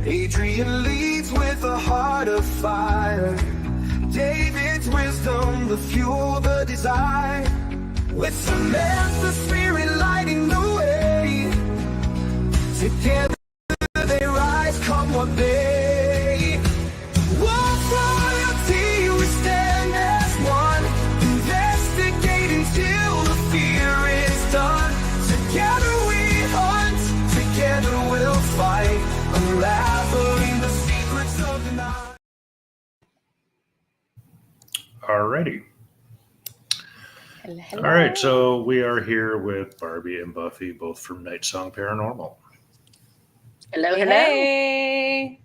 Adrian leads with a heart of fire. David's wisdom, the fuel, the desire. With Samantha's spirit lighting the way. Together they rise, come what may. Wolf royalty, we stand as one. Investigating till the fear is done. Together we hunt, together we'll fight. Unraveling the secrets of the night. Alrighty. Hello. All right, so we are here with Barbie and Buffy, both from Night Song Paranormal. Hello. Hey.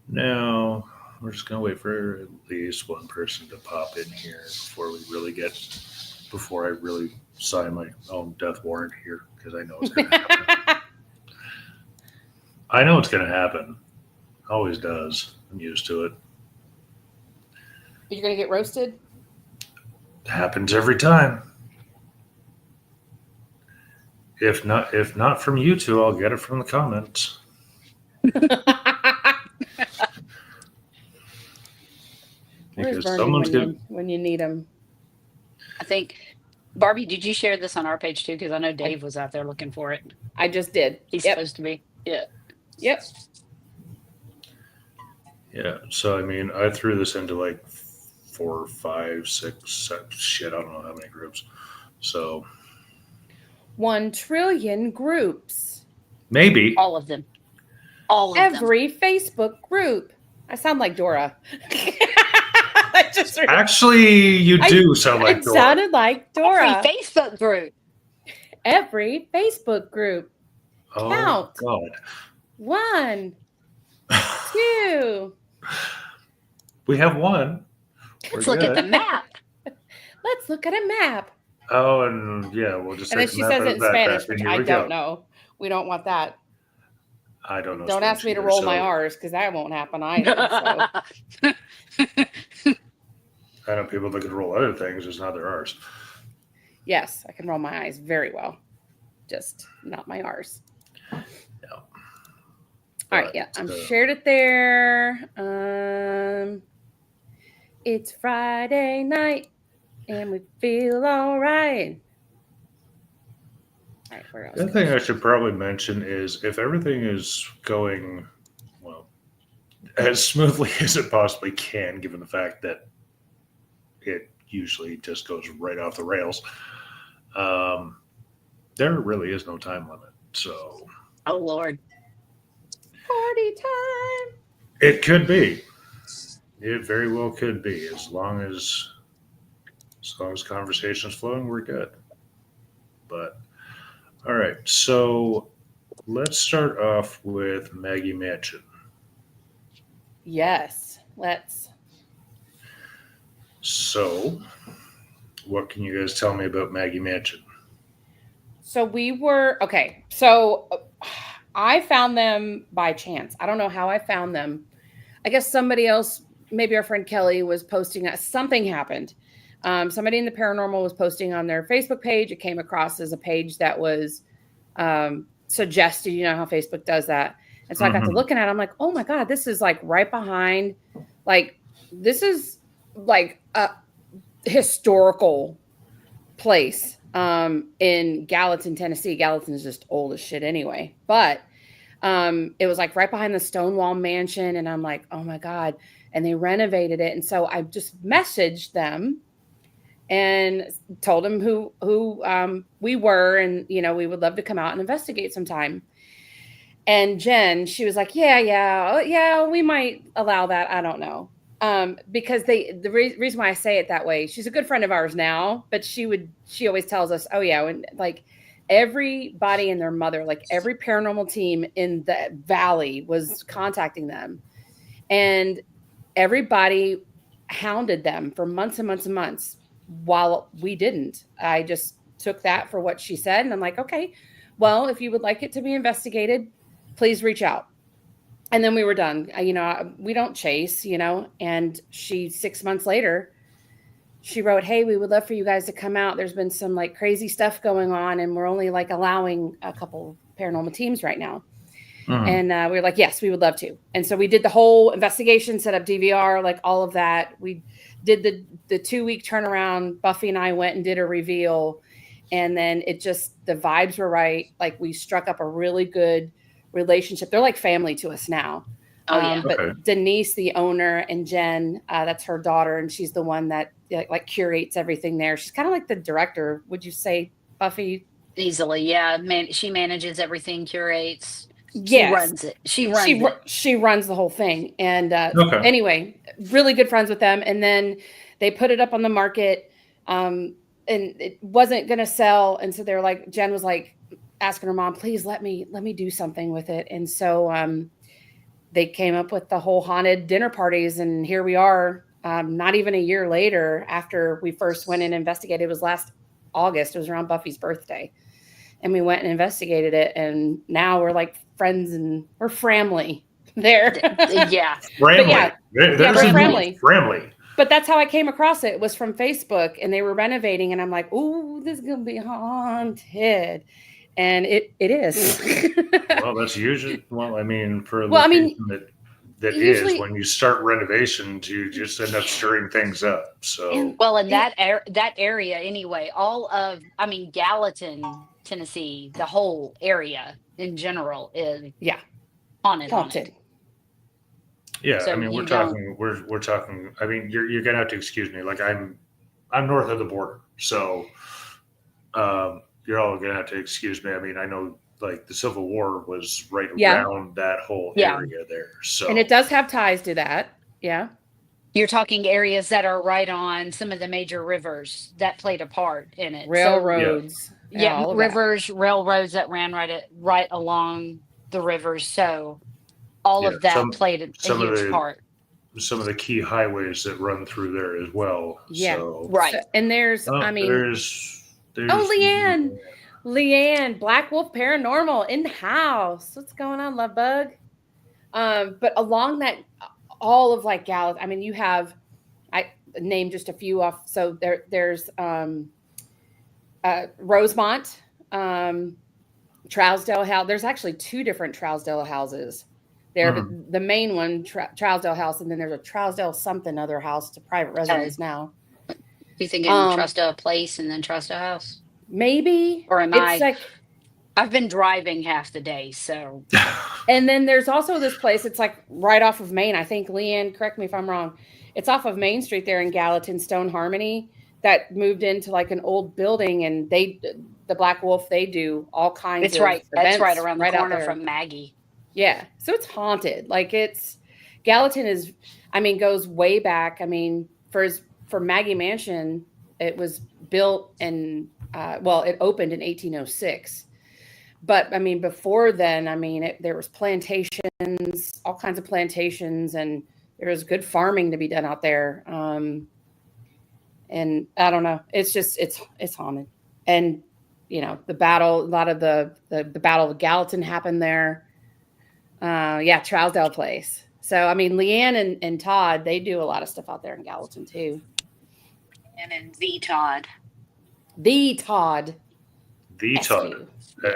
Now, we're just going to wait for at least one person to pop in here before I really sign my own death warrant here, because I know it's going to happen. I know it's going to happen. Always does. I'm used to it. You're going to get roasted? Happens every time. If not from you two, I'll get it from the comments. Where's Because Bernie when you need him? I think, Barbie, did you share this on our page too? Because I know Dave was out there looking for it. I just did. He's supposed to be. Yeah. Yep. Yeah, so I mean, I threw this into like 4, 5, 6, 7, shit, I don't know how many groups. So 1 trillion groups. maybe. All of them. All of them. Every Facebook group. I sound like Dora. Actually, you do sound like it Dora. sounded like Dora. Every Facebook group. Every Facebook group. Oh, Count. God. 1, 2. We have one. Let's look at the map. Let's look at a map. Oh, and yeah, we'll just And then take she the map says out it of in the Spanish, backpack, which and I here we don't go. know. We don't want that. I don't know. Don't ask me to Spanish roll either, my so R's because that won't happen either. So. I know people that can roll other things, just not their R's. Yes, I can roll my eyes very well. Just not my R's. Yeah. All right, yeah, I'm shared it there. It's Friday night and we feel all right. All right, where else? The other thing I should probably mention is if everything is going, well, as smoothly as it possibly can, given the fact that it usually just goes right off the rails, there really is no time limit. So, Oh, Lord. Party time. it could be. It very well could be. As long as conversation's flowing, we're good. But all right, so let's start off with Maggie Mansion. Yes, let's. So, what can you guys tell me about Maggie Mansion? So we were okay. So I found them by chance. I don't know how I found them. I guess somebody else, maybe our friend Kelly, was posting. Something happened. Somebody in the paranormal was posting on their Facebook page. It came across as a page that was suggested. You know how Facebook does that. And so I got to looking at it. I'm like, oh my God, this is like right behind. Like, this is like a historical place in Gallatin, Tennessee. Gallatin is just old as shit anyway. But it was like right behind the Stonewall Mansion. And I'm like, oh my God. And they renovated it. And so I just messaged them and told them who we were. And, you know, we would love to come out and investigate sometime. And Jen, she was like, yeah, we might allow that. I don't know. Because the reason why I say it that way, she's a good friend of ours now, but she always tells us, oh yeah. And like everybody and their mother, like every paranormal team in the Valley was contacting them, and everybody hounded them for months and months and months while we didn't. I just took that for what she said. And I'm like, okay, well, if you would like it to be investigated, please reach out. And then we were done. You know, we don't chase, you know, and 6 months later, she wrote, hey, we would love for you guys to come out. There's been some like crazy stuff going on, and we're only like allowing a couple paranormal teams right now. And we were like, yes, we would love to. And so we did the whole investigation, set up DVR, like all of that. We did the 2-week turnaround. Buffy and I went and did a reveal. And then the vibes were right. Like we struck up a really good relationship. They're like family to us now. Oh, yeah. But Denise, the owner, and Jen, that's her daughter. And she's the one that like curates everything there. She's kind of like the director. Would you say, Buffy? Easily. Yeah. She manages everything, curates. Yes. She runs it. She runs the whole thing. And anyway, really good friends with them. And then they put it up on the market, and it wasn't going to sell. And so they're like, Jen was like asking her mom, please let me do something with it. And so they came up with the whole haunted dinner parties. And here we are, not even a year later after we first went and investigated. It was last August. It was around Buffy's birthday. And we went and investigated it. And now we're like friends and we're family there. Yeah. Family. Yeah, There's we're family. Family. But that's how I came across it. It was from Facebook, and they were renovating, and I'm like, "Ooh, this is gonna be haunted," and it is. Well, that's usually for that usually, is when you start renovations, you just end up stirring things up. So that area anyway, Gallatin, Tennessee, the whole area in general is haunted. Yeah, So we're talking. You're gonna have to excuse me. Like I'm north of the border, so you're all gonna have to excuse me. I know like the Civil War was right around that whole area there. So and it does have ties to that. Yeah. You're talking areas that are right on some of the major rivers that played a part in it. Railroads. Rivers, railroads that ran right along the rivers. So all of that played a huge part. Some of the key highways that run through there as well. Yeah. So, right. So, and there's Leanne, Black Wolf Paranormal in the house. What's going on, love bug? But along that, all of like Gallatin, you have, I named just a few off. So there's Rosemont, Trousdale House. There's actually 2 different Trousdale houses there, but the main one, Trousdale House, and then there's a Trousdale something other house. It's a private residence now. You thinking Trousdale Place and then Trousdale House? Maybe. Or am I? I've been driving half the day, so. And then there's also this place. It's like right off of Main. I think, Leanne, correct me if I'm wrong. It's off of Main Street there in Gallatin, Stone Harmony, that moved into like an old building, and the Black Wolf, they do all kinds of events. That's right around the corner from Maggie. Yeah. So it's haunted. Like Gallatin is, goes way back. For Maggie Mansion, it was built and, it opened in 1806. But before then, there was plantations, all kinds of plantations, and there was good farming to be done out there. And I don't know, it's just, it's haunted. And, the battle, a lot of the Battle of Gallatin happened there. Trousdale Place. So, Leanne and Todd, they do a lot of stuff out there in Gallatin too. And then The Todd.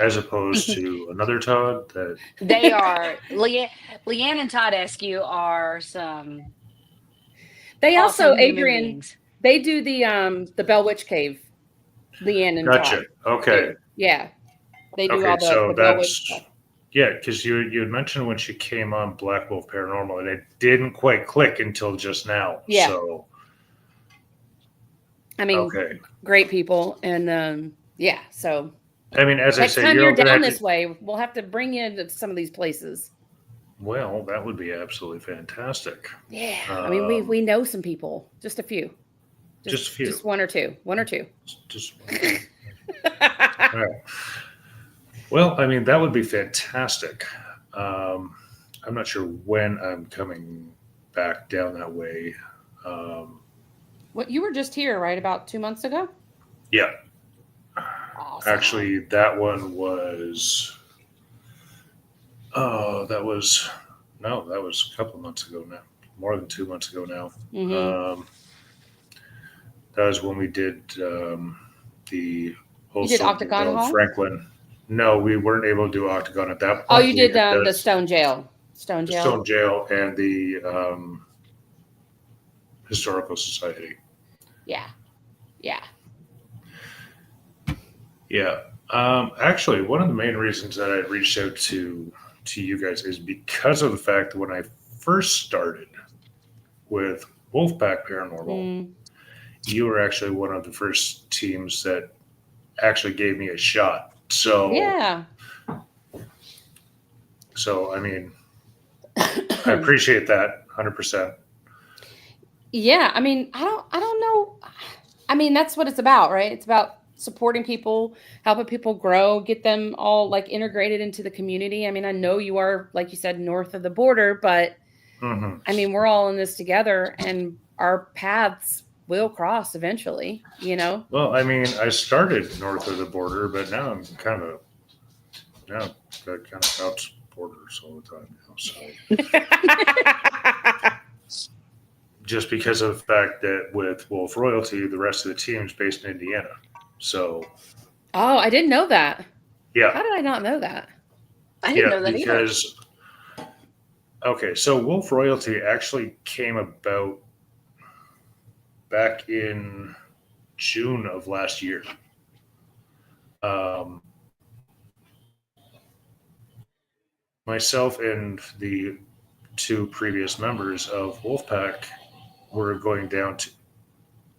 As opposed to another Todd that they are. Leanne and Todd Askew are some. They also, Adrian, they do the Bell Witch Cave. Leanne and gotcha. Todd. Okay. Yeah. They do all the Bell Witch stuff. Yeah, because you had mentioned when she came on Black Wolf Paranormal, and it didn't quite click until just now. Yeah. So, great people, and so. As I say, next time you're down this way, we'll have to bring you to some of these places. Well, that would be absolutely fantastic. Yeah, we know some people, just a few. Just a few. Just one or two. Just one. All right. Well, that would be fantastic. I'm not sure when I'm coming back down that way. You were just here, right? About 2 months ago? Yeah. Awesome. Actually, that one was. That was a couple of months ago now. More than 2 months ago now. Mm-hmm. That was when we did the You did Octagon Hall? Franklin. No, we weren't able to do Octagon at that point. Oh, you did We had the Stone Jail. Stone Jail. Stone Jail and the Historical Society. Yeah. Yeah. Yeah. Actually, one of the main reasons that I reached out to you guys is because of the fact that when I first started with Wolfpack Paranormal, you were actually one of the first teams that actually gave me a shot. So yeah. So I mean, I appreciate that 100%. Yeah, I mean, I don't know. I mean, that's what it's about, right? It's about supporting people, helping people grow, get them all like integrated into the community. I mean, I know you are, like you said, north of the border, but I mean, we're all in this together and our paths will cross eventually, you know? Well, I mean, I started north of the border, but now I'm kind of out borders all the time now. So just because of the fact that with Wolf Royalty, the rest of the team's based in Indiana. So oh, I didn't know that. Yeah. How did I not know that? I didn't know that because, either. Okay, so Wolf Royalty actually came about back in June of last year. Myself and the two previous members of Wolfpack were going down to...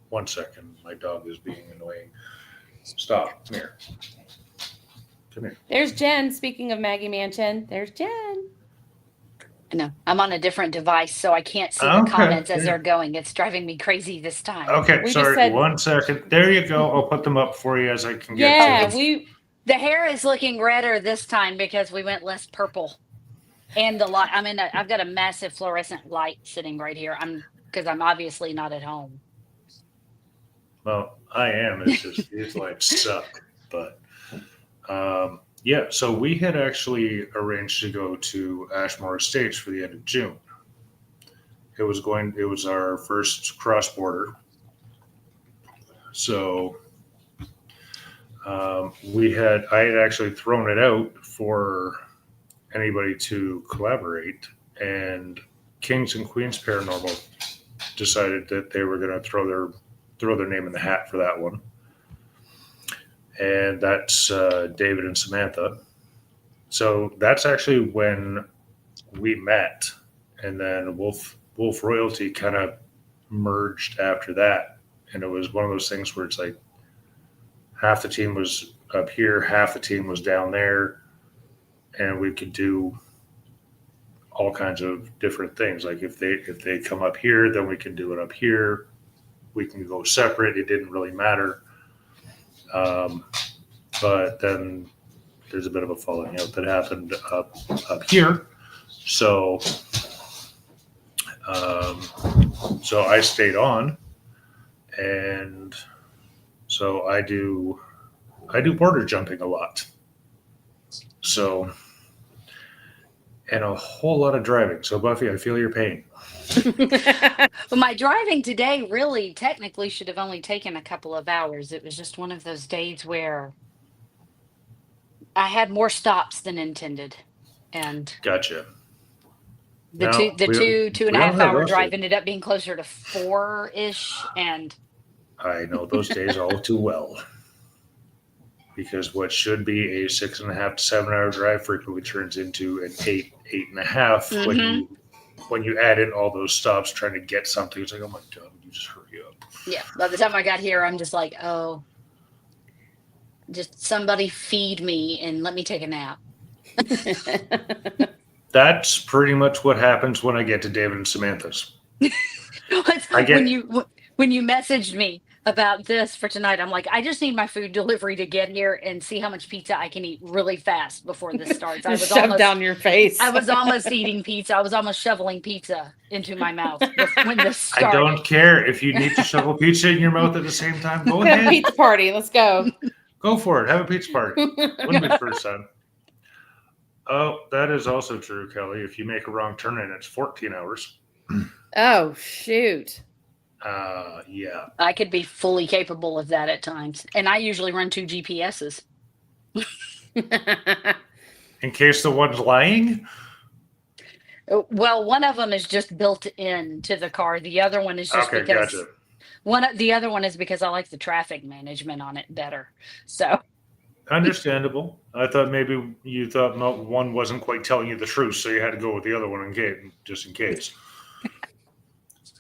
One second, my dog is being annoying. Stop. Come here. Come here. There's Jen. Speaking of Maggie Mansion, there's Jen. I know. I'm on a different device, so I can't see the comments as they're going. It's driving me crazy this time. Okay, sorry. 1 second. There you go. I'll put them up for you as I can get to them. The hair is looking redder this time because we went less purple. And the light, I've got a massive fluorescent light sitting right here. Because I'm obviously not at home. Well, I am. It's just these lights suck. But yeah, so we had actually arranged to go to Ashmore Estates for the end of June. It was our first cross border. So I had actually thrown it out for anybody to collaborate, and Kings and Queens Paranormal decided that they were going to throw their name in the hat for that one. And that's David and Samantha. So that's actually when we met, and then Wolf Royalty kind of merged after that. And it was one of those things where it's like half the team was up here, half the team was down there, and we could do all kinds of different things. Like if they come up here, then we can do it up here. We can go separate. It didn't really matter. But then there's a bit of a falling out that happened up here. So so I stayed on, and so I do border jumping a lot. So, and a whole lot of driving. So Buffy, I feel your pain. Well, my driving today really technically should have only taken a couple of hours. It was just one of those days where I had more stops than intended. And gotcha. The two and a half hour drive ended up being closer to 4-ish. And I know those days all too well. Because what should be a 6.5 to 7 hour drive frequently turns into an 8.5 when you add in all those stops trying to get something. It's like, oh my God, you just hurry up. Yeah. By the time I got here, I'm just like, oh, just somebody feed me and let me take a nap. That's pretty much what happens when I get to David and Samantha's. When you messaged me about this for tonight, I'm like, I just need my food delivery to get here and see how much pizza I can eat really fast before this starts. I was shoved down your face. I was almost eating pizza. I was almost shoveling pizza into my mouth when this started. I don't care if you need to shovel pizza in your mouth at the same time. Go ahead. Have a pizza party. Let's go. Go for it. Have a pizza party. Wouldn't be the first time. Oh, that is also true, Kelly. If you make a wrong turn in, it's 14 hours. Oh, shoot. Yeah. I could be fully capable of that at times. And I usually run 2 GPSs. In case the one's lying? Well, one of them is just built in to the car. The other one is just Okay, because gotcha. the other one is because I like the traffic management on it better. So Understandable. I thought maybe you thought one wasn't quite telling you the truth, so you had to go with the other one just in case.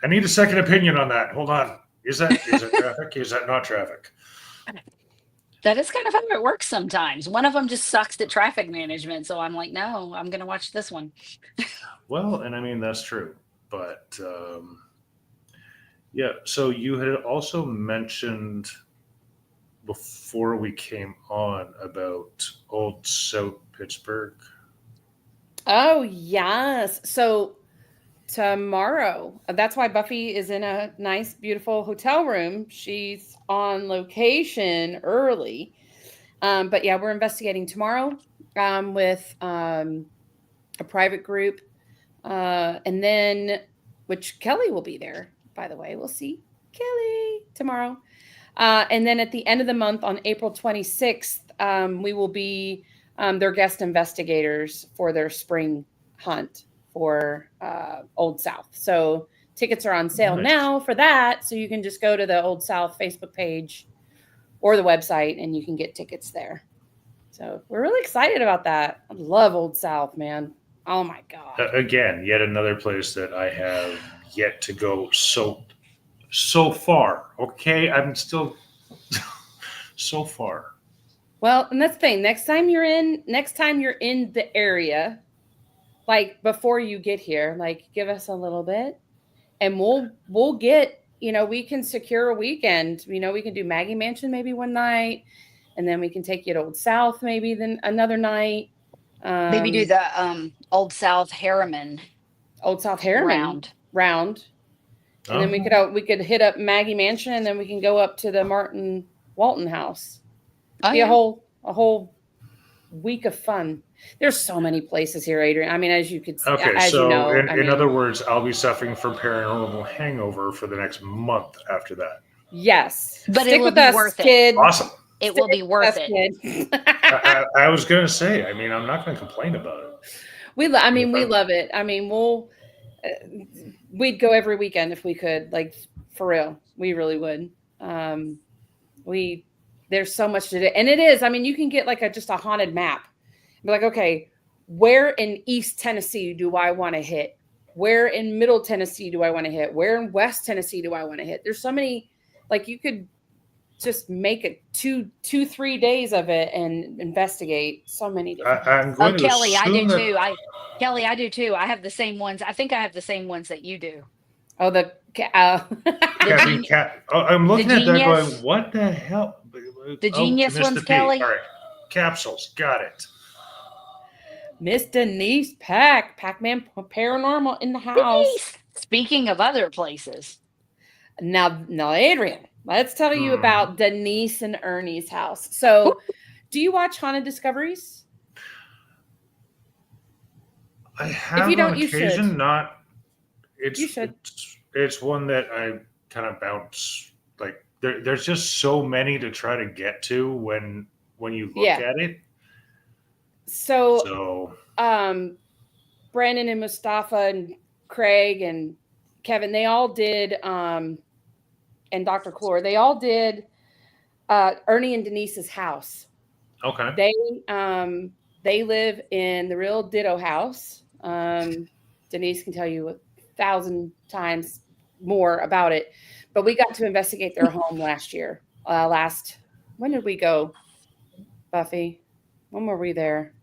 I need a second opinion on that. Hold on. Is it traffic? Is that not traffic? that is kind of how it works sometimes. One of them just sucks at traffic management. So I'm like, no, I'm going to watch this one. Well, and I mean that's true, but yeah. So you had also mentioned before we came on about Old South Pittsburgh. Oh, yes. So tomorrow, that's why Buffy is in a nice, beautiful hotel room. She's on location early. But yeah, we're investigating tomorrow with a private group. And then, which Kelly will be there, by the way. We'll see Kelly tomorrow. And then at the end of the month on April 26th, we will be their guest investigators for their spring hunt for Old South. So tickets are on sale now for that. So you can just go to the Old South Facebook page or the website and you can get tickets there. So we're really excited about that. I love Old South, man. Oh my God. Again, yet another place that I have yet to go so far. Okay, I'm still so far. Well, and that's the thing. Next time you're in the area, like before you get here, like give us a little bit and we'll get, we can secure a weekend. We can do Maggie Mansion maybe one night and then we can take you to Old South maybe then another night. Maybe do the Old South Harriman round. And then we could hit up Maggie Mansion and then we can go up to the Martin Walton house. Oh, Be yeah. a whole week of fun. There's so many places here, Adrian. I mean, as you could see, Okay, as so you know, in other words, I'll be suffering from paranormal hangover for the next month after that. Yes. But Stick it will with be us, worth it. kid. Awesome. It will be worth it. I was going to say, I mean, I'm not going to complain about it. We love it. I mean, we'd go every weekend if we could, like for real. We really would. There's so much to do. And it is, I mean, you can get like just a haunted map. Be like, okay, where in East Tennessee do I want to hit? Where in Middle Tennessee do I want to hit? Where in West Tennessee do I want to hit? There's so many, like you could just make it 3 days of it and investigate so many different. I'm going to Kelly, I do that... too. Kelly, I do too. I have the same ones. I think I have the same ones that you do. Oh, I'm looking at that going, what the hell? The genius ones, Kelly. All right, capsules, got it. Miss Denise Pac-Man Paranormal in the house. Speaking of other places. Now, Adrian, let's tell you about Denise and Ernie's house. So, do you watch Haunted Discoveries? I have if you don't, on you occasion, should. not. You should. It's one that I kind of bounce. Like there's just so many to try to get to when you look at it. So, Brandon and Mustafa and Craig and Kevin, they all did, and Dr. Clore, they all did Ernie and Denise's house. Okay. They live in the real Ditto house. Denise can tell you 1,000 times more about it, but we got to investigate their home last year. When did we go, Buffy? When were we there?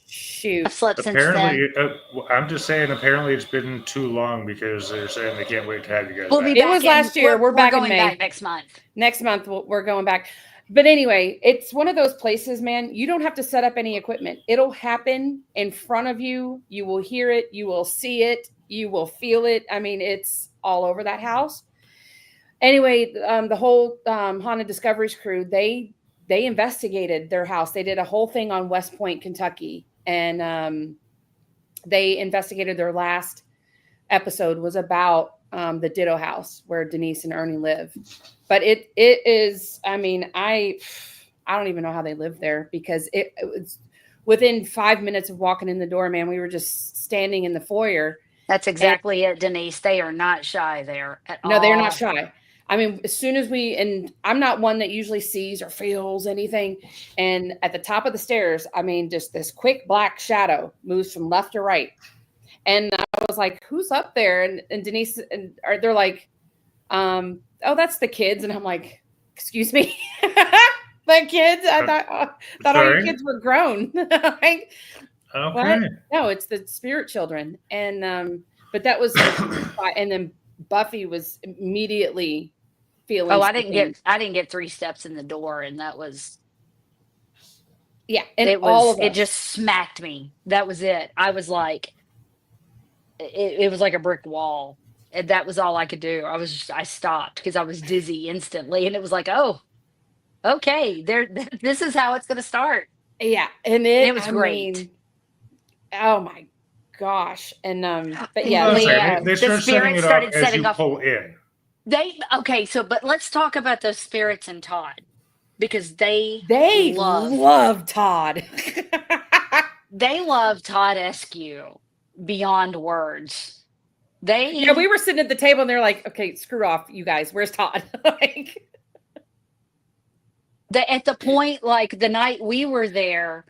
Shoot. I've slept apparently, since then. I'm just saying, apparently it's been too long because they're saying they can't wait to have you guys back. It was last year. We're back going in May. back next month. Next month, we're going back. But anyway, it's one of those places, man, you don't have to set up any equipment. It'll happen in front of you. You will hear it. You will see it. You will feel it. I mean, it's all over that house. Anyway, the whole Haunted Discoveries crew, they investigated their house. They did a whole thing on West Point, Kentucky. And they investigated their last episode was about the Ditto house where Denise and Ernie live. But it is, I mean, I don't even know how they live there because it was within 5 minutes of walking in the door, man. We were just standing in the foyer. That's exactly it, Denise. They are not shy there at all. No, they're not shy. I mean, as soon as and I'm not one that usually sees or feels anything. And at the top of the stairs, I mean, just this quick black shadow moves from left to right. And I was like, who's up there? And Denise, they're like, oh, that's the kids. And I'm like, excuse me, the kids? I thought all your kids were grown. Like, okay. What? No, it's the spirit children. And, but that was, and then Buffy was immediately feeling. Oh, I didn't get 3 steps in the door, and that was. Yeah. And it just smacked me. That was it. I was like, it was like a brick wall. And that was all I could do. I stopped because I was dizzy instantly. And it was like, oh, okay, this is how it's going to start. Yeah. And it was great. Oh my gosh. And, but yeah, they start setting it up as you pull in. But let's talk about those spirits and Todd, because they love Todd. They love Todd Eskew beyond words. We were sitting at the table and they're like, okay, screw off, you guys. Where's Todd? Like, at the point, like the night we were there,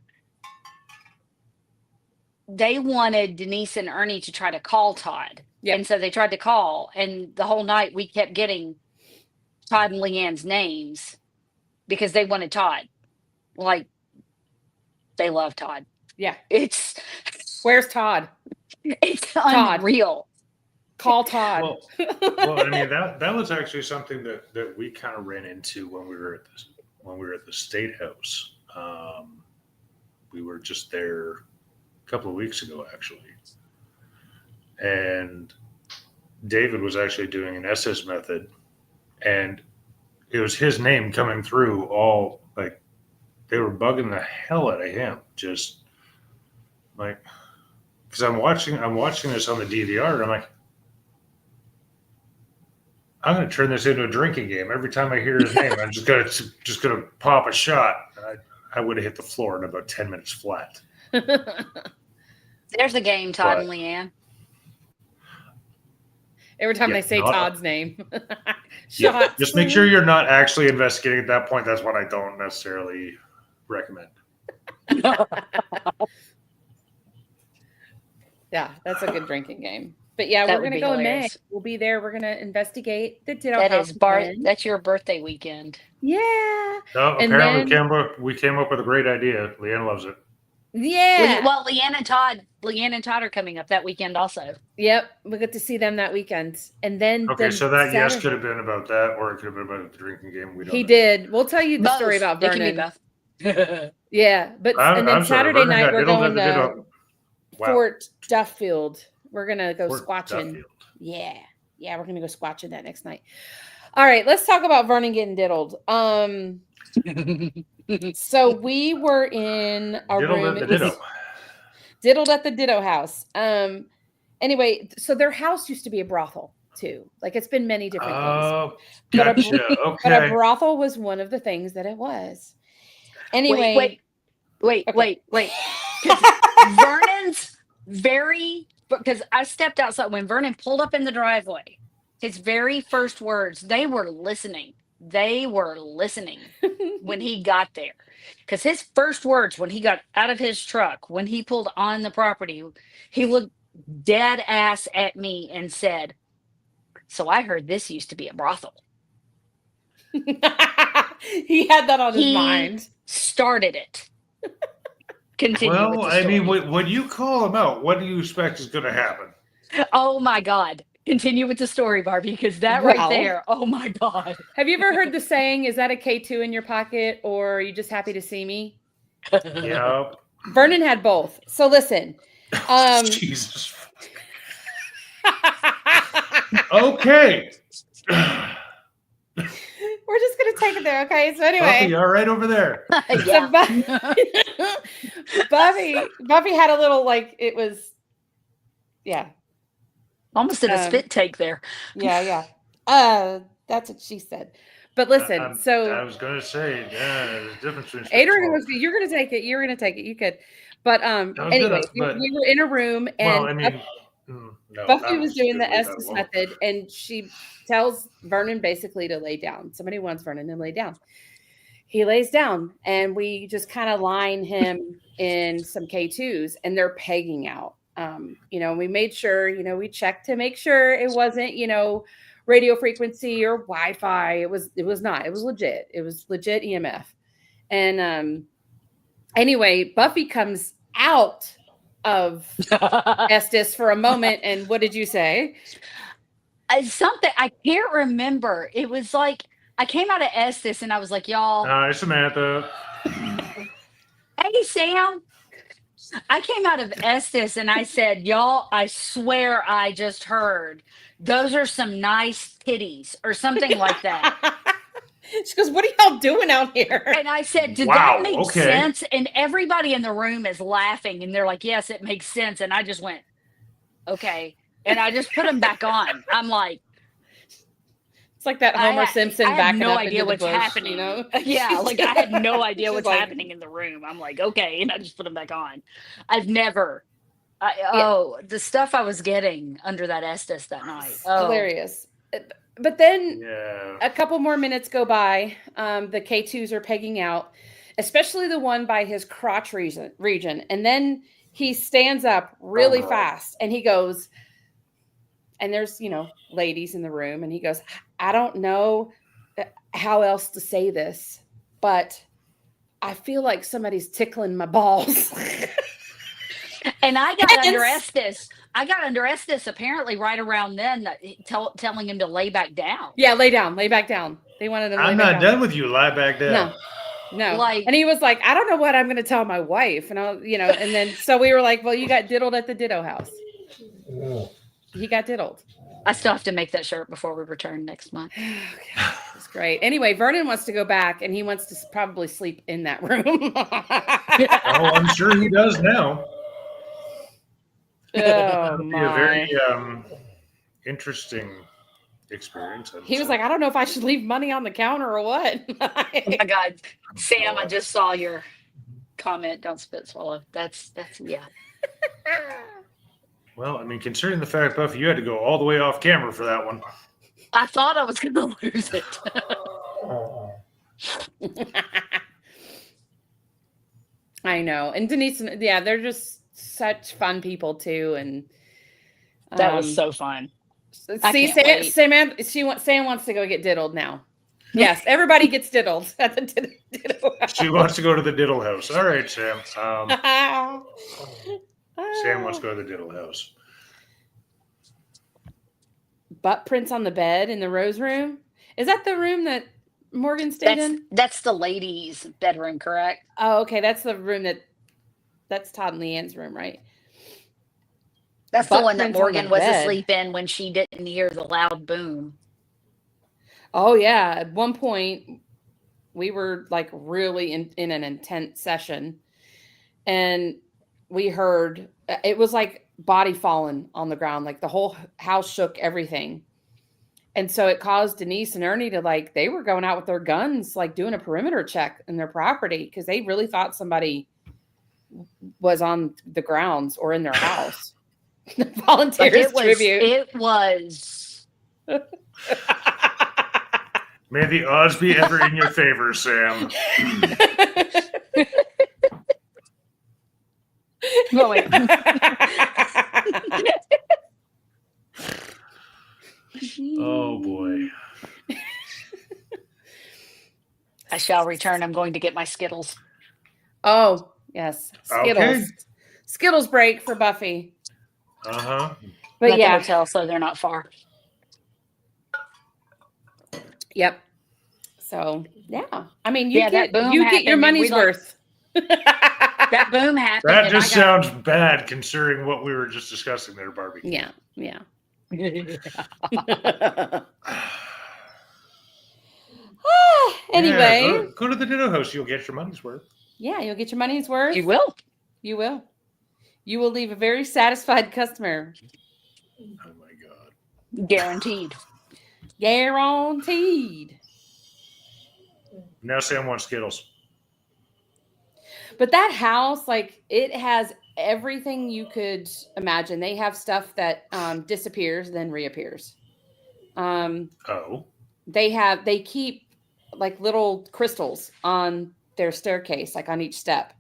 they wanted Denise and Ernie to try to call Todd. Yep. And so they tried to call, and the whole night we kept getting Todd and Leanne's names because they wanted Todd. Like, they love Todd. Yeah. Where's Todd? It's unreal. Call Todd. Well, I mean, that was actually something that we kind of ran into when we were at the State House. We were just there a couple of weeks ago, actually. And David was actually doing an SS method, and it was his name coming through all, like, they were bugging the hell out of him, just like, because I'm watching this on the DVR, and I'm like, I'm going to turn this into a drinking game. Every time I hear his name, I'm just gonna pop a shot. I would have hit the floor in about 10 minutes flat. There's a game, Todd and Leanne. Every time they say Todd's name. Yeah, just make sure you're not actually investigating at that point. That's what I don't necessarily recommend. Yeah, that's a good drinking game. But yeah, we're going to go in May. We'll be there. We're going to investigate the Ditto House. That's your birthday weekend. Yeah. No, apparently we came up with a great idea. Leanne loves it. Yeah. Well, Leanne and Todd are coming up that weekend also. Yep. We'll get to see them that weekend. And then so that yes could have been about that, or it could have been about the drinking game. We don't know. Did. We'll tell you the story about Vernon. It can be both. Yeah. But and then Saturday night we're going to Fort Duffield. We're going to go squatching. Duffield. Yeah. Yeah, we're going to go squatching that next night. All right, let's talk about Vernon getting diddled. So we were in a room. Diddled at the Ditto House. Anyway, so their house used to be a brothel too. Like, it's been many different things. Gotcha. But a brothel was one of the things that it was. Anyway, wait. Vernon's because I stepped outside when Vernon pulled up in the driveway. His very first words, they were listening when he got there. Because his first words when he got out of his truck, when he pulled on the property, he looked dead ass at me and said, "So I heard this used to be a brothel." He had that on his mind. Started it. Continue. Well, I mean, when you call him out, what do you expect is going to happen? Oh my God. Continue with the story, Barbie, because right there, oh my God. Have you ever heard the saying, is that a K2 in your pocket, or are you just happy to see me? Yep. Vernon had both. So listen. Jesus. Okay. We're just going to take it there, okay? So anyway. Buffy, all right over there. Yeah. Buffy had a little, like, it was, yeah. Almost did a spit take there. Yeah. That's what she said. But listen, I so was going to say, yeah, there's a difference between Adrian was, you're going to take it. You're going to take it. You could. But anyway, we were in a room and well, I mean, no, Buffy I was doing the gonna leave that Estes alone. method, and she tells Vernon basically to lay down. Somebody wants Vernon to lay down. He lays down, and we just kind of line him in some K2s, and they're pegging out. We made sure, we checked to make sure it wasn't, radio frequency or Wi-Fi. It was not. It was legit. It was legit EMF. And anyway, Buffy comes out of Estes for a moment, and what did you say? Something I can't remember. It was like I came out of Estes and I was like, y'all. Hi, Samantha. Hey, Sam. I came out of Estes and I said, y'all, I swear I just heard those are some nice titties or something like that. She goes, what are y'all doing out here? And I said, did Wow, that make okay. sense? And everybody in the room is laughing and they're like, yes, it makes sense. And I just went, okay. And I just put them back on. I'm like, it's like that Homer Simpson I back. had no idea what's happening. Yeah, like I had no idea what's happening in the room. I'm like, okay, and I just put them back on. I've never. The stuff I was getting under that Estes that night. Oh. Hilarious. But then Yeah. a couple more minutes go by. The K2s are pegging out, especially the one by his crotch region. And then he stands up really fast and he goes, and there's, ladies in the room. And he goes, I don't know how else to say this, but I feel like somebody's tickling my balls. And I got under Estes. I got under Estes apparently right around then, telling him to lay back down. Yeah, lay down, lay back down. They wanted him to lay I'm back not down. done with you. Lie back down. No. And he was like, I don't know what I'm going to tell my wife. And and then so we were like, well, you got diddled at the Ditto house. He got diddled. I still have to make that shirt before we return next month. That's great. Anyway, Vernon wants to go back and he wants to probably sleep in that room. Oh, I'm sure he does now. Oh, Be a very interesting experience. He was like, I don't know if I should leave money on the counter or what. Oh my God, Sam, I just saw your comment. Don't spit swallow. That's yeah. Well, I mean, considering the fact, Buffy, you had to go all the way off camera for that one. I thought I was going to lose it. I know. And Denise, yeah, they're just such fun people too. And that was so fun. See, Sam wants to go get diddled now. Yes, everybody gets diddled at the diddle house. She wants to go to the diddle house. All right, Sam. Sam wants to go to the diddle house. Butt prints on the bed in the Rose room. Is that the room that Morgan stayed in? That's the ladies' bedroom, correct? Oh, okay. That's the room that's Todd and Leanne's room, right? That's the one that Morgan was asleep in when she didn't hear the loud boom. Oh, yeah. At one point, we were like really in an intense session. And we heard, it was like body falling on the ground. Like the whole house shook, everything. And so it caused Denise and Ernie to they were going out with their guns, like doing a perimeter check in their property because they really thought somebody was on the grounds or in their house. Volunteers tribute. It was. May the odds be ever in your favor, Sam. No, wait. Oh, boy. I shall return. I'm going to get my Skittles. Oh, yes. Skittles. Okay. Skittles break for Buffy. Uh-huh. But at yeah. the hotel, so they're not far. Yep. So, yeah. I mean, you get your money's worth. That boom happened. That just sounds bad considering what we were just discussing there, Barbie. Yeah. Yeah. Anyway. Yeah, go to the Ditto house. You'll get your money's worth. Yeah, you'll get your money's worth. You will. You will. You will leave a very satisfied customer. Oh, my God. Guaranteed. Guaranteed. Now Sam wants Skittles. But that house, like, it has everything you could imagine. They have stuff that disappears, then reappears. Oh. They keep like little crystals on their staircase, like on each step.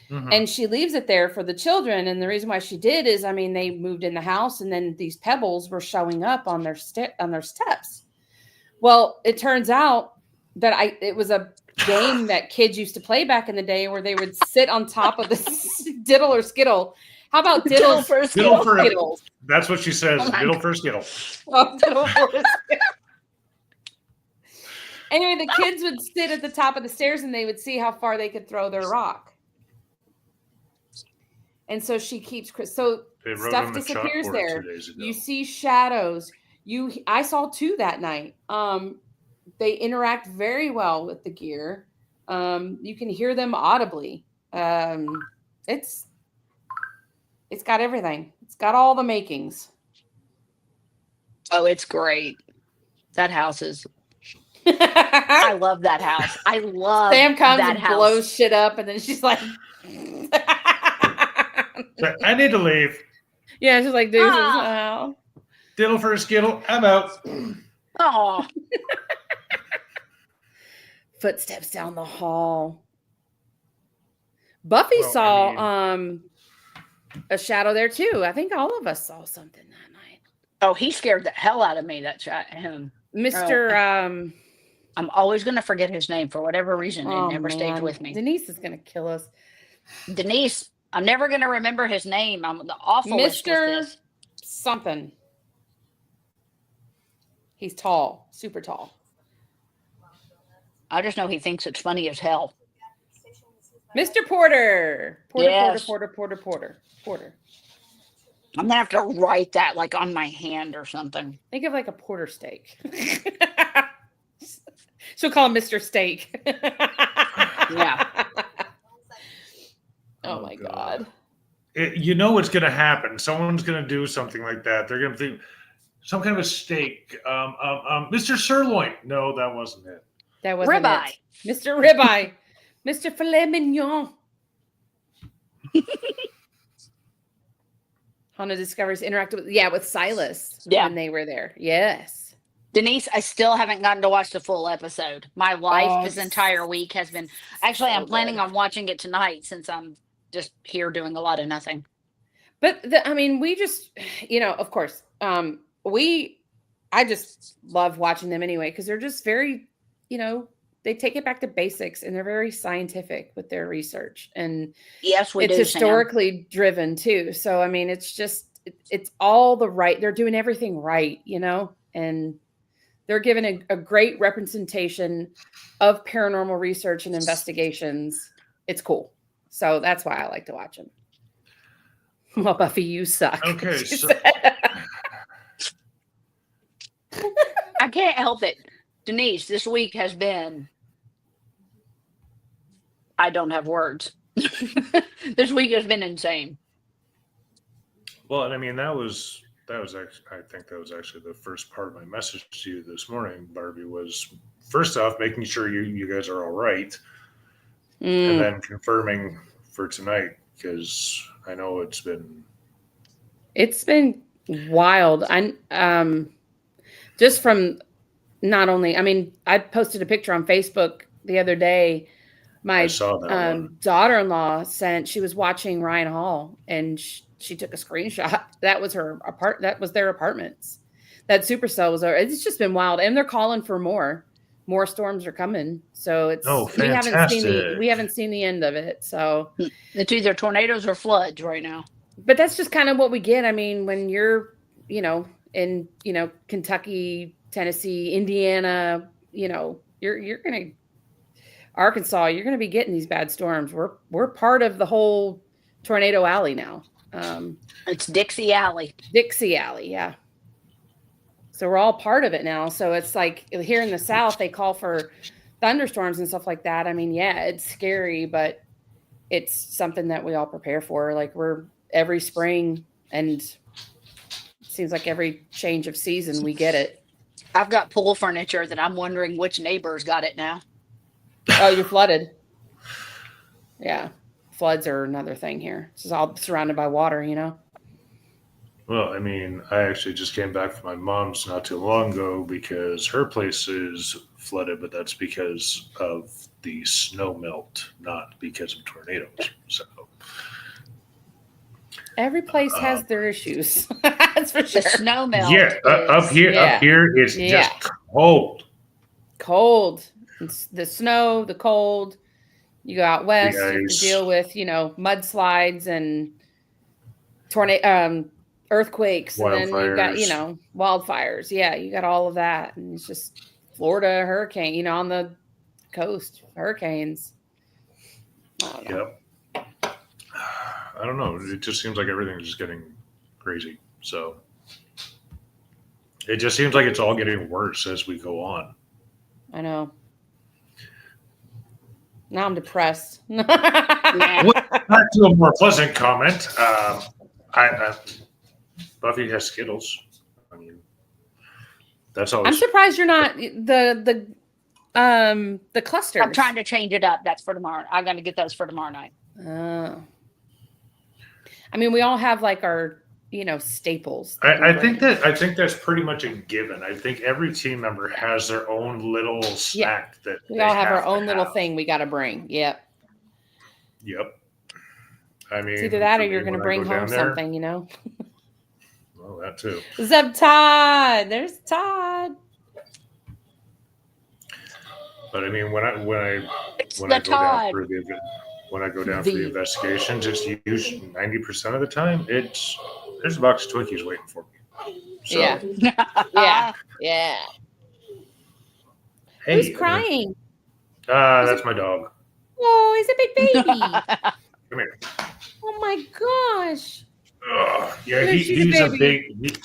Mhm. And she leaves it there for the children. And the reason why she did is, I mean, they moved in the house and then these pebbles were showing up on their steps. Well, it turns out that it was a game that kids used to play back in the day where they would sit on top of the diddle or skittle. How about Diddle for Diddle for skittles? That's what she says. Oh my Diddle for Skittle. Oh, diddle for a skittle. Anyway, the kids would sit at the top of the stairs and they would see how far they could throw their rock. And so she keeps so They wrote stuff on the disappears chalkboard there. 2 days ago. You see shadows. I saw 2 that night. They interact very well with the gear. You can hear them audibly. It's got everything. It's got all the makings. Oh, it's great. That house is. I love that house. I love Sam comes that and house. blows shit up, and then she's like, So, I need to leave. "Yeah, she's like, deuces." Ah. Diddle for a Skittle. I'm out. Oh, Footsteps down the hall. Buffy Well, saw a shadow there too. I think all of us saw something that night. oh, he scared the hell out of me. That him. Mr. I'm always going to forget his name for whatever reason. Oh, It never stays man. with me. Denise is gonna kill us. Denise. I'm never going to remember his name. I'm the awfulest with Mr. this. Something. He's tall, super tall. I just know he thinks it's funny as hell. Mr. Porter. Yes. Porter. I'm gonna have to write that like on my hand or something. Think of like a porter steak. She'll call him Mr. Steak. Yeah. Oh my God. You know what's going to happen. Someone's going to do something like that. They're going to think some kind of a steak. Mr. Sirloin. No, that wasn't it. That wasn't Ribeye. it. Mr. Ribeye. Mr. Filet Mignon. Hannah discovers interacted with Silas when they were there. Yes. Denise, I still haven't gotten to watch the full episode. My life this Oh, entire week has been actually I'm so planning good. on watching it tonight since I'm just here doing a lot of nothing. But we just, of course, I just love watching them anyway, because they're just very, they take it back to basics and they're very scientific with their research, and Yes, we it's do. Sam. historically driven too. So, it's just, it's all the right. They're doing everything right, and they're given a great representation of paranormal research and investigations. It's cool. So that's why I like to watch them. Well, Buffy, you suck. Okay, she so- said. I can't help it. Denise, this week has been I don't have words. This week has been insane. Well, and that was actually, I think that was actually the first part of my message to you this morning, Barbie, was first off making sure you guys are all right, and then confirming for tonight, because I know it's been wild. I just from not only, I posted a picture on Facebook the other day. My I saw that one. daughter-in-law she was watching Ryan Hall, and she took a screenshot. That was that was their apartments. That supercell was. It's just been wild, and they're calling for more. More storms are coming, so it's fantastic. we haven't seen the end of it. So It's either tornadoes or floods right now. but that's just kind of what we get. When you're, in, Kentucky, Tennessee, Indiana, you're going to Arkansas, you're going to be getting these bad storms. We're part of the whole tornado alley now. It's Dixie Alley. Dixie Alley. Yeah. So we're all part of it now. So it's like here in the South, they call for thunderstorms and stuff like that. Yeah, it's scary, but it's something that we all prepare for. Like we're every spring, and it seems like every change of season, we get it. I've got pool furniture that I'm wondering which neighbors got it now. Oh, you're flooded. Yeah. Floods are another thing here. It's all surrounded by water, you know? Well, I mean, I actually just came back from my mom's not too long ago because her place is flooded, but that's because of the snow melt, not because of tornadoes. So, Every place um, has their issues. That's for sure. The snow melt yeah, up is here, Yeah. up here, it's Yeah. just cold. Cold. It's the snow, the cold. You go out west, you have to ice. deal with, mudslides and tornado, earthquakes, and then you've got, Wildfires. wildfires. Yeah, you got all of that. And it's just Florida hurricane, on the coast, hurricanes. I don't know. Yep. I don't know. It just seems like everything's just getting crazy. So it just seems like it's all getting worse as we go on. I know. Now I'm depressed. nah. Back to a more pleasant comment. Buffy has Skittles. I mean, that's I'm always. surprised you're not the clusters. I'm trying to change it up. That's for tomorrow. I'm going to get those for tomorrow night. Oh. I mean, we all have like our, staples. I think that's pretty much a given. I think every team member has their own little snack that we they all have our to own little have. thing we got to bring. Yep. Yep. I mean, It's either that for or you're me, going to when I bring go down home there- something, Well, that too. What's up, Todd? There's Todd. But I mean, when I It's when the I go down Todd. for the when I go down for the investigations, it's usually 90% of the time there's a box of Twinkies waiting for me. So, Yeah. Yeah. Yeah. Hey, Who's crying? That's my dog. Oh, he's a big baby. Come here. Oh my gosh. Yeah, Yes, she's a baby.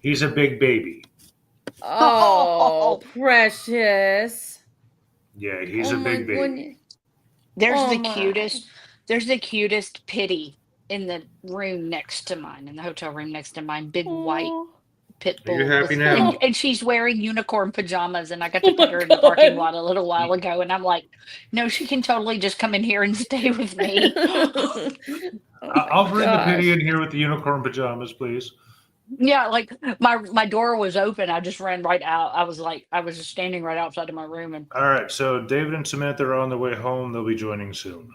He's a big baby. Oh, precious. Yeah, he's Oh a my big baby. goodness. There's Oh the my. cutest. There's the cutest pitty in the room next to mine, in the hotel room next to mine. Big white Oh. pit Are bull. you happy with- now? And she's wearing unicorn pajamas, and I got Oh to my put her in the parking God. lot a little while ago, and I'm like, no, she can totally just come in here and stay with me. Oh I'll my bring the gosh. pity in here with the unicorn pajamas, please. Yeah, like my door was open. I just ran right out. I was just standing right outside of my room, and All right, so David and Samantha are on their way home. They'll be joining soon.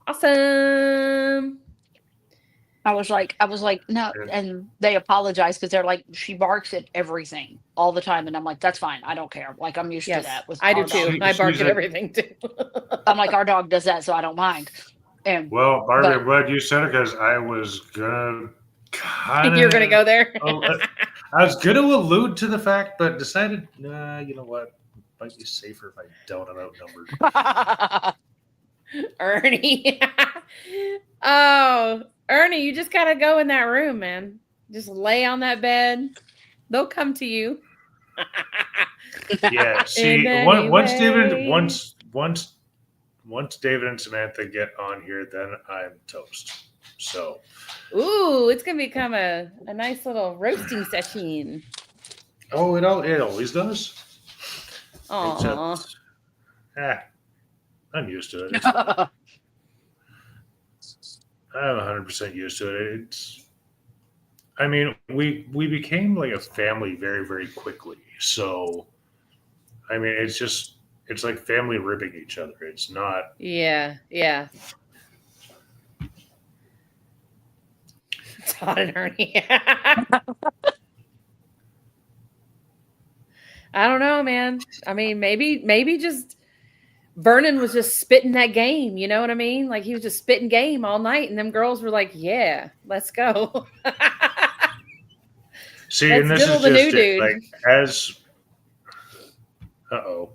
Awesome. I was like, no, and they apologized because they're like, she barks at everything all the time, and I'm like, that's fine. I don't care. Like, I'm used to Yes, that. With I do our dog. too. I bark She's at a- everything too. I'm like, our dog does that, so I don't mind. And Well, Barbie, But- I'm glad you said it because I was gonna kind of. You're gonna go there. I was gonna allude to the fact, but decided, nah, you know what? Might be safer if I don't. I'm outnumbered. Ernie. Oh, Ernie, you just gotta go in that room, man. Just lay on that bed. They'll come to you. Yeah. See, In any once David, way. once David and Samantha get on here, then I'm toast. So Ooh, it's gonna become a nice little roasting session. it always does. Aw. Except, I'm used to it. I'm 100% used to it. I mean, we became like a family very, very quickly. So, I mean, it's like family ribbing each other. It's not. Yeah. Todd and Ernie. I don't know, man. I mean, maybe just Vernon was just spitting that game. You know what I mean? Like he was just spitting game all night, and them girls were like, "Yeah, let's go." See, Let's and this diddle is the just new it. dude. Like as. Uh-oh.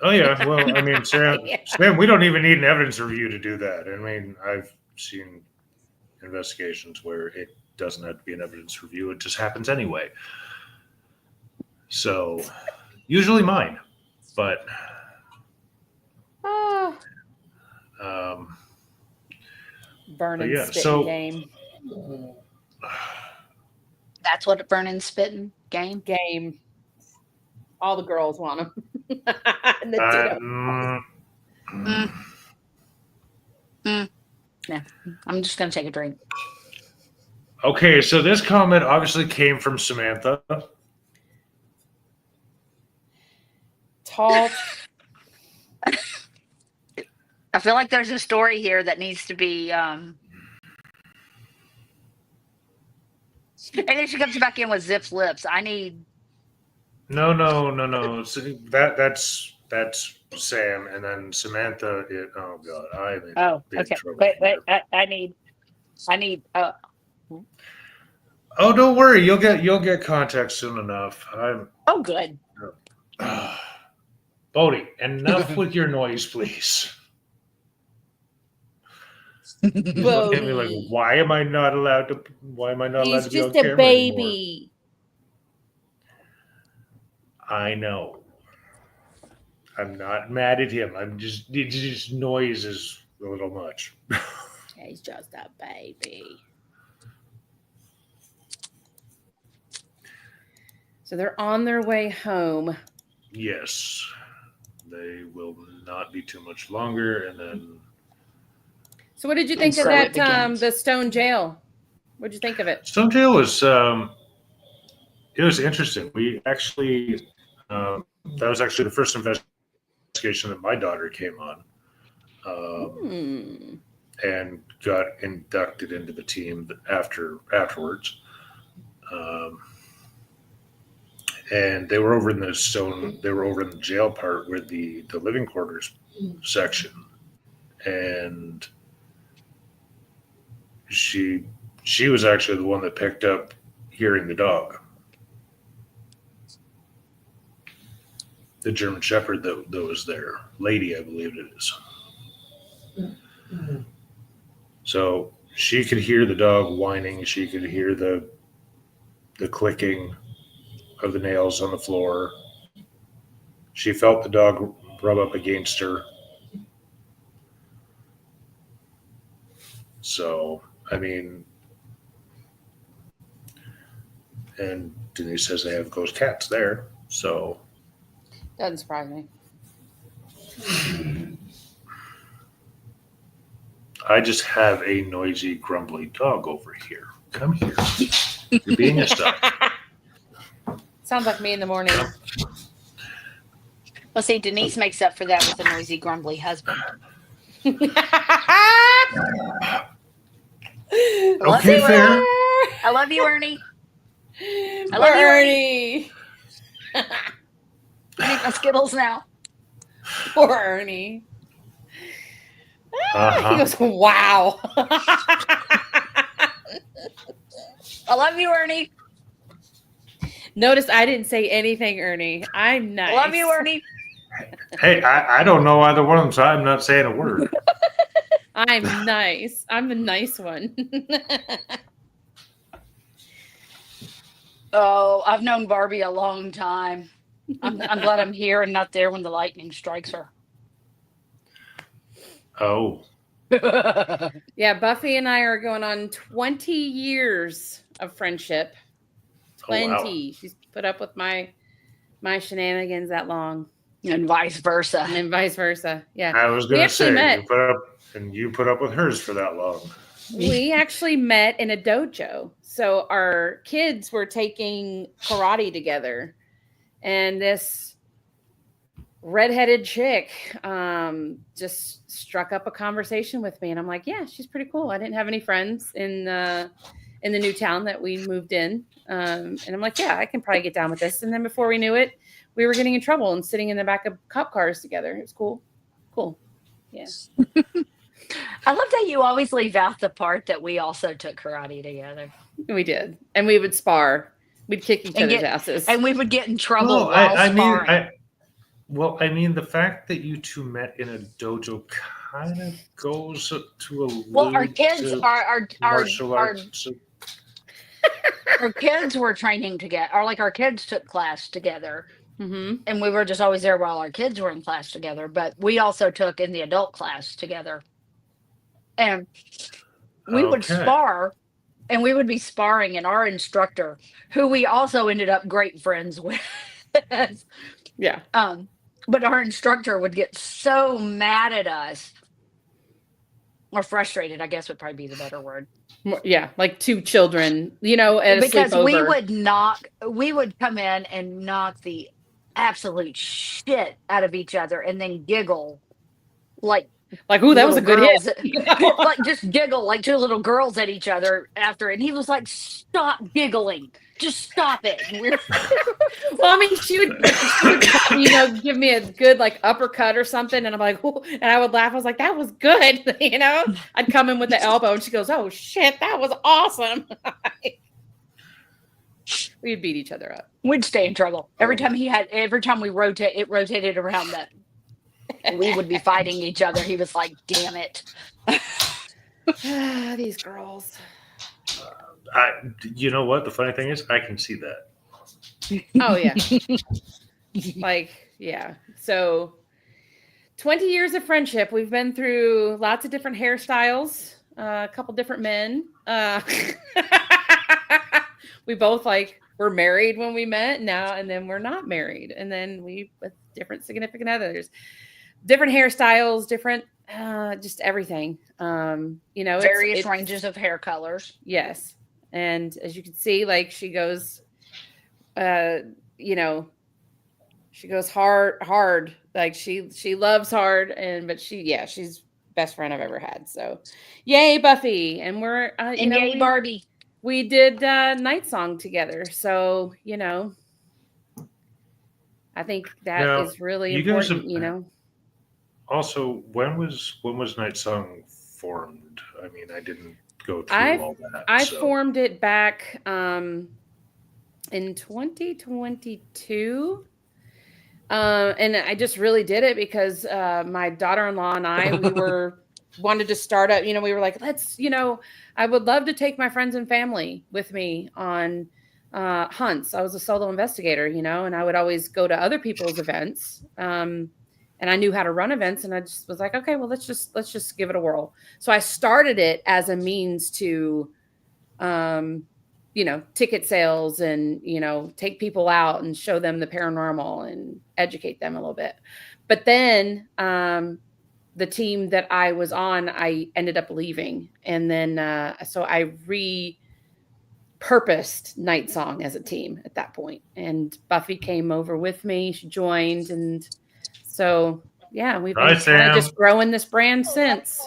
Oh yeah, well, I mean, Sam, Yeah. Sam, we don't even need an evidence review to do that. I mean, I've seen investigations where it doesn't have to be an evidence review; it just happens anyway. So, usually mine, but Oh, um, Vernon yeah, spitting so- game. That's what Vernon's spitting game. Game. All the girls want them. And the ditto. Mm, Yeah, I'm just gonna take a drink. okay, so this comment obviously came from Samantha. Tall. I feel like there's a story here that needs to be. And then she comes back in with zipped lips. I need. No. So that's Sam, and then Samantha. Oh God, I'm in big Okay. trouble. Wait. here. I need. Oh, don't worry. You'll get contact soon enough. Oh, good. Bodie, enough with your noise, please. Look at me like, why am I not allowed to? Why am I not allowed He's to be on just a camera baby. anymore? I know. I'm not mad at him. Just noise is a little much. He's just a baby. So they're on their way home. Yes, they will not be too much longer, and then So what did you think of so it that? begins. The stone jail. What'd you think of it? Stone Jail was it was interesting. We actually that was actually the first investigation that my daughter came on, and got inducted into the team afterwards. And they were over in the jail part with the living quarters section, and she was actually the one that picked up hearing the dog, the German Shepherd that was there, Lady, I believe it is. So she could hear the dog whining. She could hear the clicking of the nails on the floor. She felt the dog rub up against her. So, I mean, and Denise says they have ghost cats there. So, Doesn't surprise me. I just have a noisy, grumbly dog over here. Come here. You're being a star. Sounds like me in the morning. Well, see, Denise makes up for that with a noisy, grumbly husband. Okay, you, fair. I love you, Ernie. I love you, Ernie. I need my Skittles now. Poor Ernie. Uh-huh. He goes, wow. I love you, Ernie. Notice I didn't say anything, Ernie. I'm nice. I love you, Ernie. Hey, I don't know either one of them, so I'm not saying a word. I'm nice. I'm the nice one. Oh, I've known Barbie a long time. I'm glad I'm here and not there when the lightning strikes her. Oh, Yeah, Buffy and I are going on 20 years of friendship. 20. wow. She's put up with my shenanigans that long. And vice versa. And vice versa. Yeah. I was going We to say, actually you put up with hers for that long. We actually met in a dojo. So our kids were taking karate together. And this redheaded chick just struck up a conversation with me. And I'm like, yeah, she's pretty cool. I didn't have any friends in the new town that we moved in. And I'm like, yeah, I can probably get down with this. And then before we knew it, we were getting in trouble and sitting in the back of cop cars together. It was cool. Cool. Yeah. I love that you always leave out the part that we also took karate together. We did. And we would spar. We'd kick each other's asses. And we would get in trouble Well, while sparring. I mean, the fact that you two met in a dojo kind of goes to a Well, our lead kids to our martial arts. our kids were training together, or like our kids took class together. Mm-hmm. And we were just always there while our kids were in class together. But we also took in the adult class together. And we would Okay. spar and we would be sparring, and our instructor, who we also ended up great friends with, Yeah. but our instructor would get so mad at us, or frustrated, I guess would probably be the better word. Yeah, like two children, at a Because sleepover. we would come in and knock the absolute shit out of each other and then giggle like Ooh, that was a little good girls hit. like just giggle like two little girls at each other after, and he was like, stop giggling, just stop it. And we're Well, I mean, she would give me a good like uppercut or something, and I'm like, ooh, and I would laugh. I was like, that was good, I'd come in with the elbow, and she goes, oh shit, that was awesome. We'd beat each other up. we'd stay in trouble every time we rotated around that we would be fighting each other. He was like, damn it. These girls. You know what? The funny thing is, I can see that. Oh yeah. Yeah. So 20 years of friendship. We've been through lots of different hairstyles, a couple different men. We both were married when we met now, and then we're not married. And then we with different significant others, different hairstyles, different, just everything. Various ranges of hair colors. Yes. And as you can see, she goes, she goes hard. Like she loves hard, but she's best friend I've ever had. So yay, Buffy. And we're, and yay, Barbie. We did Night Song together. So, I think that is really important, Also, when was Night Song formed? I mean, I didn't go through all that. I formed it back in 2022. And I just really did it because my daughter-in-law and I, wanted to start up, we were like, let's, I would love to take my friends and family with me on hunts. I was a solo investigator, and I would always go to other people's events. And I knew how to run events, and I just was like, okay, well, let's just give it a whirl. So I started it as a means to, ticket sales and, take people out and show them the paranormal and educate them a little bit. But then the team that I was on, I ended up leaving. And then, so I repurposed Night Song as a team at that point. And Buffy came over with me. She joined, and so, yeah, we've been kind of just growing this brand since.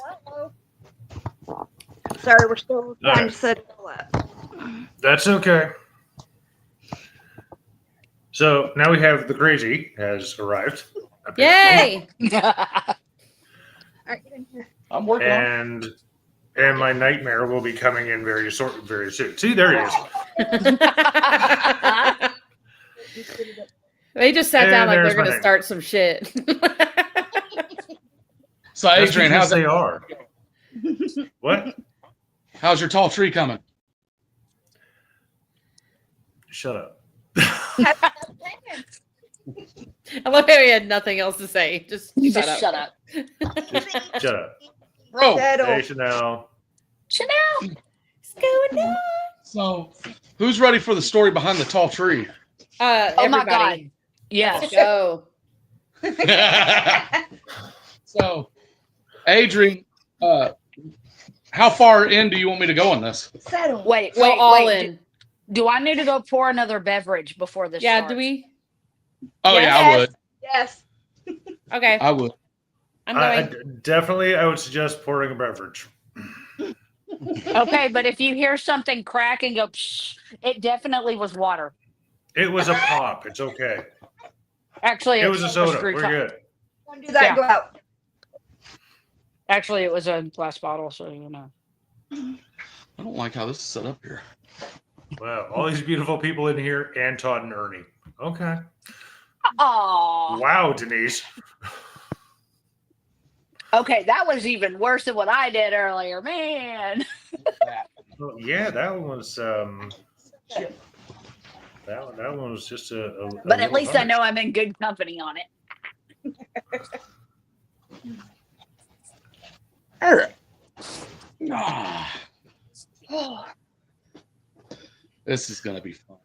Sorry, we're still trying to set it all up. That's okay. So now we have the crazy has arrived. Yay! I'm working on it. And my nightmare will be coming in very soon. See, there he is. They just sat down like they're going to start some shit. So, Adrian, how's they are? What? How's your tall tree coming? Shut up. I love how he had nothing else to say. Just shut up. Just shut up. Bro. Hey, Chanel. What's going on? So, who's ready for the story behind the tall tree? Oh my God. Yes. Go. So, Adrian, how far in do you want me to go on this? Wait. All in. Do I need to go pour another beverage before this? Yeah, starts? do we? Oh, Yes. yeah, I would. Yes. Okay. I would. I'm going. Definitely, I would suggest pouring a beverage. Okay, but if you hear something crack and go, psh, it definitely was water. It was a pop. It's okay. Actually, It was a soda. We're good. Don't do that. Yeah. Go out. Actually, it was a glass bottle, so you know. I don't like how this is set up here. Wow, all these beautiful people in here, and Todd and Ernie. Okay. Oh. Wow, Denise. Okay, that was even worse than what I did earlier, man. Well, yeah, that one was that one was just a But at little least I harsh. know I'm in good company on it. All right. Ah. This is gonna be fun.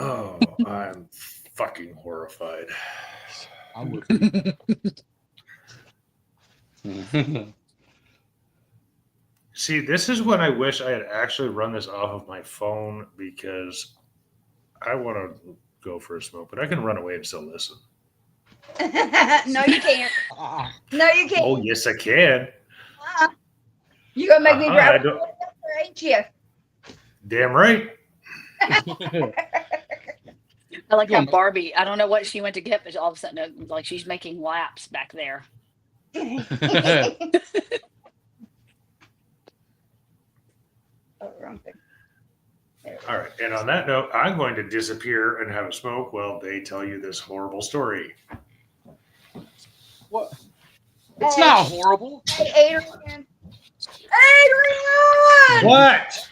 Oh, I'm fucking horrified. I would. See, this is when I wish I had actually run this off of my phone because I want to go for a smoke, but I can run away and still listen. No, you can't. No, you can't. Oh, yes, I can. You gonna make me I drive, don't- ain't you? Damn right. I like how Barbie, I don't know what she went to get, but all of a sudden, like she's making laps back there. Oh, wrong thing. All right. And on that note, I'm going to disappear and have a smoke while they tell you this horrible story. What? It's not horrible. Hey, Adrian. Adrian! What?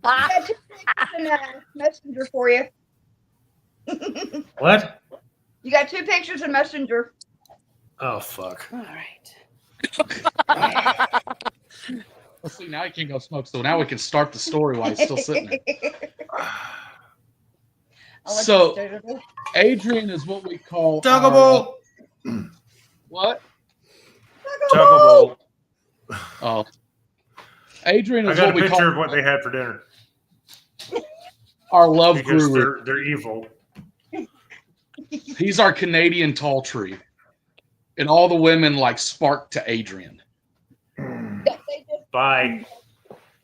I got 2 pictures in Messenger for you. What? You got 2 pictures in Messenger. Oh, fuck. All right. Let's see, now he can go smoke. So now we can start the story while he's still sitting there. So, Adrian is what we call Tuggable. What? Tuggable. Oh, Adrian I is got a what we picture call of what they had for dinner our love because guru. they're evil. He's our Canadian tall tree, and all the women like spark to Adrian. Bye.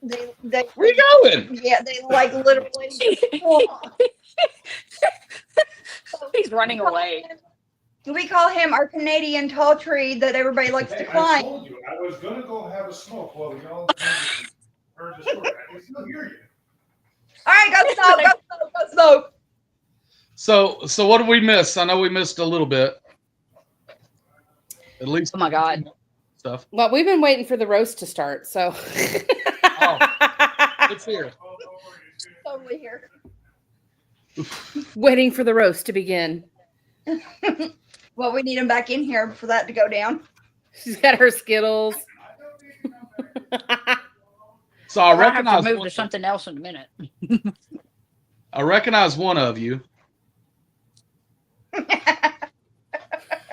They, Where you going? yeah, they like literally. He's running away. We call him our Canadian tall tree that everybody likes to I climb. told you I was gonna go have a smoke while y'all heard the story. I can still hear you. All right, go smoke, go smoke, go smoke. So what did we miss? I know we missed a little bit. At least Oh my God. stuff. Well, we've been waiting for the roast to start, so. It's here. Totally here. Waiting for the roast to begin. Well, we need him back in here for that to go down. She's got her Skittles. So I I have to recognize move to something else in a minute. one of you,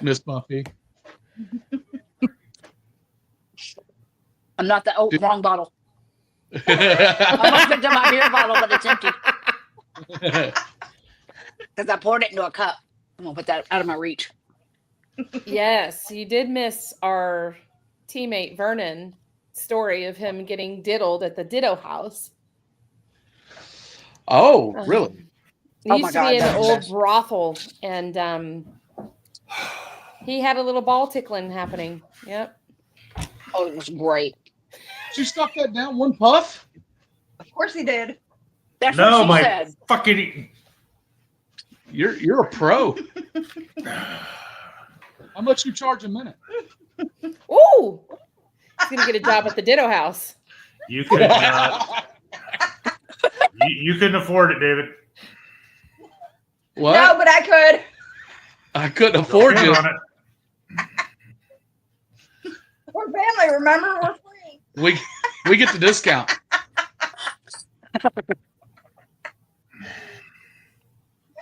Miss Buffy. I'm not the wrong bottle. I Yes, almost picked up my beer bottle, but it's empty because I poured it into a cup. I'm gonna put that out of my reach. Yes, you did miss our teammate Vernon story of him getting diddled at the Ditto House. Oh, really? It Oh used my to God, be an that's old best. brothel, and he had a little ball tickling happening. Yep. Oh, it was great. Did you stuff that down one puff? Of course he did. That's No, what she my said. fucking. You're a pro. How much you charge a minute? Ooh, he's gonna get a job at the Ditto House. You could not. You couldn't afford it, David. What? No, but I could. I couldn't afford Hang you. on it. We're family, remember? We're free. We get the discount.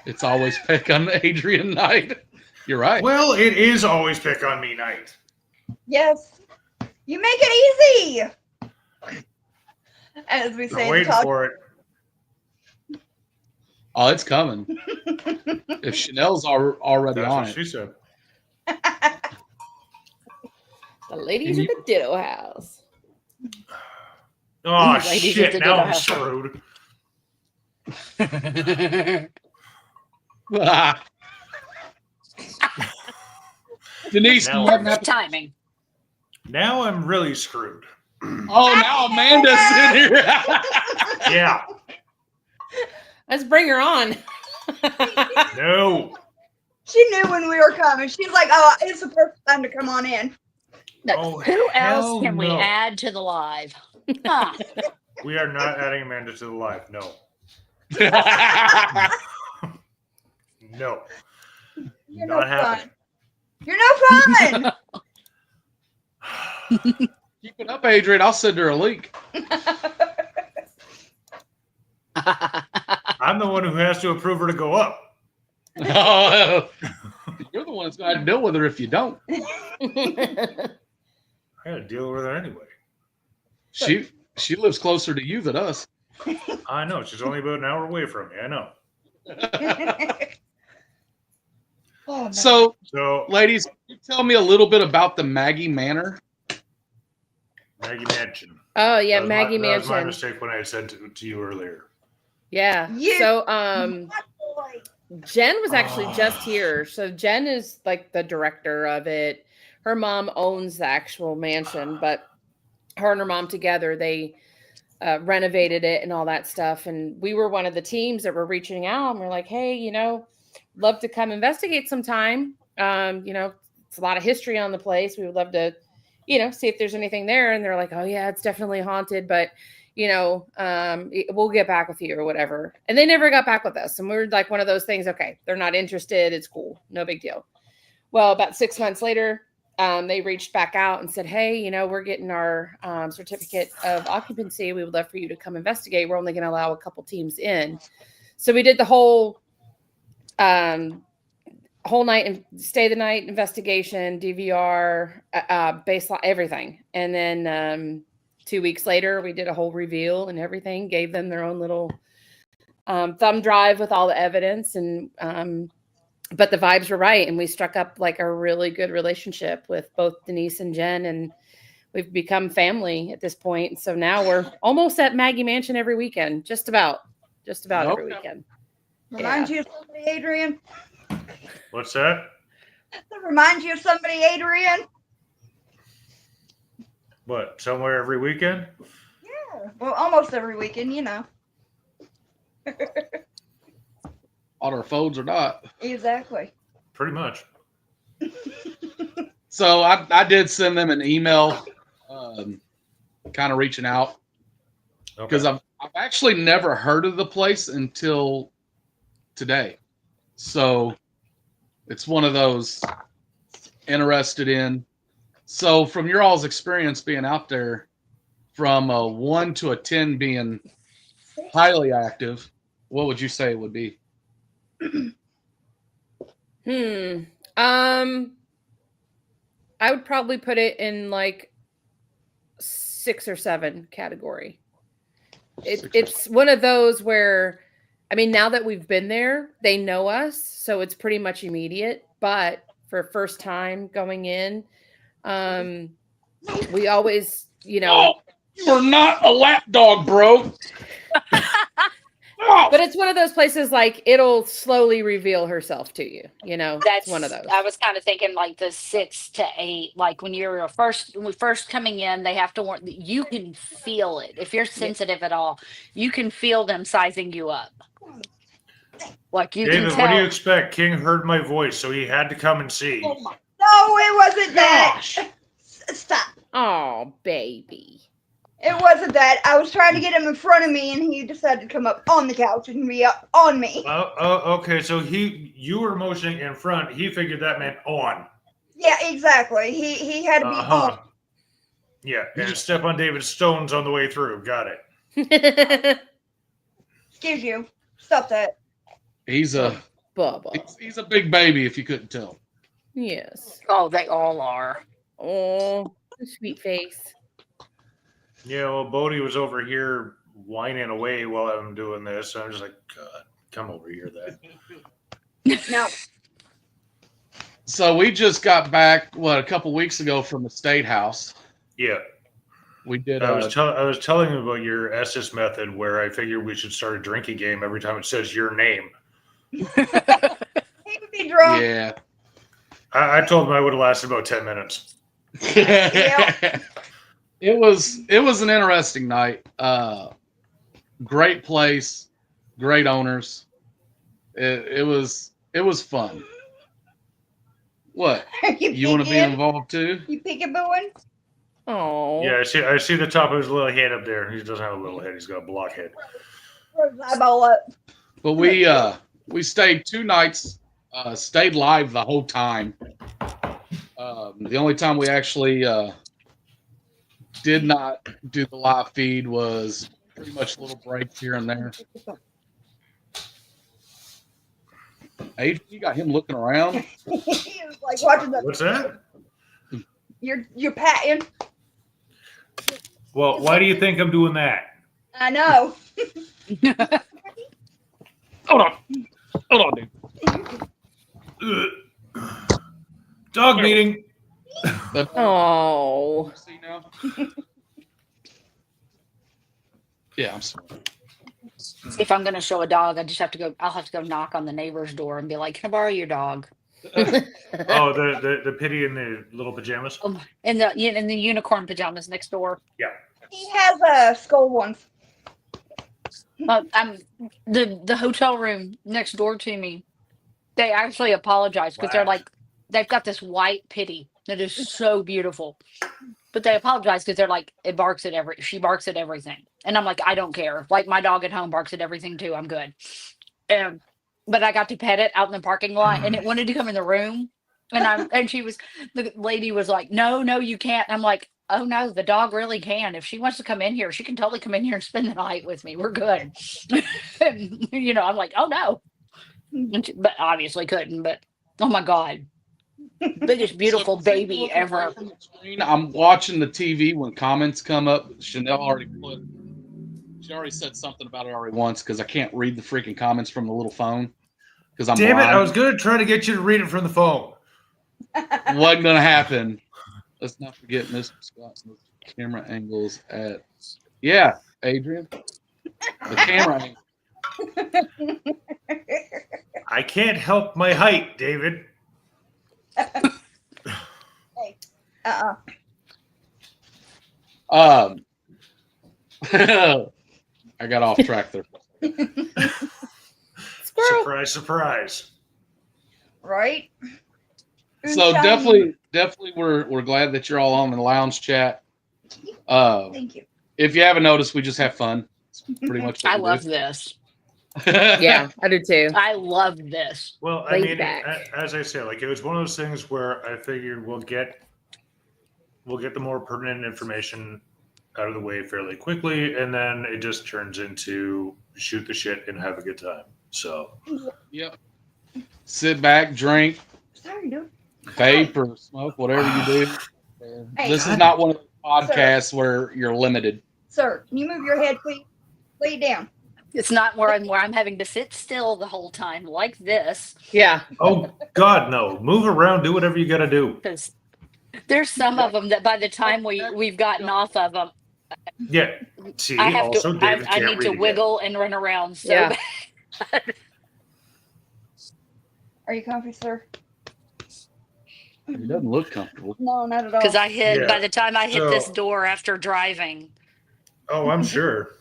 It's always pick on Adrian night. You're right. Well, it is always pick on me night. Yes. You make it easy. As we I'm say, in waiting talk- for it. Oh, it's coming. If Chanel's already That's on what it. she said. The ladies at the Ditto House. Oh, Ladies shit. at the Now Ditto I'm House. screwed. Denise, Now you I'm- have Perfect timing. Now I'm really screwed. Oh, now Amanda's in here. Yeah. Let's bring her on. No. She knew when we were coming. She's like, oh, it's the perfect time to come on in. Now, Oh, who hell else can we no. add to the live? Ah, We are not adding Amanda to the live. No. No. You're Not no happening. fun. You're no fun. Keep it up, Adrian. I'll send her a link. I'm the one who has to approve her to go up. Oh, you're the one that's going to deal with her if you don't. I got to deal with her anyway. She lives closer to you than us. I know. She's only about an hour away from me. I know. Oh, man. So, So, ladies, can you tell me a little bit about the Maggie Manor? Maggie Mansion. Oh yeah, That was Maggie that was my Mansion. mistake when I said to you earlier. Yeah. Yeah. So Boy. Jen was actually just here. So Jen is like the director of it. Her mom owns the actual mansion, but her and her mom together, they renovated it and all that stuff. And we were one of the teams that were reaching out and we're like, hey, love to come investigate sometime. It's a lot of history on the place. We would love to, see if there's anything there. And they're like, oh yeah, it's definitely haunted, but we'll get back with you or whatever. And they never got back with us. And we were like one of those things. Okay, they're not interested. It's cool. No big deal. Well, about 6 months later, they reached back out and said, hey, we're getting our certificate of occupancy. We would love for you to come investigate. We're only going to allow a couple teams in. So we did the whole night and stay the night investigation, DVR, baseline, everything. And then 2 weeks later, we did a whole reveal and everything, gave them their own little thumb drive with all the evidence. And but the vibes were right. And we struck up like a really good relationship with both Denise and Jen. And we've become family at this point. So now we're almost at Maggie Mansion every weekend, just about every weekend. Reminds you of somebody, Adrian? What's that? That reminds you of somebody, Adrian? What? Somewhere every weekend? Yeah. Well, almost every weekend, On our phones or not. Exactly. Pretty much. So I did send them an email, kind of reaching out because I've actually never heard of the place until today. So it's one of those interested in. So from your all's experience being out there, from a 1 to a 10 being highly active, what would you say it would be? I would probably put it in like 6 or 7 category. It's one of those where, I mean, now that we've been there, they know us, so it's pretty much immediate. But for first time going in, we always, Oh, you are not a lap dog, bro. But it's one of those places like it'll slowly reveal herself to you. That's one of those. I was kind of thinking like the 6 to 8. Like when first coming in, they have to warn. You can feel it if you're sensitive at all. You can feel them sizing you up. Like you David, can tell. what do you expect? King heard my voice, so he had to come and see. No, it wasn't that. Stop. Oh, baby. It wasn't that. I was trying to get him in front of me, and he decided to come up on the couch and be up on me. Okay. So you were motioning in front. He figured that meant on. Yeah, exactly. He had to be on. Yeah, and step on David's stones on the way through. Got it. Excuse you. Stop that. He's a Bubba. he's a big baby, if you couldn't tell. Yes. Oh, they all are. Oh, sweet face. Yeah, well, Bodie was over here whining away while I'm doing this. So I'm just like, God, come over here then. No. So we just got back, a couple weeks ago from the State House. Yeah. We did. I was telling him about your SS method where I figured we should start a drinking game every time it says your name. He would be drunk. Yeah. I told him I would have lasted about 10 minutes. It was an interesting night. Great place, great owners. It was fun. What? You want to be involved too? You peekabooing? Oh. Yeah, I see the top of his little head up there. He doesn't have a little head. He's got a block head. Throw his eyeball up. But we stayed 2 nights, stayed live the whole time. The only time we actually did not do the live feed was pretty much little breaks here and there. Adrian, you got him looking around. He was like watching the. What's that? You're patting. Well, why do you think I'm doing that? I know. Hold on, dude. Dog meeting. Oh. See now? Yeah, I'm sorry. If I'm going to show a dog, I'll have to go knock on the neighbor's door and be like, can I borrow your dog? Oh, the pitty in the little pajamas. In the unicorn pajamas next door. Yeah. He has a skull one. The hotel room next door to me. They actually apologize because they're like, they've got this white pitty that is so beautiful, but they apologize because they're like, she barks at everything, and I'm like, I don't care. Like my dog at home barks at everything too. I'm good. But I got to pet it out in the parking lot, and it wanted to come in the room, and the lady was like, no, you can't. And I'm like, oh no, the dog really can. If she wants to come in here, she can totally come in here and spend the night with me. We're good. And, I'm like, oh no, but obviously couldn't. But oh my God, biggest beautiful baby ever. I'm watching the TV when comments come up. Chanel she already said something about it already once because I can't read the freaking comments from the little phone because I'm Damn blind. it! I was going to try to get you to read it from the phone. Wasn't gonna happen. Let's not forget Mr. Scott's camera angles at Adrian. The camera angle. I can't help my height, David. Hey. I got off track there. Surprise, surprise. Right? So definitely we're glad that you're all on the lounge chat. Thank you. If you haven't noticed, we just have fun. It's pretty much what I we love do. this. Yeah, I do too. I love this. Well, I Laid mean, back. as I said, like it was one of those things where I figured we'll get the more pertinent information out of the way fairly quickly, and then it just turns into shoot the shit and have a good time. So, Yep. Sit back, drink, Sorry, dude. vape, or smoke, whatever you do. Hey. This is not one of those podcasts where you're limited. Sir, can you move your head, please? Lay it down. It's not where I'm having to sit still the whole time like this. Yeah. oh God, no! Move around, do whatever you got to do. Because there's some of them that by the time we've gotten off of them, Yeah. See, I have also, to. David I can't need read to again. wiggle and run around. So Yeah. Are you comfy, sir? It doesn't look comfortable. No, not at all. because I hit Yeah. by the time I hit this So- door after driving, Oh, I'm sure.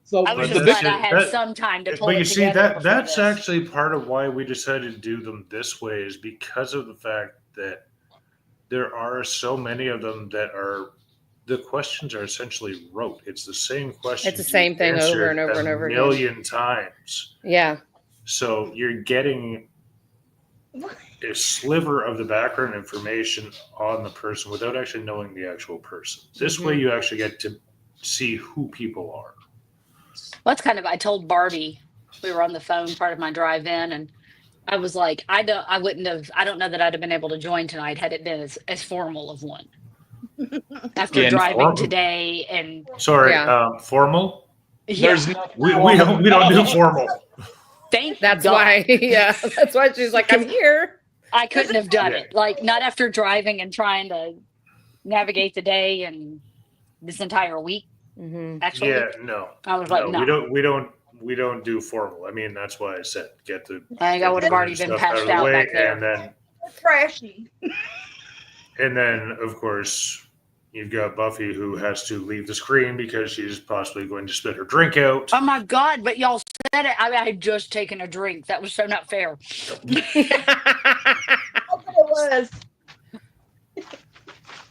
So I was But just that's glad I had that- some time to pull But it you see, together. before that's this. actually part of why we decided to do them this way is because of the fact that there are so many of them that are the questions are essentially rote. It's the same question. It's the same thing over and over and over again. a million times. Yeah. So you're getting a sliver of the background information on the person without actually knowing the actual person. This way, you actually get to see who people are. Well, that's kind of. I told Barbie we were on the phone part of my drive-in, and I was like, I don't know that I'd have been able to join tonight had it been as formal of one. After Yeah, driving formal. today, and Sorry, Yeah. Formal. There's yeah, nothing We don't do formal. thank That's God. why. Yeah. That's why she's like, I'm here. I couldn't have done Yeah. it. Like not after driving and trying to navigate the day and this entire week. Mm-hmm. Actually, Yeah, no. I was like, no. We don't do formal. I mean, that's why I said get the. I think I would have already been stuff passed of the out way, back there. and then of course you've got Buffy who has to leave the screen because she's possibly going to spit her drink out. Oh my God! But y'all said it. I had just taken a drink. That was so not fair. It was.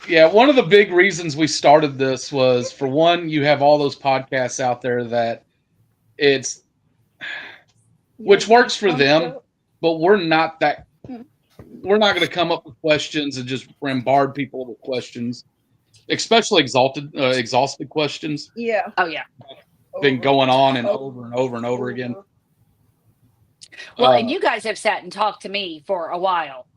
Yeah, one of the big reasons we started this was, for one, you have all those podcasts out there that which works for them, but we're not going to come up with questions and just bombard people with questions. especially exhausted questions. Yeah. Oh yeah. Been Over. going on and Over. over and over and over again. Well, Uh, and you guys have sat and talked to me for a while.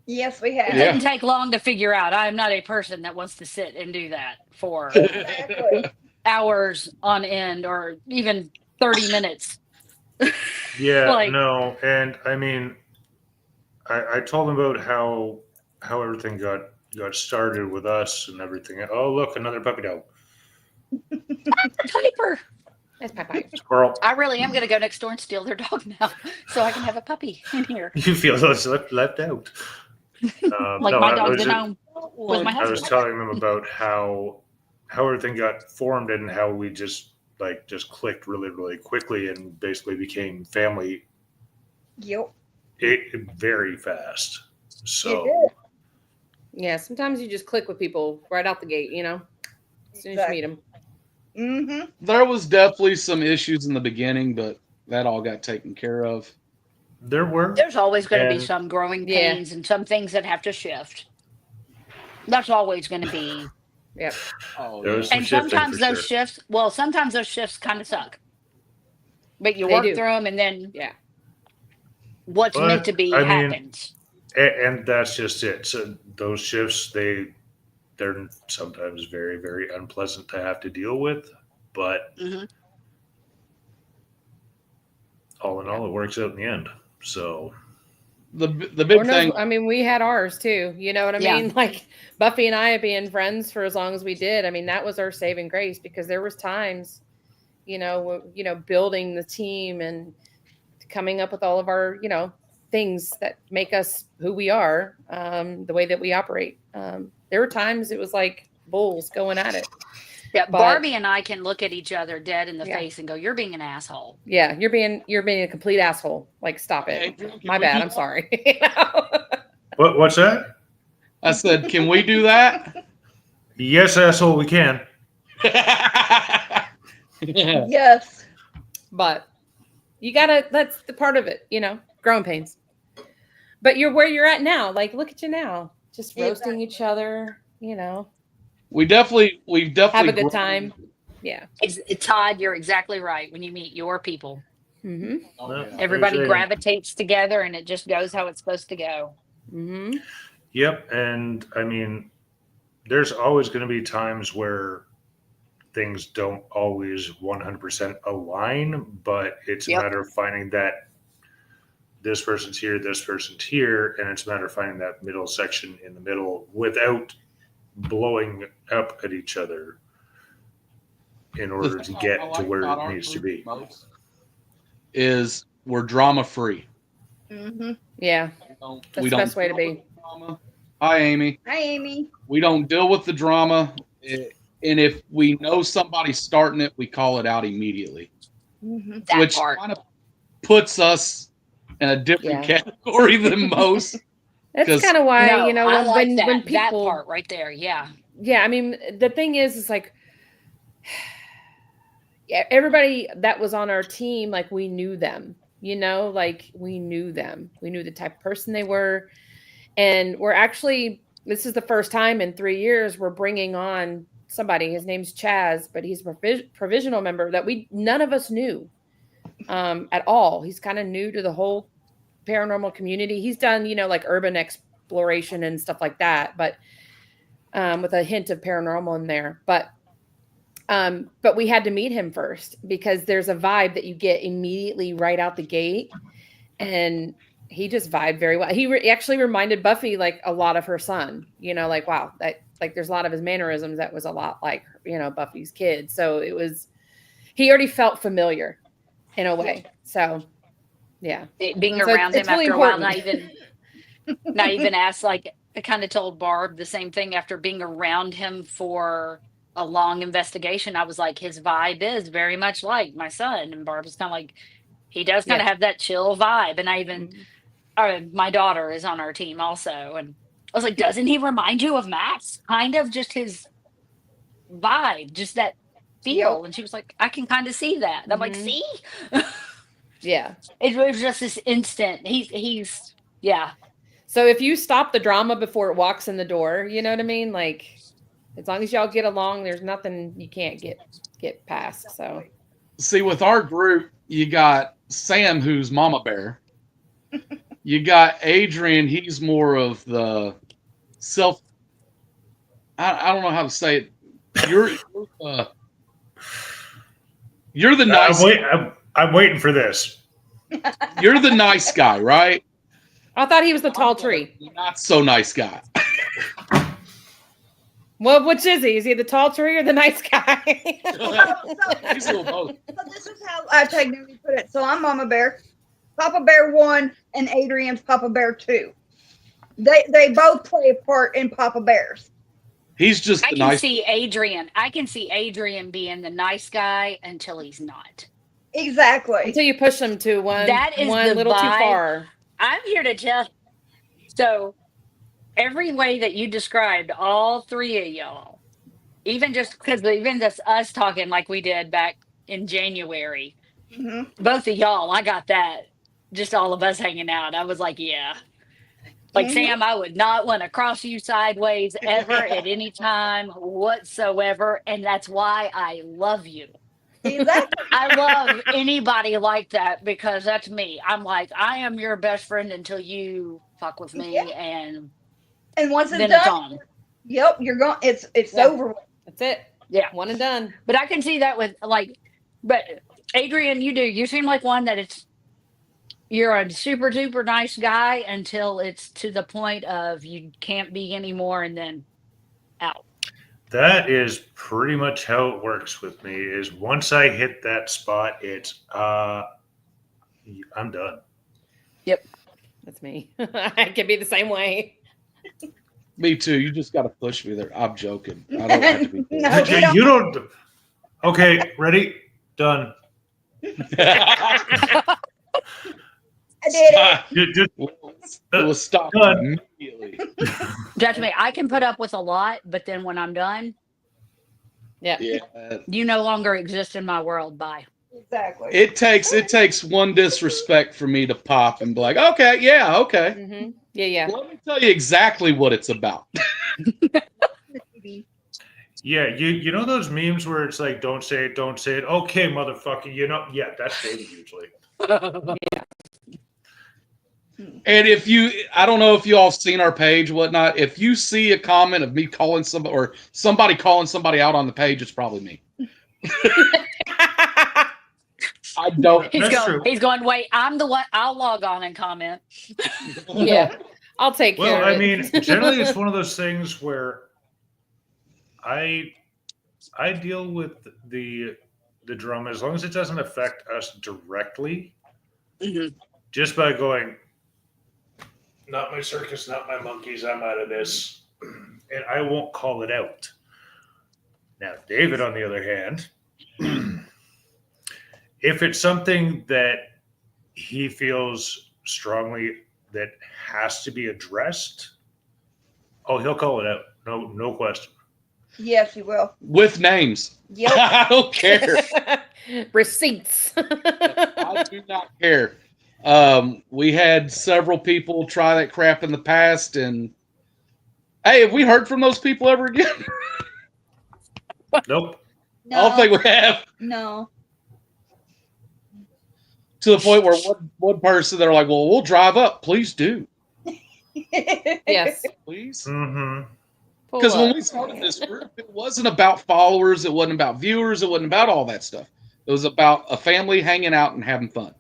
Yes, we It have. Yeah. didn't take long to figure out I am not a person that wants to sit and do that for Exactly. hours on end or even 30 minutes. Yeah, Like, no, and I mean, I told him about how everything got started with us and everything. Oh, look, another puppy dog, Piper. That's Popeye. squirrel. I really am going to go next door and steal their dog now so I can have a puppy in here. You feel left out. Like No, my I dog's was at just, home with my I was husband. telling them about how everything got formed and how we just clicked really really quickly and basically became family Yep. very fast. It So did. Yeah, sometimes you just click with people right out the gate, you know, as soon as you meet them. Mm-hmm. there was definitely some issues in the beginning, but that all got taken care of. there were, There's always going to be and some growing Yeah. pains and some things that have to shift. That's always going to be. Yep. Oh, there was yeah. some And shifting sometimes for those sure. shifts, well, sometimes those shifts kind of suck. But you They work do. through them and then Yeah. what's meant But to be I mean, happens. and that's just it. So those shifts, they're sometimes very very unpleasant to have to deal with, but Mhm. all in all, it works out in the end. So The Lord big knows, thing. I mean, we had ours too. You know what I Yeah. mean? Like Buffy and I being friends for as long as we did. I mean, that was our saving grace because there was times, building the team and coming up with all of our, things that make us who we are, the way that we operate. There were times it was like bulls going at it. Yeah, But- Barbie and I can look at each other dead in the Yeah. face and go, "You're being an asshole." Yeah, you're being a complete asshole. Like, stop it. Hey, My bad. I'm sorry. You know? what's that? I said, can we do that? Yes, asshole, we can. Yeah. Yes. But you gotta, that's the part of it, growing pains. But you're where you're at now. Like, look at you now, just roasting each other, we've definitely have a good grown. time. Yeah. Todd, you're exactly right. When you meet your people, Mm-hmm. Oh, yeah. everybody There's a- gravitates together and it just goes how it's supposed to go. Mm-hmm. Yep, and I mean, there's always going to be times where things don't always 100% align, but it's Yep. a matter of finding that this person's here, and it's a matter of finding that middle section in the middle without blowing up at each other in The order to thing get I to like where about it our needs to group be. most is we're drama free. Mm-hmm. Yeah. That's the best way to be. Drama. Hi, Amy. Hi, Amy. We don't deal with the drama, and if we know somebody's starting it, we call it out immediately, Mm-hmm. That which part. kind of puts us in a different Yeah. category than most. That's 'Cause- kind of why, No, I like when that. when That people, part right there. Yeah. yeah, I mean, the thing is like, yeah, everybody that was on our team, like we knew them, like we knew them. We knew the type of person they were. And this is the first time in 3 years we're bringing on somebody. His name's Chaz, but he's a provisional member that none of us knew at all. He's kind of new to the whole paranormal community. He's done, like urban exploration and stuff like that, but with a hint of paranormal in there. But we had to meet him first because there's a vibe that you get immediately right out the gate. And he just vibed very well. He actually reminded Buffy like a lot of her son, like, wow, that like there's a lot of his mannerisms that was a lot like, Buffy's kid. So he already felt familiar in a way. So yeah. Being So around him it's really after a while, important. not even asked, like, I kind of told Barb the same thing after being around him for a long investigation. I was like, his vibe is very much like my son. And Barb was kind of like, he does kind of have that chill vibe. And I even, my daughter is on our team also. And I was like, doesn't he remind you of Max? Kind of just his vibe, just that feel. Yep. And she was like, I can kind of see that. And I'm like, Mhm. see? Yeah. It was just this instant. He's yeah. So if you stop the drama before it walks in the door, you know what I mean? Like, As long as y'all get along, there's nothing you can't get past. So See, with our group, you got Sam, who's Mama Bear. You got Adrian. He's more of the self. I don't know how to say it. You're the nice. I'm waiting for this. You're the nice guy, right? I thought he was the tall tree. Not so nice guy. Well, which is he? Is he the tall tree or the nice guy? He's a little both. So this is how I technically put it. So I'm Mama Bear, Papa Bear 1, and Adrian's Papa Bear 2. They both play a part in Papa Bears. He's just I the can nice. see Adrian. I can see Adrian being the nice guy until he's not. Exactly. Until you push him to one The little too vibe. far. I'm here to tell. So every way that you described, all three of y'all, even just us talking like we did back in January, both of y'all, I got that. Just all of us hanging out. I was like, yeah. Like, Sam, I would not want to cross you sideways ever at any time whatsoever. And that's why I love you. Exactly. I love anybody like that because that's me. I'm like, I am your best friend until you fuck with me, and once then it's it's done, on. yep, you're going. It's Yeah. over with. That's it. Yeah. One and done. But I can see that with but Adrian, you seem like one that you're a super duper nice guy until it's to the point of you can't be anymore, and then out. That is pretty much how it works with me. Is once I hit that spot, it's I'm done. Yep. That's me. I can be the same way. Me too. You just got to push me there. I'm joking. I don't have to be. No, Okay, you don't. Okay, ready? Done. I did it. It was stopped Done. immediately. That's me. I can put up with a lot, but then when I'm done, Yeah. Yeah. you no longer exist in my world. Bye. Exactly. It takes one disrespect for me to pop and be like, okay, yeah, okay. Mm-hmm. Yeah. Let me tell you exactly what it's about. Yeah, you know those memes where it's like, don't say it, don't say it. Okay, motherfucker, yeah, that's David usually. And I don't know if you all seen our page, whatnot. If you see a comment of me calling somebody or somebody calling somebody out on the page, it's probably me. I don't. He's going, wait, I'm the one. I'll log on and comment. Yeah. I'll take care Well, of it. I mean, generally it's one of those things where I deal with the drama as long as it doesn't affect us directly. Mhm. Just by going, not my circus, not my monkeys, I'm out of this. And I won't call it out. Now, David, on the other hand, if it's something that he feels strongly that has to be addressed, he'll call it out. No question. Yes, you will. With names. Yep. I don't care. Receipts. I do not care. We had several people try that crap in the past, and hey, have we heard from those people ever again? Nope. No. I don't think we have. No. To the point where one person, they're like, well, we'll drive up. Please do. Yes. Please. Mm-hmm. Because when we started this group, it wasn't about followers. It wasn't about viewers. It wasn't about all that stuff. It was about a family hanging out and having fun.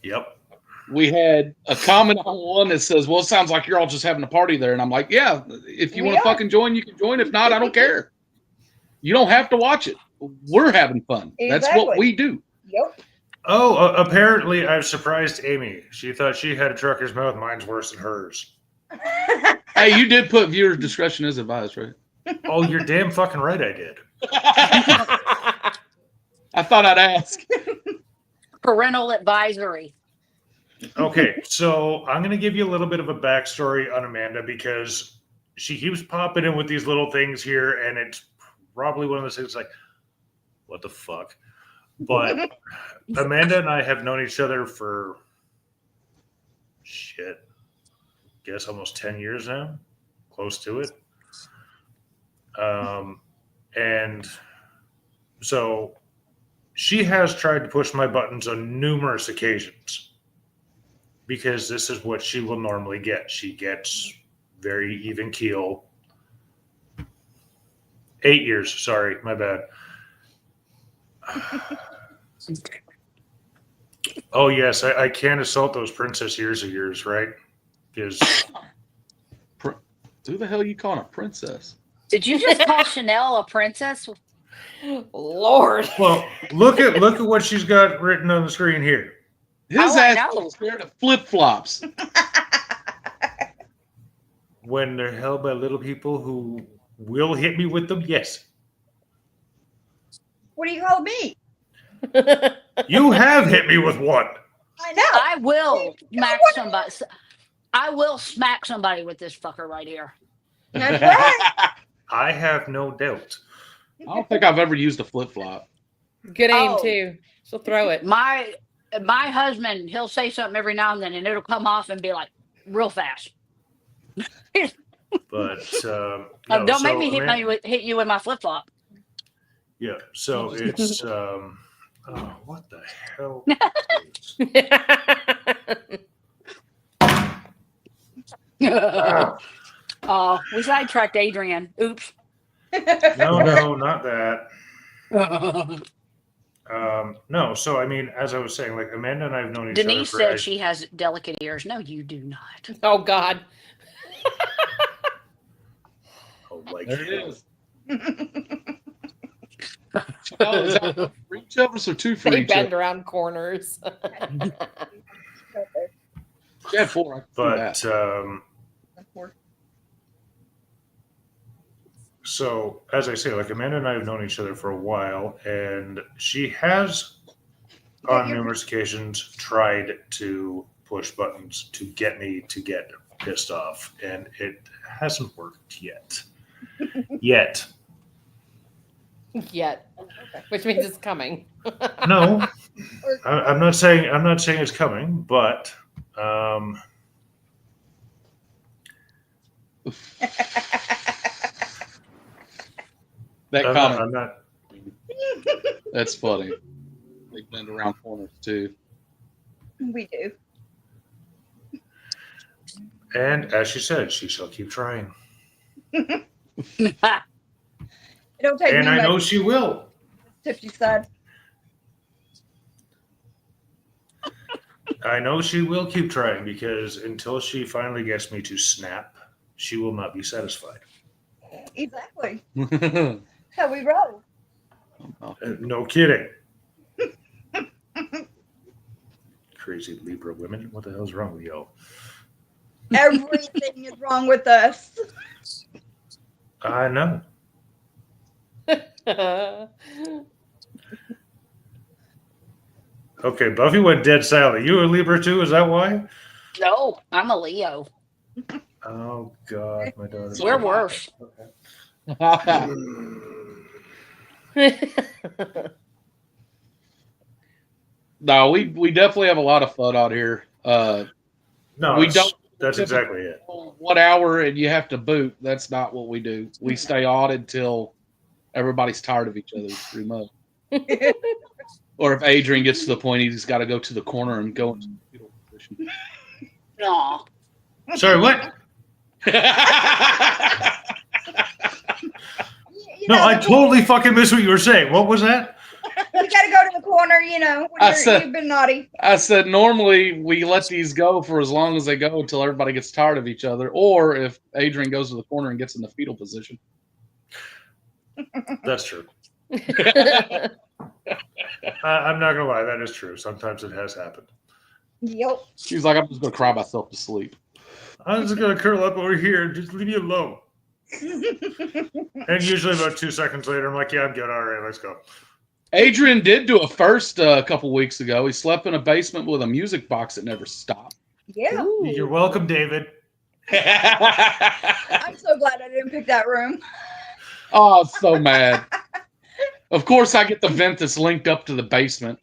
Yep. We had a comment on one that says, well, it sounds like you're all just having a party there. And I'm like, yeah, if you want to fucking join, you can join. If not, I don't care. You don't have to watch it. We're having fun. That's what Exactly. we do. Yep. Oh, apparently I've surprised Amy. She thought she had a trucker's mouth. Mine's worse than hers. Hey, you did put viewer discretion is advised, right? Oh, you're damn fucking right I did. I thought I'd ask. Parental advisory. Okay, so I'm going to give you a little bit of a backstory on Amanda because she keeps popping in with these little things here, and it's probably one of those things like, what the fuck? But Amanda and I have known each other for guess almost 10 years now, close to it. And so she has tried to push my buttons on numerous occasions because this is what she will normally get. She gets very even keel. 8 years, sorry, my bad. Oh, yes, I can't assault those princess ears of yours, right? Because Who the hell are you calling a princess? Did you just call Chanel a princess? Lord. well, look at what she's got written on the screen here. His Oh, I ass know. is scared of flip flops. When they're held by little people who will hit me with them, yes. What do you call me? You have hit me with one. I know. I will smack what? somebody. I will smack somebody with this fucker right here. That's right. I have no doubt. I don't think I've ever used a flip flop. Good aim Oh. too. She'll throw it. My husband, he'll say something every now and then, and it'll come off and be like real fast. But no, Don't make me Amanda- hit you with my flip flop. Yeah, so it's oh, what the hell? We sidetracked Adrian. Oops. No, not that. No, so I mean, as I was saying, like Amanda and I have known each Denise other for said she has delicate ears. No, you do not. Oh God. oh, like There it is. Oh, is that one for each of us or two for They each bend of us? around corners. Yeah, four. I can do that. But so as I say, like Amanda and I have known each other for a while, and she has on numerous occasions tried to push buttons to get me to get pissed off, and it hasn't worked yet. Yet. Yet. Which means it's coming. No, I'm not saying it's coming, but That I'm comment. not. That's funny. They bend around corners too. We do. And as she said, she shall keep trying, It don't take and me I know much she will. if she said. I know she will keep trying because until she finally gets me to snap, she will not be satisfied. Exactly. How we roll. No kidding. Crazy Libra women. What the hell's wrong with y'all? Everything is wrong with us. I know. Okay, Buffy went dead silent. You a Libra too? Is that why? No, I'm a Leo. Oh God, my daughter. We're worse. No, we definitely have a lot of fun out here. No, we don't. That's exactly it. 1 hour and you have to boot. That's not what we do. We stay on until everybody's tired of each other, pretty much. Or if Adrian gets to the point he's got to go to the corner and go into the fetal position. Aw. Sorry, what? You No, know, I totally fucking missed what you were saying. What was that? You gotta go to the corner, you know, when you've been naughty. I said normally we let these go for as long as they go until everybody gets tired of each other, or if Adrian goes to the corner and gets in the fetal position. That's true. I'm not gonna lie, that is true. Sometimes it has happened. Yep. She's like, I'm just gonna cry myself to sleep. I'm just gonna curl up over here. Just leave me alone. And usually about 2 seconds later, I'm like, yeah, I'm good. All right, let's go. Adrian did do a first a couple weeks ago. He slept in a basement with a music box that never stopped. Yeah. You're welcome, David. I'm so glad I didn't pick that room. Oh, I'm so mad. Of course, I get the vent that's linked up to the basement.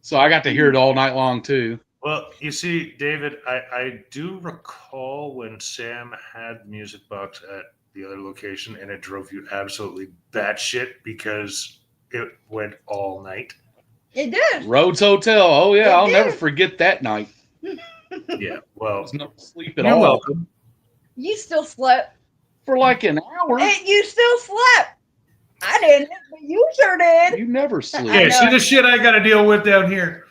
So I got to hear it all night long, too. Well, you see, David, I do recall when Sam had music box at the other location, and it drove you absolutely batshit because it went all night. It did. Rhodes Hotel. Oh yeah, It I'll never did. forget that night. Yeah, well, There's no sleep at you're all welcome. You still slept. for like an hour. And you still slept. I didn't, but you sure did. You never sleep. Yeah, know. see the shit I got to deal with down here.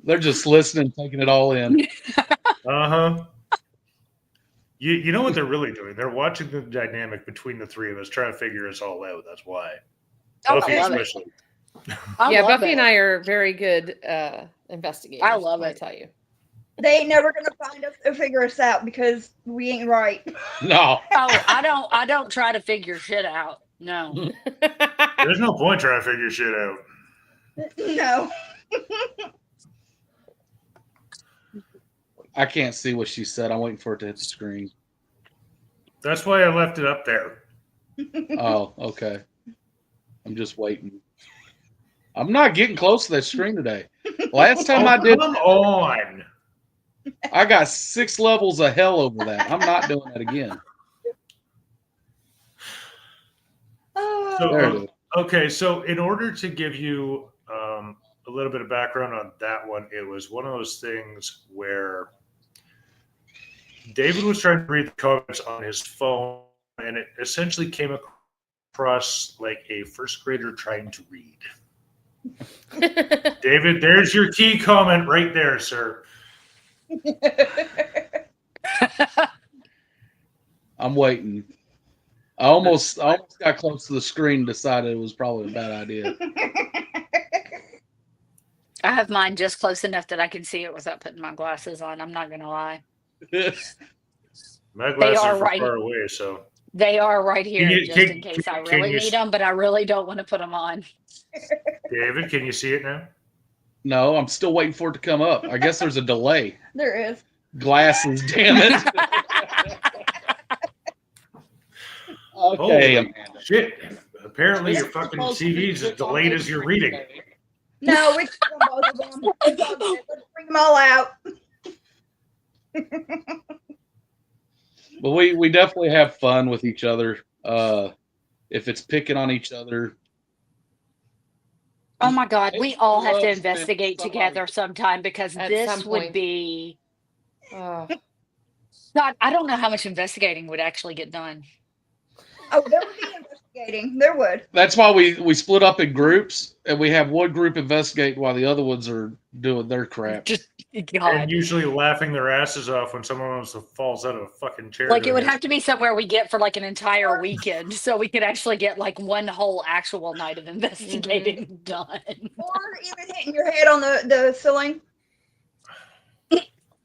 They're just listening, taking it all in. Uh-huh. You know what they're really doing? They're watching the dynamic between the three of us, trying to figure us all out. That's why. Oh, Buffy I love it. especially. Yeah, love Buffy it. and I are very good investigators. I love let me it. tell you. They ain't never gonna find us or figure us out because we ain't right. No. Oh, I don't try to figure shit out. No. There's no point trying to figure shit out. No. I can't see what she said. I'm waiting for it to hit the screen. That's why I left it up there. Oh, okay. I'm just waiting. I'm not getting close to that screen today. Last time I did, Come on. I got 6 levels of hell over that. I'm not doing that again. So, There it is. okay, so in order to give you a little bit of background on that one, it was one of those things where David was trying to read the comments on his phone, and it essentially came across like a first grader trying to read. David, there's your key comment right there, sir. I'm waiting. I almost got close to the screen and decided it was probably a bad idea. I have mine just close enough that I can see it without putting my glasses on. I'm not gonna lie. My glasses are are right. far away, so They are right here you- just in case I can really you need them, but I really don't want to put them on. David, can you see it now? No, I'm still waiting for it to come up. I guess there's a delay. There is. Glasses, damn it. Okay, Holy Amanda. shit. Apparently your fucking TV's as delayed as you're reading. No, we can both of them. It's all good. Let's bring them all out. But we definitely have fun with each other. If it's picking on each other. Oh my God, we all have to Love investigate somebody. together sometime because At this some would point. be. Oh. God, I don't know how much investigating would actually get done. Oh, there would be investigating. There would. That's why we split up in groups and we have one group investigate while the other ones are doing their crap. Just And God, usually laughing their asses off when someone else falls out of a fucking chair. like it would doing have to be somewhere we get for like an entire weekend, so we could actually get like one whole actual night of investigating done. Or even hitting your head on the ceiling.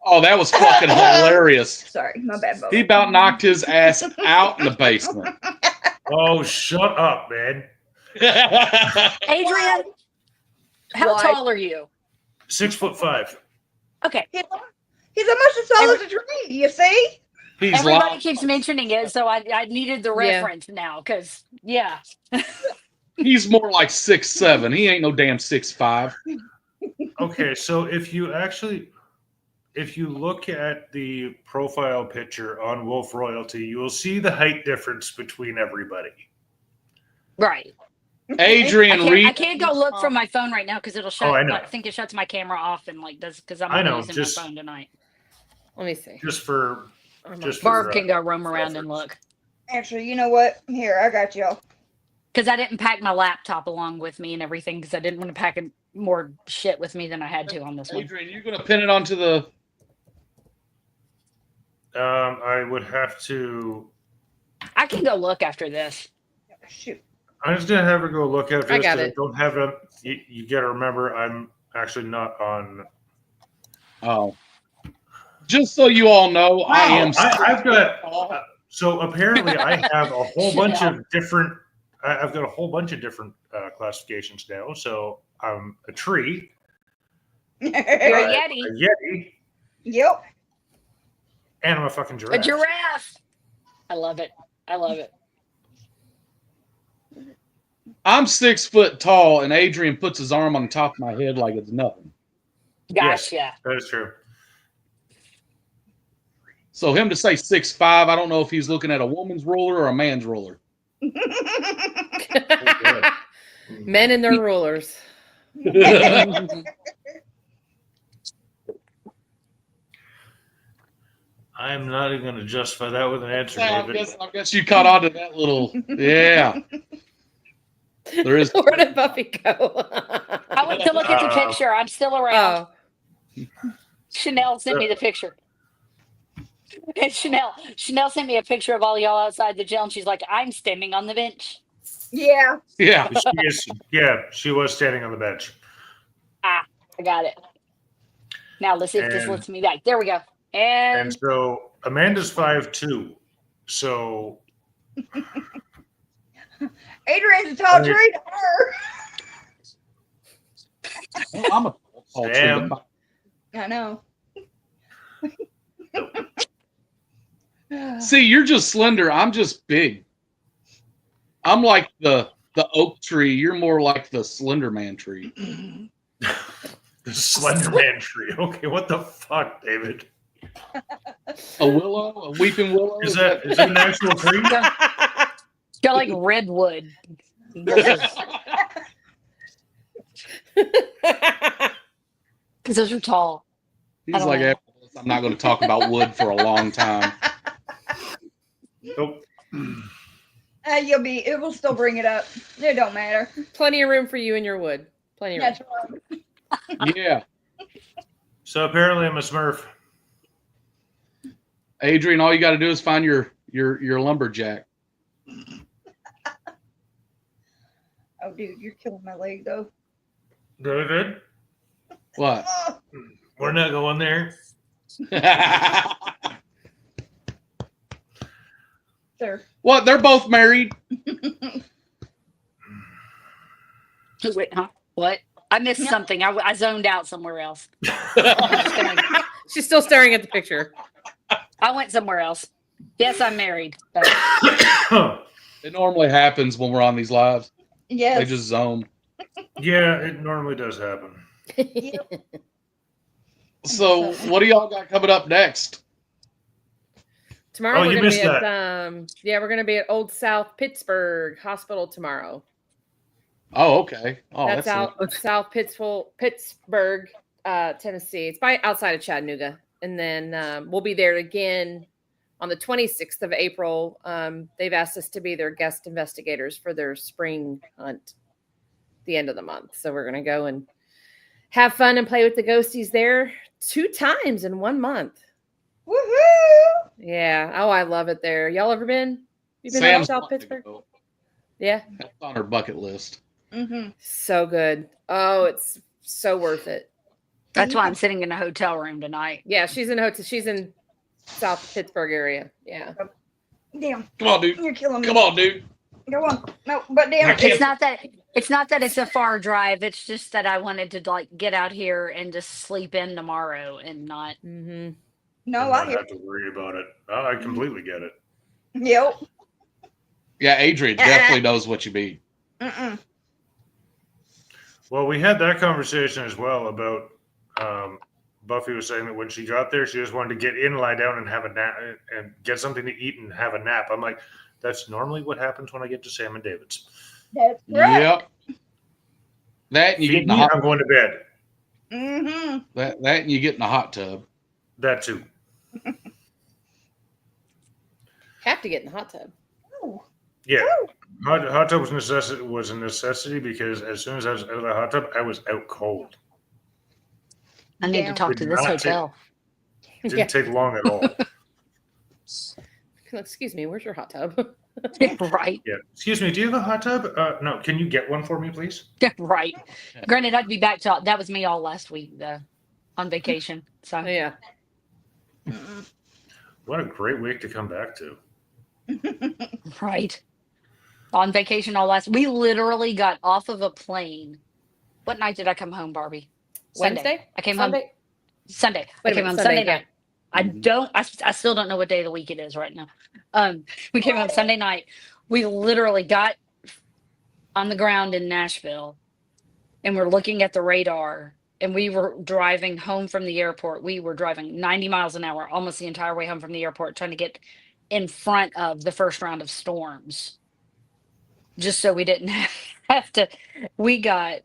Oh, that was fucking hilarious. Sorry, my bad, Bo. He about knocked his ass out in the basement. Oh, shut up, man. Adrian, how Why? tall are you? 6'5". Okay, He's almost as tall as a tree. You see? He's everybody lying. keeps mentioning it, so I needed the Yeah. reference now because yeah. He's more like 6'7". He ain't no damn 6'5". Okay, so if you look at the profile picture on Wolf Royalty, you will see the height difference between everybody. Right. Adrian I Reed. can't go look from my phone right now because it'll shut. Oh, I know. I think it shuts my camera off and like does because I'm I only know, using just- my phone tonight. Let me see. Just for I'm just Barb for, can go roam around and look Actually, you know what? Here, I got y'all. because I didn't pack my laptop along with me and everything because I didn't want to pack more shit with me than I had to on this one. Adrian, you're gonna pin it onto the. I would have to. I can go look after this. Shoot. I'm just gonna have her go look at this. I got 'cause it. don't have it. You got to remember, I'm actually not on. Oh. Just so you all know, I am. I've got. So apparently, I have a whole bunch Yeah. of different. I've got a whole bunch of different classifications now. So I'm a tree, You're a a Yeti, yeti, Yep. and I'm a fucking a giraffe. giraffe. I love it. I love it. I'm 6 foot tall, and Adrian puts his arm on the top of my head like it's nothing. Gosh, yeah. That is true. So him to say 6'5", I don't know if he's looking at a woman's ruler or a man's ruler. Men and their rulers. I'm not even going to justify that with an answer, I David. guess you caught on to that little. Yeah. There is. Where did Buffy go? I went to look at the picture. I'm still around. Oh, Chanel sent me the picture. And Chanel sent me a picture of all y'all outside the jail, and she's like, "I'm standing on the bench." Yeah. Yeah. She was standing on the bench. I got it. Now let's see if this And- lets me back. There we go. And And so Amanda's 5'2". So Adrian's a tall tree to her. I'm a tall tree. Sam. I know. See, you're just slender. I'm just big. I'm like the oak tree. You're more like the Slender Man tree. the Slender Man tree. Okay, what the fuck, David? A willow, a weeping willow. Is that an actual tree? you're like redwood. Because those are tall. He's I don't like, know. "After this, I'm not going to talk about wood for a long time." Nope. It will still bring it up. It don't matter. plenty of room for you and your wood. Plenty of room. That's right. Yeah, So apparently I'm a Smurf. Adrian, all you got to do is find your lumberjack. Oh, dude, you're killing my leg, though. David, What? Oh, we're not going there. sir. What? They're both married. Wait, huh? What? I missed something. I zoned out somewhere else. She's still staring at the picture. I went somewhere else. Yes, I'm married. But It normally happens when we're on these lives. Yes. They just zone. Yeah, it normally does happen. So, what do y'all got coming up next? Tomorrow Oh, we're you gonna be missed at we're gonna be at Old South Pittsburgh Hospital tomorrow. Oh, okay. Oh, That's out excellent. South Pittsburgh, Tennessee. It's outside of Chattanooga. And then we'll be there again on the 26th of April. They've asked us to be their guest investigators for their spring hunt the end of the month. So we're going to go and have fun and play with the ghosties there 2 times in 1 month. Woohoo! Yeah. Oh, I love it there. Y'all ever been? You been to Sam's South wanting to Pittsburgh? go. Yeah. That's on her bucket list. Mm-hmm. So good. Oh, it's so worth it. that's why I'm sitting in a hotel room tonight. Yeah, she's in hotel. She's in South Pittsburgh area. Yeah. Damn, Come on, dude. you're killing me. Come on, dude. Go on. No, but damn. I can't- It's not that it's a far drive. It's just that I wanted to like get out here and just sleep in tomorrow and not. Mm-hmm. No, and I not hear. have to worry about it. Oh, I completely get it. Yep. Yeah, Adrian definitely knows what you mean. Mm-mm. Well, we had that conversation as well about Buffy was saying that when she got there, she just wanted to get in, lie down, and have a nap and get something to eat and have a nap. I'm like, that's normally what happens when I get to Sam and David's. That's right. Yep. That and you get Feed in the me, hot. I'm going to bed. Mm-hmm. That and you get in the hot tub. That too. Have to get in the hot tub. Ooh. Yeah. Hot tub was a necessity because as soon as I was out of the hot tub, I was out cold. I need to Damn. talk to this hotel. It didn't take long at all. Excuse me, where's your hot tub? Right. Yeah. Excuse me, do you have a hot tub? No. Can you get one for me, please? Right. Granted, I'd be back to that was me all last week on vacation. So Yeah. Mm-mm. What a great week to come back to. right. On vacation all last. We literally got off of a plane. What night did I come home, Barbie? Wednesday? I came home Sunday? Sunday. Wait I a came minute, home Sunday Sunday, night. I still don't know what day of the week it is right now. We came home Sunday night. We literally got on the ground in Nashville and we're looking at the radar and we were driving home from the airport. We were driving 90 miles an hour almost the entire way home from the airport, trying to get in front of the first round of storms, just so we didn't have to. We got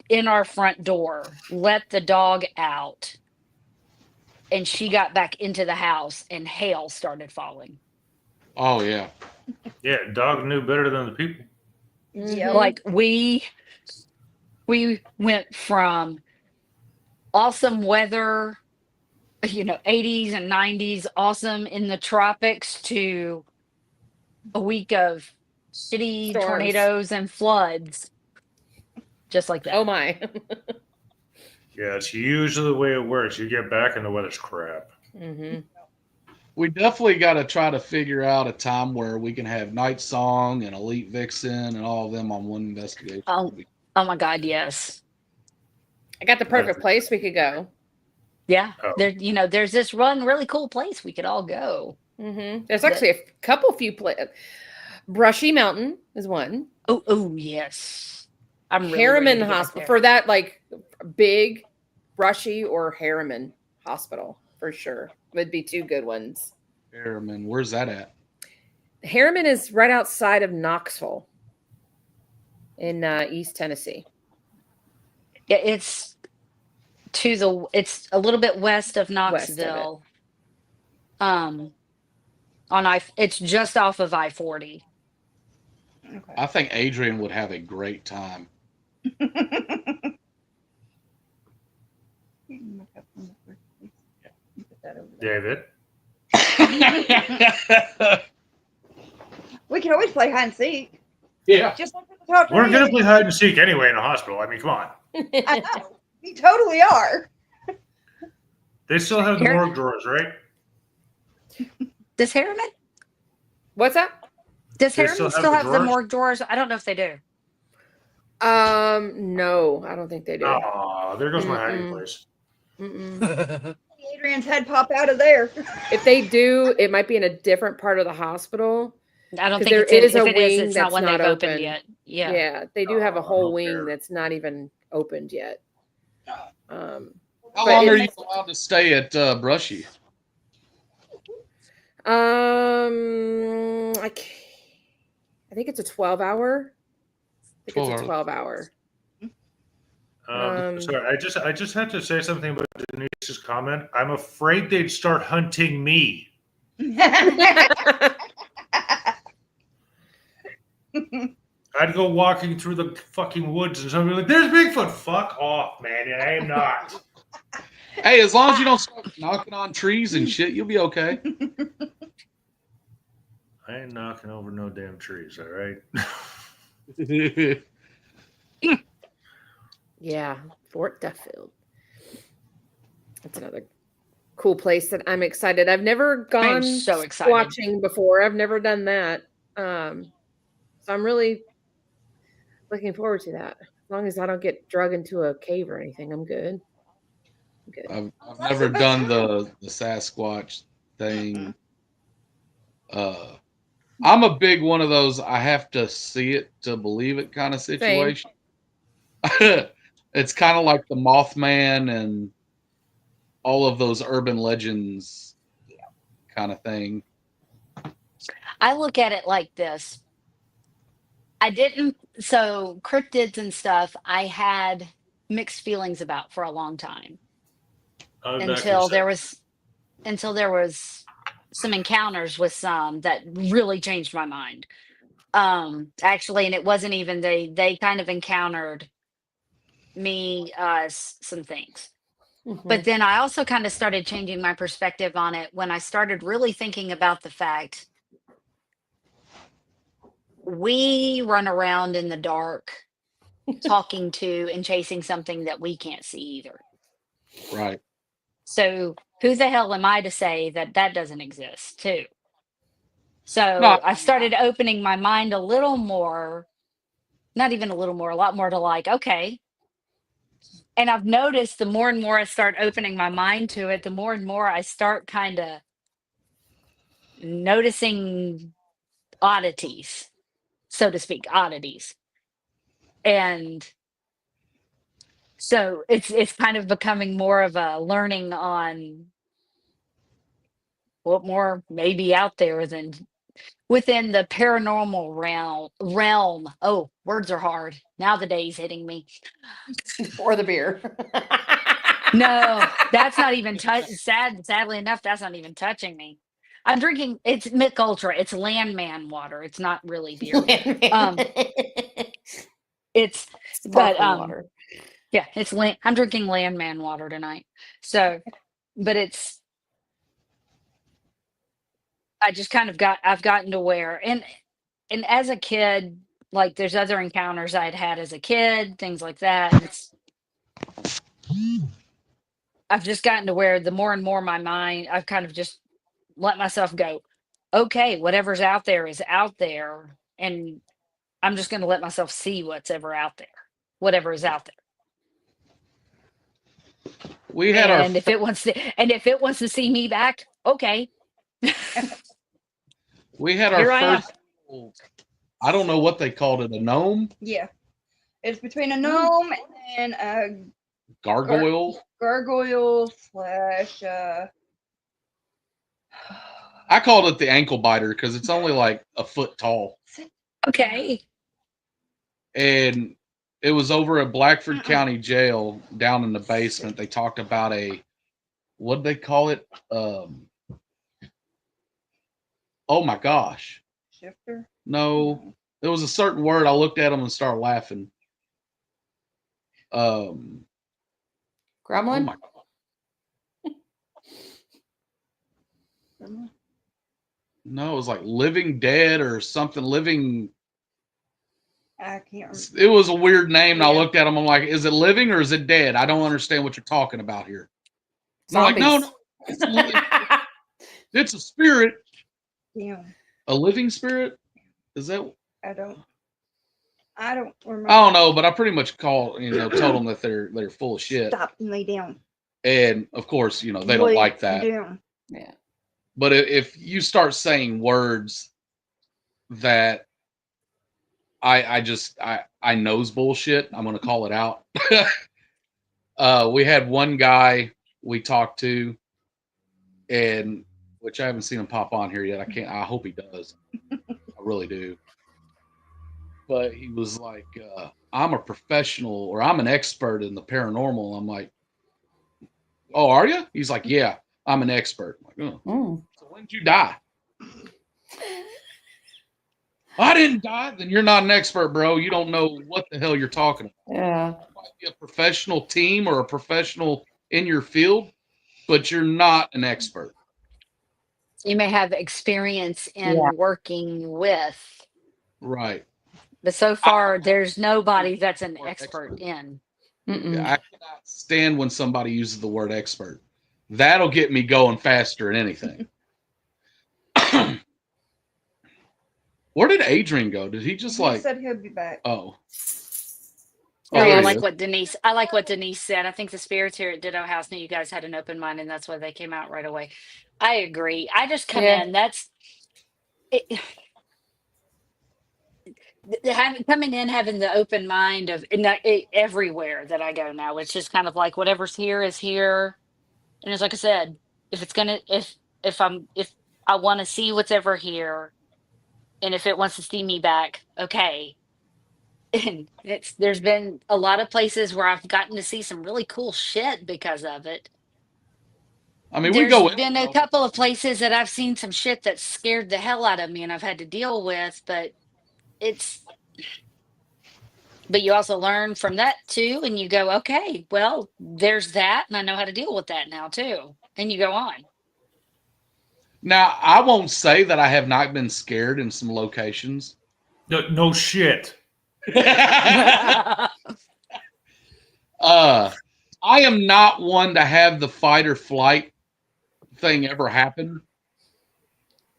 in our front door, let the dog out, and she got back into the house, and hail started falling. Oh yeah. Yeah, dog knew better than the people. Yep. Like we went from awesome weather, 80s and 90s, awesome in the tropics, to a week of shitty Storms. tornadoes and floods, just like that. Oh my. Yeah, it's usually the way it works. You get back and the weather's crap. Mm-hmm. We definitely got to try to figure out a time where we can have Night Song and Elite Vixen and all of them on one investigation. Oh my God, yes. I got the perfect place we could go. Yeah. Oh. There's this really cool place we could all go. Mm-hmm. There's actually a few places. Brushy Mountain is one. Oh yes. I'm really ready Harriman to get Hospital there. for that, like big Brushy or Harriman Hospital for sure would be two good ones. Harriman, where's that at? Harriman is right outside of Knoxville in East Tennessee. Yeah, it's a little bit west of Knoxville. It's just off of I-40. Okay. I think Adrian would have a great time. David? We can always play hide and seek. Yeah. Just like at the top. We're going to play hide and seek anyway in a hospital. I mean, come on. I know. We totally are. They still have the morgue drawers, right? Does Harriman? What's that? Does They Harriman still still have have the the drawers? morgue drawers? I don't know if they do. No, I don't think they do. Oh, there goes my hiding Mm-mm. place. Mm-mm. Adrian's head pop out of there. If they do, it might be in a different part of the hospital. I don't 'Cause think there it's in, is if a it is, wing it's not that's one not they've opened open. yet. Yeah. Yeah, they do have a Oh, I whole don't wing care. that's not even opened yet. How But long it are you makes- allowed to stay at Brushy? I think it's a 12-hour. I think it's a 12 12-hour. Sorry, I just had to say something about Denise's comment. I'm afraid they'd start hunting me. I'd go walking through the fucking woods and somebody would be like, "There's Bigfoot." Fuck off, man. I am not. Hey, as long as you don't start knocking on trees and shit, you'll be okay. I ain't knocking over no damn trees, all right? Yeah, Fort Duffield. That's another cool place that I'm excited. I've never gone so excited. watching before. I've never done that. So I'm really looking forward to that. As long as I don't get drug into a cave or anything, I'm good. I'm good. I've never done the Sasquatch thing. I'm a big one of those I have to see it to believe it kind of situation. It's kind of like the Mothman and all of those urban legends kind of thing. I look at it like this. So cryptids and stuff, I had mixed feelings about for a long time until there was some encounters with some that really changed my mind. Actually, and it wasn't even they kind of encountered me some things. But then I also kind of started changing my perspective on it when I started really thinking about the fact we run around in the dark talking to and chasing something that we can't see either. Right. So who the hell am I to say that that doesn't exist too? So No. I started opening my mind a little more, not even a little more, a lot more to like, okay. And I've noticed the more and more I start opening my mind to it, the more and more I start kind of noticing oddities, so to speak, oddities. And So it's kind of becoming more of a learning on what more may be out there than within the paranormal realm. Oh, words are hard. Now the day's hitting me. Or the beer. No, that's not even sadly enough, that's not even touching me. I'm drinking it's Mick Ultra. It's Landman water. It's not really beer. It's Sparkling water. Yeah, I'm drinking Landman water tonight. So, but I just kind of I've gotten to where and as a kid, like there's other encounters I'd had as a kid, things like that. I've just gotten to where the more and more my mind, I've kind of just let myself go, okay, whatever's out there is out there. And I'm just going to let myself see what's ever out there, whatever is out there. We had and if it wants to see me back, okay. We had our first, I don't know what they called it, a gnome? Yeah. It's between a gnome and a gargoyle. Gargoyle slash I called it the ankle biter because it's only like a foot tall. Okay. And it was over at Blackford County Jail down in the basement. They talked about what'd they call it? Oh my gosh. Shifter? No. There was a certain word. I looked at them and started laughing. Gremlin? Oh my God. No, it was like living dead or something. Living. I can't remember. It was a weird name. And I looked at them. I'm like, is it living or is it dead? I don't understand what you're talking about here. And I'm like, no. It's a spirit. Yeah. A living spirit? Is that? I don't remember. I don't know, but I pretty much told them that they're full of shit. Stop and lay down. And of course, they don't like that. Down. Yeah. But if you start saying words that I knows bullshit, I'm gonna call it out. We had one guy we talked to, and which I haven't seen him pop on here yet. I hope he does. I really do. But he was like, I'm a professional or I'm an expert in the paranormal. I'm like, oh, are you? He's like, yeah, I'm an expert. I'm like, oh. So when did you die? I didn't die. Then you're not an expert, bro. You don't know what the hell you're talking about. Yeah. You might be a professional team or a professional in your field, but you're not an expert. You may have experience in working with. Right. But so far, there's nobody that's an expert in. Yeah, I cannot stand when somebody uses the word expert. That'll get me going faster than anything. Where did Adrian go? Did he just He said he'll be back. Oh. I like what Denise said. I think the spirits here at Ditto House knew you guys had an open mind, and that's why they came out right away. I agree. I just come in. That's it. Coming in, having the open mind of everywhere that I go now. It's just kind of like whatever's here is here, and it's like I said, if I want to see what's ever here, and if it wants to see me back, okay. And there's been a lot of places where I've gotten to see some really cool shit because of it. I mean, there's been a couple of places that I've seen some shit that scared the hell out of me, and I've had to deal with, but. But you also learn from that too, and you go, okay, well, there's that, and I know how to deal with that now too, and you go on. Now, I won't say that I have not been scared in some locations. No shit. I am not one to have the fight or flight thing ever happen.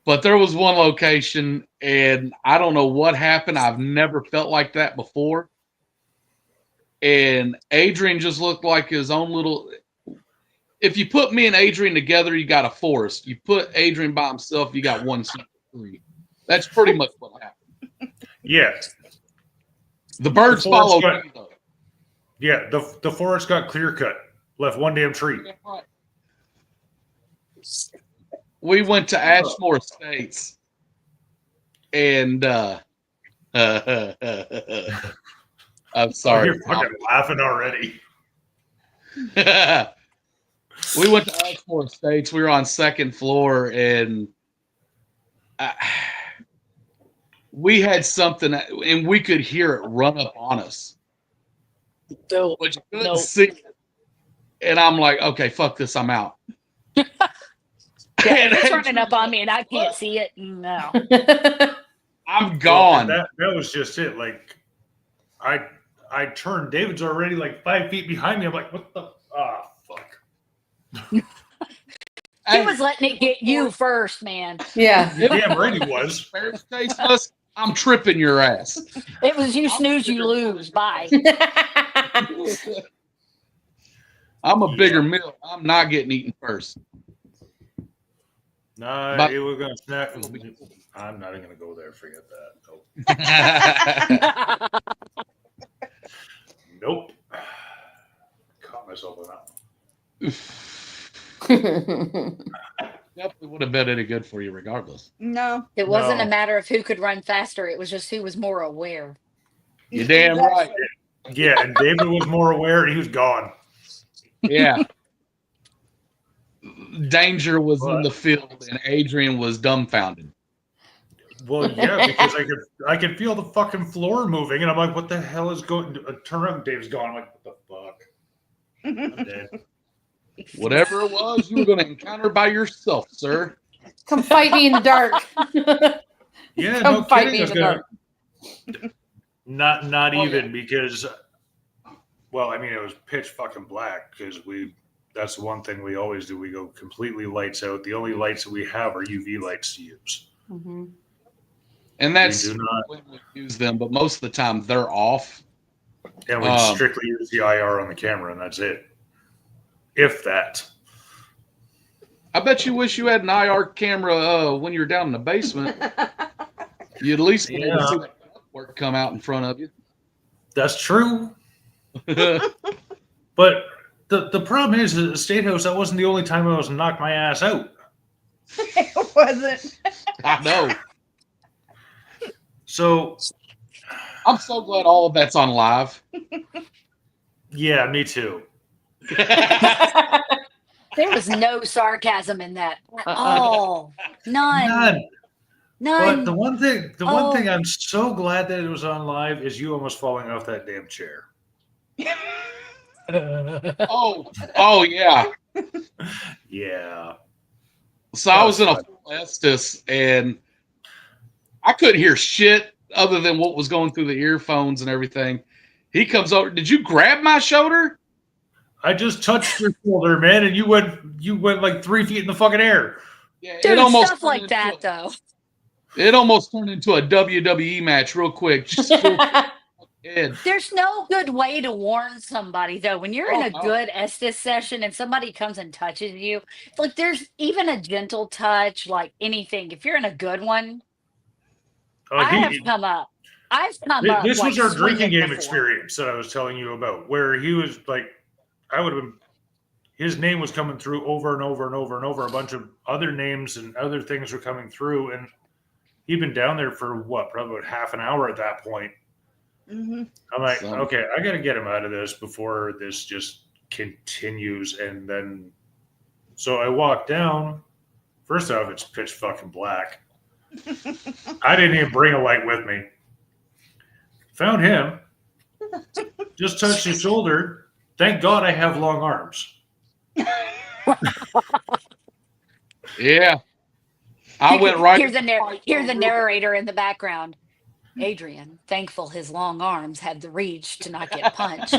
But there was one location, and I don't know what happened. I've never felt like that before. And Adrian just looked like his own little... If you put me and Adrian together, you got a forest. You put Adrian by himself, you got one tree. That's pretty much what happened. Yeah. The birds followed me, though. Yeah, the forest got clear cut. Left one damn tree. We went to Ashmore Estates, and I'm Oh, sorry. you're fucking laughing already. We went to Ashmore Estates. We were on second floor, and we had something, and we could hear it run up on us. No. But you couldn't Nope. see it. And I'm like, okay, fuck this, I'm out. Yeah, And it's running up on me and I can't see it. No. I'm Well, gone. and that was just it. Like, I turned. David's already like 5 feet behind me. I'm like, what the? Ah, fuck. He Hey, was letting it get you first, man. Yeah. Damn right he was. Bears chasing us, I'm tripping your ass. It was you snooze, you lose. Bye. I'm a bigger meal. I'm not getting eaten first. Nah, But- it was gonna snack. I'm not even gonna go there. Forget that. Nope. Nope. Caught myself on that. Definitely would have been any good for you regardless. No. It wasn't No. a matter of who could run faster. It was just who was more aware. You're damn right. Yeah, and David was more aware, and he was gone. Yeah. Danger was in But- the field, and Adrian was dumbfounded. Well, yeah, because I could feel the fucking floor moving, and I'm like, what the hell is going? Turn around, Dave's gone. I'm like, what the fuck? I'm dead. Whatever it was, you were going to encounter by yourself, sir. Come fight me in the dark. Yeah, Come no fight kidding. me I was in the gonna, not Oh, even yeah. because, well, I mean, it was pitch fucking black because that's the one thing we always do. We go completely lights out. The only lights that we have are UV lights to use. Mhm. And that's We do not, when we use them, but most of the time they're off. and we strictly use the IR on the camera, and that's it. If that. I bet you wish you had an IR camera when you're down in the basement. You'd at least be able to Yeah. see that work come out in front of you. That's true. But the problem is, at the State House, that wasn't the only time I was knocked my ass out. It wasn't. I know. So, I'm so glad all of that's on live. yeah, me too. There was no sarcasm in that at all. None. But the one thing Oh. I'm so glad that it was on live is you almost falling off that damn chair. Oh yeah. Yeah. So I was in a full Estes and I couldn't hear shit other than what was going through the earphones and everything. He comes over. Did you grab my shoulder? I just touched your shoulder, man, and you went like 3 feet in the fucking air. Yeah, Dude, stuff turned like into that, though. It almost turned into a WWE match real quick. Just head. There's no good way to warn somebody, though. When you're in a Oh, no. good Estes session and somebody comes and touches you, like there's even a gentle touch, like anything. If you're in a good one, Oh, I have come up. I've come up. this like, was our drinking swinging game before. experience that I was telling you about, where he was like, I would have been. His name was coming through over and over and over and over. A bunch of other names and other things were coming through, and he'd been down there for what, probably about half an hour at that point. Mm-hmm. I'm like, Son. okay, I got to get him out of this before this just continues. And then, so I walked down. First off, it's pitch fucking black. I didn't even bring a light with me. Found him. Just touched his shoulder. Thank God I have long arms. Yeah. I went right. Hear the narrator in the background. Adrian, thankful his long arms had the reach to not get punched.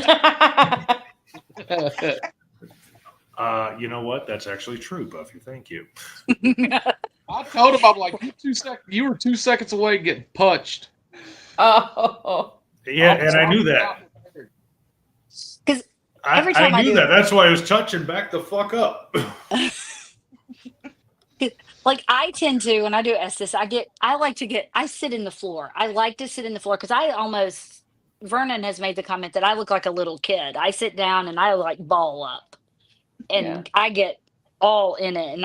You know what? That's actually true, Buffy. Thank you. I told him, I'm like, you were 2 seconds away getting punched. Oh. Yeah, and I knew that. Because every time I knew do that. it- That's why I was touching back the fuck up. like I tend to, when I do Estes, I sit in the floor. I like to sit in the floor because Vernon has made the comment that I look like a little kid. I sit down and I like ball up, and Yeah. I get all in it.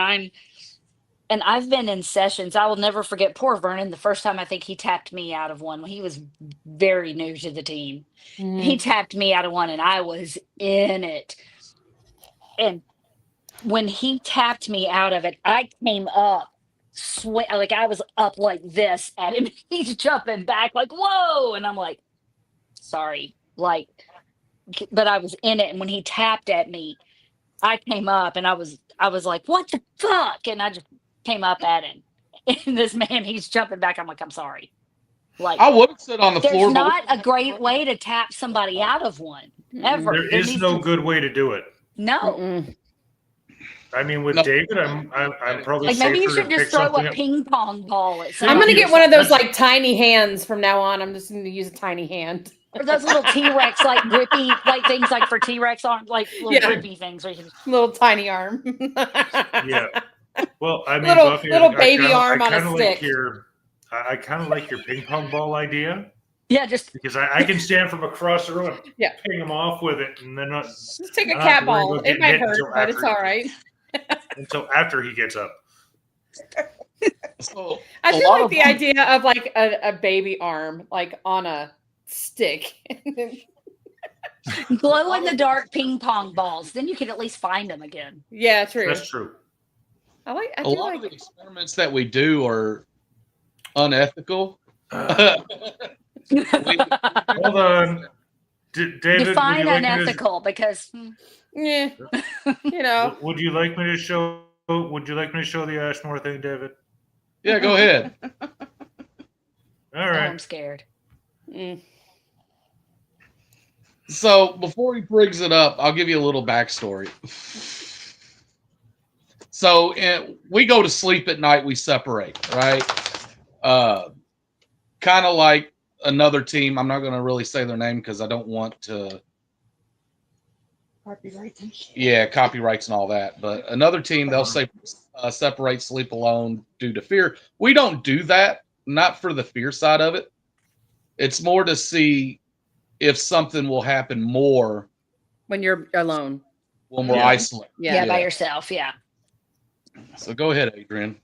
And I've been in sessions. I will never forget poor Vernon. The first time I think he tapped me out of one when he was very new to the team. He Mhm. tapped me out of one, and I was in it. And when he tapped me out of it, I came up, like I was up like this at him. He's jumping back, like whoa, and I'm like, sorry, like, but I was in it. And when he tapped at me, I came up, and I was like, what the fuck, and I just came up at him. And this man, he's jumping back. I'm like, I'm sorry. Like, I would have sit on the there's floor. not a great way to tap somebody out of one ever. There is needs no to- good way to do it. No. Mm-mm. I mean, with No. David, I'm probably Like maybe you safer should to just pick throw something a up. ping pong ball at I'm somebody. gonna Yeah. get one of those like tiny hands from now on. I'm just gonna use a tiny hand. Or those little T-Rex like grippy like things like for T-Rex arms, like little Yeah. grippy things where you can Little tiny arm. Yeah. Well, I mean, Little- Buffy, little I baby kinda- arm I on a kinda stick. Like I kind of like your ping pong ball idea yeah, just because I can stand from across the room, Yeah. ping him off with it, and then not Just take a I don't have cat to worry ball. about It getting might hit hurt, until but it's after all he right. until after he gets up. So, I a do lot like of the them- idea of like a baby arm, like on a stick. glow in the dark ping pong balls. Then you can at least find them again. Yeah, true. That's true. I A do lot like of the experiments that we do are unethical. Hold on, David. Define would you like me to, unethical because yeah. You know. would you like me to show? Would you like me to show the Ashmore thing, David? Yeah, go ahead. All oh, right. I'm scared. Mm. So before he brings it up, I'll give you a little backstory. So we go to sleep at night, we separate, right? Kind of like another team. I'm not going to really say their name because I don't want to. Copyrights and shit. Yeah, copyrights and all that. But another team, they'll say separate, sleep alone due to fear. We don't do that, not for the fear side of it. It's more to see if something will happen more When you're alone. when we're Yeah. isolated. Yeah, Yeah. by yourself. Yeah. So go ahead, Adrian.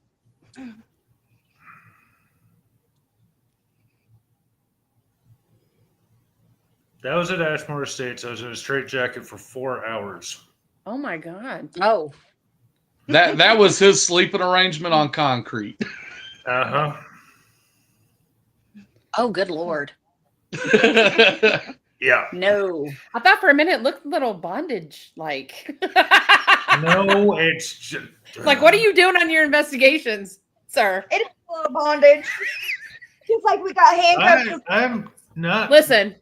That was at Ashmore Estates. I was in a straitjacket for 4 hours. Oh my God. Oh, That was his sleeping arrangement on concrete. Uh huh. oh, good Lord. Yeah. No. I thought for a minute it looked a little bondage like. No, it's just, Like, what are you doing on your investigations, sir? It is a little bondage. Just like we got handcuffs. I'm not. Listen.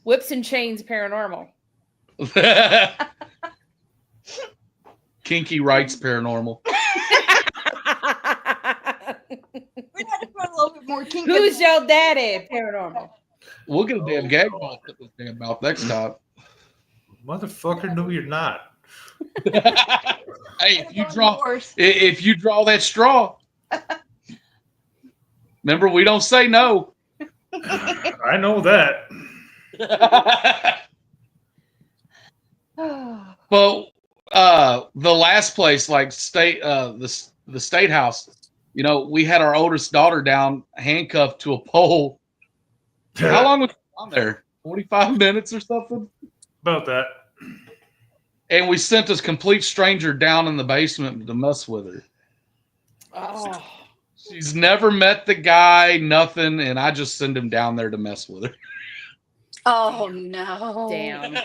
Whips and chains paranormal. Kinky rights paranormal. We had to put a little bit more kink. Who's your daddy paranormal? We'll get a damn gag ball put this damn mouth next time. Motherfucker, no, you're not. Hey, if you draw that straw, remember we don't say no. I know that. But the last place, like the state house, you know, we had our oldest daughter down handcuffed to a pole. How long was she on there? 45 minutes or something? About that. And we sent this complete stranger down in the basement to mess with her. Oh. She's never met the guy, nothing, and I just send him down there to mess with her. Oh no. Damn.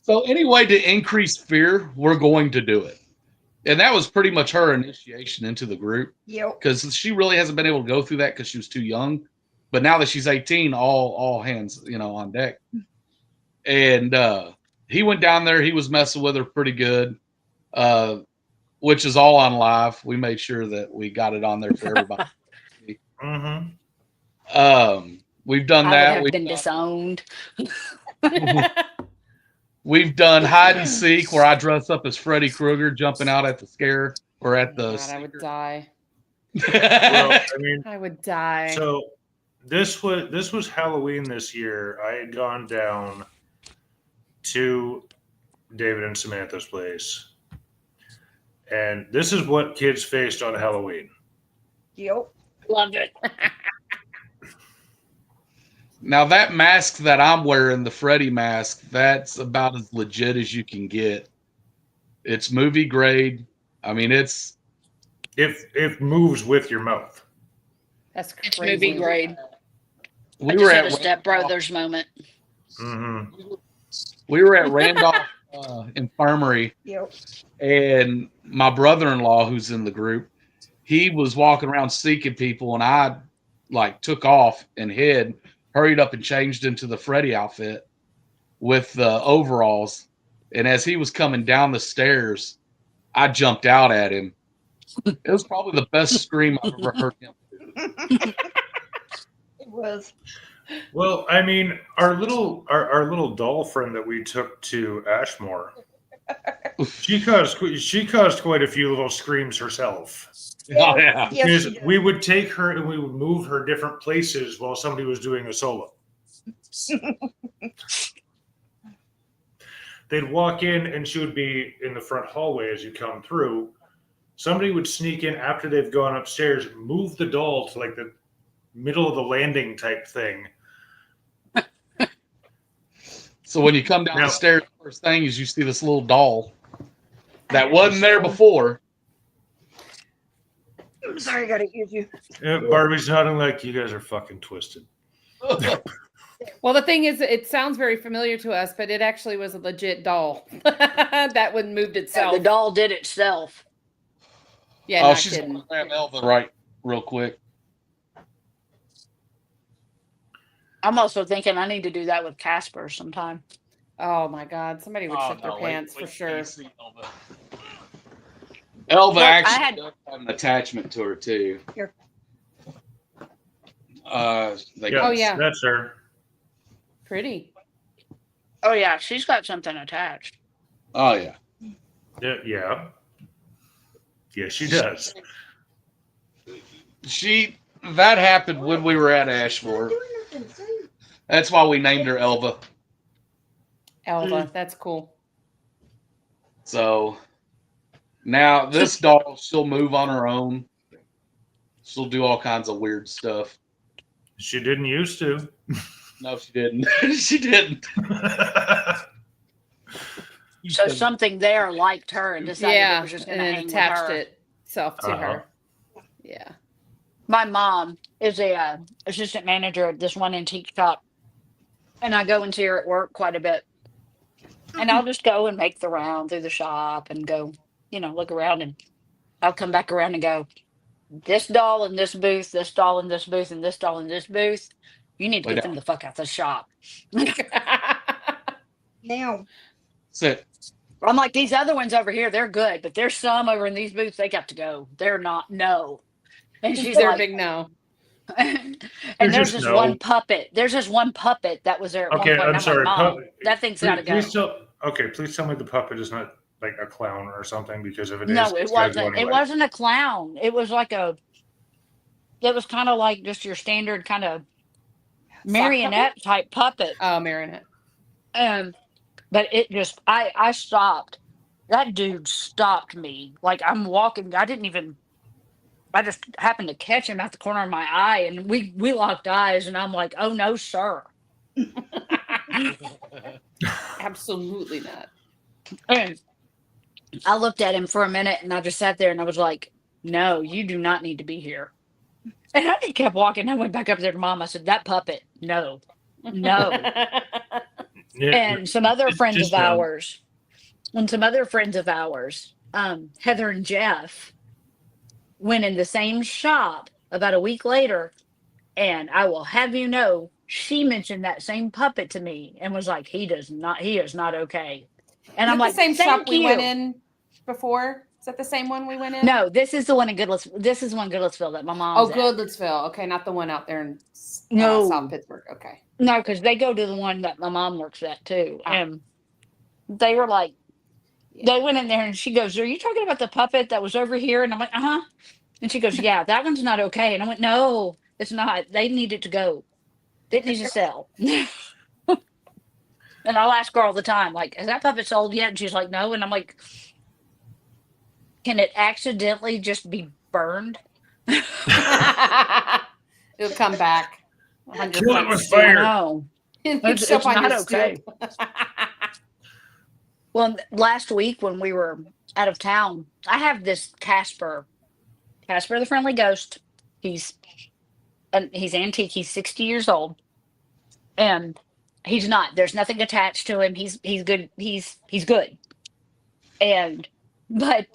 So anyway, to increase fear, we're going to do it. And that was pretty much her initiation into the group Yep. because she really hasn't been able to go through that because she was too young. But now that she's 18, all hands, on deck. And he went down there. He was messing with her pretty good, which is all on live. We made sure that we got it on there for everybody. Mm-hmm. We've done I that. would have been disowned. We've done hide and seek where I dress up as Freddy Krueger jumping out at the scare or at the. God, I would die. Well, I mean, I would die. so this was Halloween this year. I had gone down to David and Samantha's place, and this is what kids faced on Halloween. Yep. Loved it. Now that mask that I'm wearing, the Freddy mask, that's about as legit as you can get. It's movie grade. I mean, it's It moves with your mouth. That's It's crazy. movie grade. we I were just had at a Step Brothers moment. Mm-hmm. we were at Randolph Infirmary, Yep. and my brother-in-law, who's in the group, he was walking around seeking people, and I like took off and hid, hurried up and changed into the Freddy outfit with the overalls. And as he was coming down the stairs, I jumped out at him. It was probably the best scream I've ever heard him do. It was. Well, I mean, our little doll friend that we took to Ashmore, she caused quite a few little screams herself. Oh, yeah. Yes, Because she did. we would take her and we would move her different places while somebody was doing a solo. They'd walk in and she would be in the front hallway as you come through. Somebody would sneak in after they've gone upstairs, move the doll to like the middle of the landing type thing. So when you come down Now- the stairs, the first thing is you see this little doll that wasn't there before. I'm sorry, I gotta use you. Barbie's nodding like you guys are fucking twisted. Well, the thing is, it sounds very familiar to us, but it actually was a legit doll that would moved itself. The doll did itself. Yeah, Oh, not she's kidding. going to grab Elva right real quick. I'm also thinking I need to do that with Casper sometime. Oh my God, somebody would shit their wait pants for till sure. you see Elva. Elva Look, I actually had- does have an attachment to her too. Here. Oh, yeah. That's her. Pretty. Oh yeah, she's got something attached. Oh yeah. Yeah. Yeah, she does. That happened when we were at Ashmore. That's why we named her Elva. Elva, that's cool. So now this doll, she'll move on her own. She'll do all kinds of weird stuff. She didn't used to. No, she didn't. She didn't. So something there liked her and decided it Yeah, was just and going to it hang with attached her. itself to her. Yeah. My mom is a assistant manager at this one antique shop, and I go and see her at work quite a bit. And I'll just go and make the round through the shop and go, look around, and I'll come back around and go, this doll in this booth, this doll in this booth, and this doll in this booth. You need to Lay get down. them the fuck out the shop. Now, Sit. I'm like, these other ones over here, they're good, but there's some over in these booths, they got to go. They're not, no. And she's They're a like, big no. and They're there's just this no. one puppet. There's this one puppet that was there at Okay, one point. I'm and sorry. like, Mom, that thing's got to go. Please tell me the puppet is not like a clown or something, because if it is, No, it it's gotta go wasn't. It anyway. wasn't a clown. It was like it was kind of like just your standard kind of marionette type puppet. Oh, marionette. But it just, I stopped. That dude stopped me. Like I'm walking. I just happened to catch him at the corner of my eye, and we locked eyes, and I'm like, oh no, sir. Absolutely not. And I looked at him for a minute, and I just sat there, and I was like, no, you do not need to be here. And I just kept walking. I went back up there to Mom. I said, that puppet, no. Yeah, And some other friends just of ours, Heather and Jeff, went in the same shop about a week later, and I will have you know, she mentioned that same puppet to me and was like, he is not okay. And I'm like, the same shop "Thank we you." went in before. Is that the same one we went in? No, this is the one in Goodlettsville that my Oh, mom's at. Goodlettsville. Okay, not the one out there in No. South Pittsburgh. Okay. No, because they go to the one that my mom works at too. Ah. And they were like, they went in there and she goes, are you talking about the puppet that was over here? And I'm like, uh-huh. And she goes, yeah, that one's not okay. And I went, no, it's not. They need it to go. It needs to sell. And I'll ask her all the time, like, is that puppet sold yet? And she's like, no. And I'm like, can it accidentally just be burned? It'll come back. Kill it with 100%. fire. No, It's it's not okay. Well, last week when we were out of town, I have this Casper the Friendly Ghost. He's antique. He's 60 years old, and he's not. There's nothing attached to him. He's good. He's good, but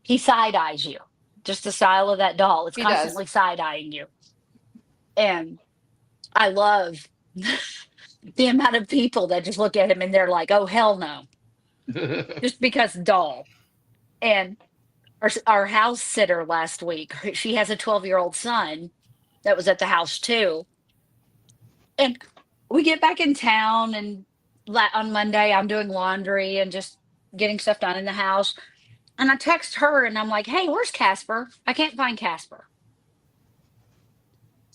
he side eyes you. Just the style of that doll. It's He does. constantly side eyeing you, and I love the amount of people that just look at him and they're like, "Oh hell no," just because doll. And our house sitter last week, she has a 12-year-old son that was at the house too. And we get back in town, and on Monday I'm doing laundry and just getting stuff done in the house. And I text her and I'm like, hey, where's Casper? I can't find Casper.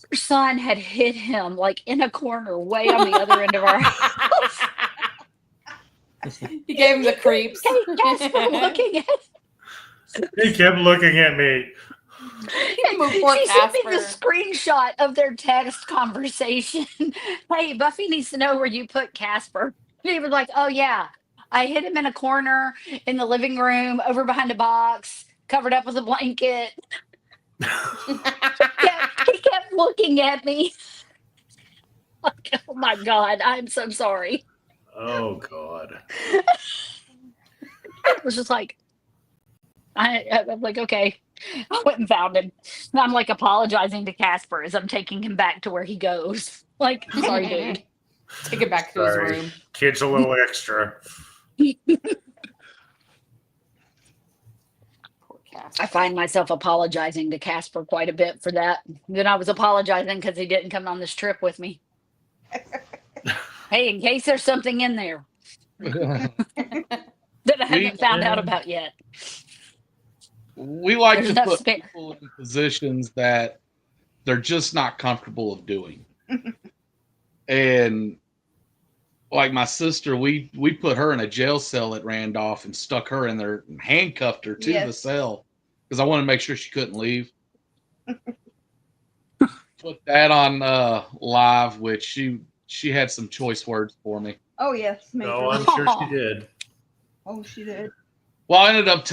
Her son had hit him like in a corner way on the other end of our house. He gave him the creeps. Hey, Casper looking at He kept looking at me. Poor She sent me Casper. the screenshot of their text conversation. Hey, Buffy needs to know where you put Casper. He was like, oh, yeah. I hid him in a corner in the living room, over behind a box, covered up with a blanket. He kept looking at me. Like, oh, my God. I'm so sorry. Oh, God. It was just like, I'm like, okay. I went and found him. And I'm like apologizing to Casper as I'm taking him back to where he goes. Like, sorry, dude. Take it back to Sorry. his room. Kid's a little extra. Poor Casper. I find myself apologizing to Casper quite a bit for that. Then I was apologizing because he didn't come on this trip with me. Hey, in case there's something in there that I haven't found out about yet. We like There's to enough put spare. people in positions that they're just not comfortable of doing. And like my sister, we put her in a jail cell at Randolph and stuck her in there and handcuffed her to the Yes. cell because I wanted to make sure she couldn't leave. Put that on live, which she had some choice words for me. Oh yes, me No, too. I'm sure she did. Oh, she did. Well, I ended up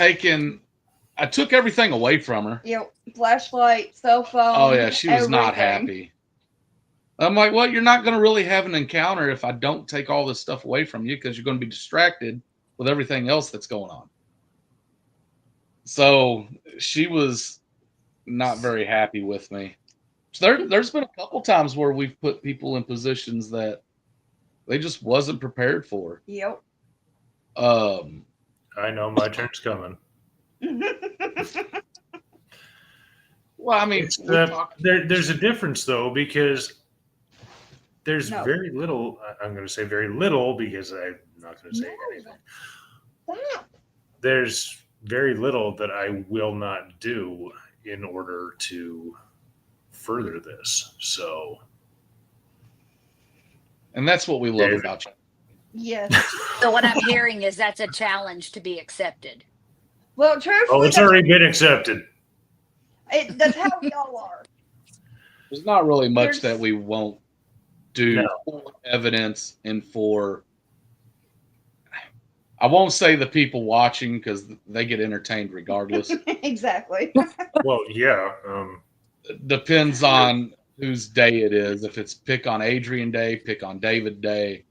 I took everything away from her. Yep, flashlight, cell phone. Oh yeah, she was not everything. happy. I'm like, well, you're not going to really have an encounter if I don't take all this stuff away from you because you're going to be distracted with everything else that's going on. So she was not very happy with me. So there's been a couple times where we've put people in positions that they just wasn't prepared for. Yep. I know my turn's coming. Well, I mean, It's, there's a difference, though, because there's No. very little. I'm going to say very little because I'm not going to say anything. Stop. There's very little that I will not do in order to further this. So, and that's what we love David. about you. Yes. So what I'm hearing is that's a challenge to be accepted. Well, truthfully, oh, it's already been accepted. that's how we all are. There's not really much There's- that we won't do No. for evidence and for. I won't say the people watching because they get entertained regardless. Exactly. Well, yeah. Depends on whose day it is. If it's pick on Adrian Day, pick on David Day.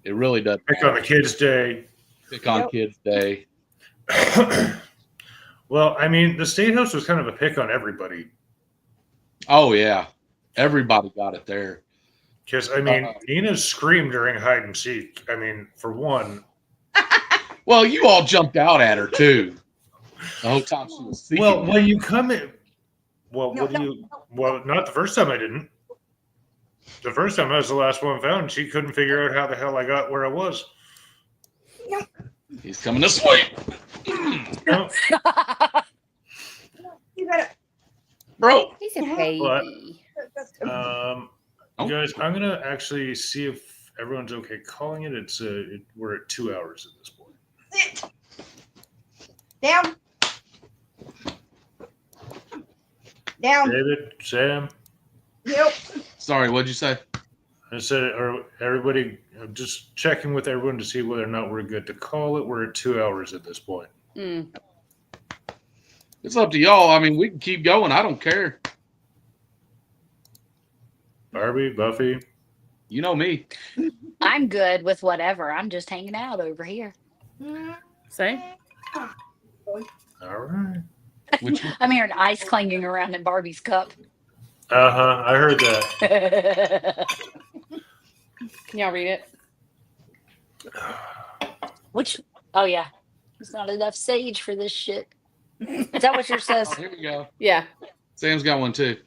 It really doesn't Pick on the matter. kids' day. Pick on Yep. Kids Day. Well, I mean, the State House was kind of a pick on everybody. Oh yeah, everybody got it there. Because, I mean, Nina screamed during hide and seek. I mean, for one. Well, you all jumped out at her too. The whole time she was seeking. Well, when you come in. Well, No, what do no, you. Well, not the first time I didn't. The first time I was the last one found, and she couldn't figure out how the hell I got where I was. He's coming this way. No, You gotta. Bro. He's a baby. You guys, I'm gonna actually see if everyone's okay calling it. We're at 2 hours at this point. Sit. Down. Down. David, Sam, Yep. Sorry, what'd you say? I said, are everybody? I'm just checking with everyone to see whether or not we're good to call it. We're at 2 hours at this point. Mm. It's up to y'all. I mean, we can keep going. I don't care. Barbie, Buffy. You know me. I'm good with whatever. I'm just hanging out over here. Same. All right. I'm hearing ice clanging around in Barbie's cup. I heard that. Can y'all read it? Oh yeah. There's not enough sage for this shit. Is that what yours says? Oh, here we go. Yeah. Sam's got one too.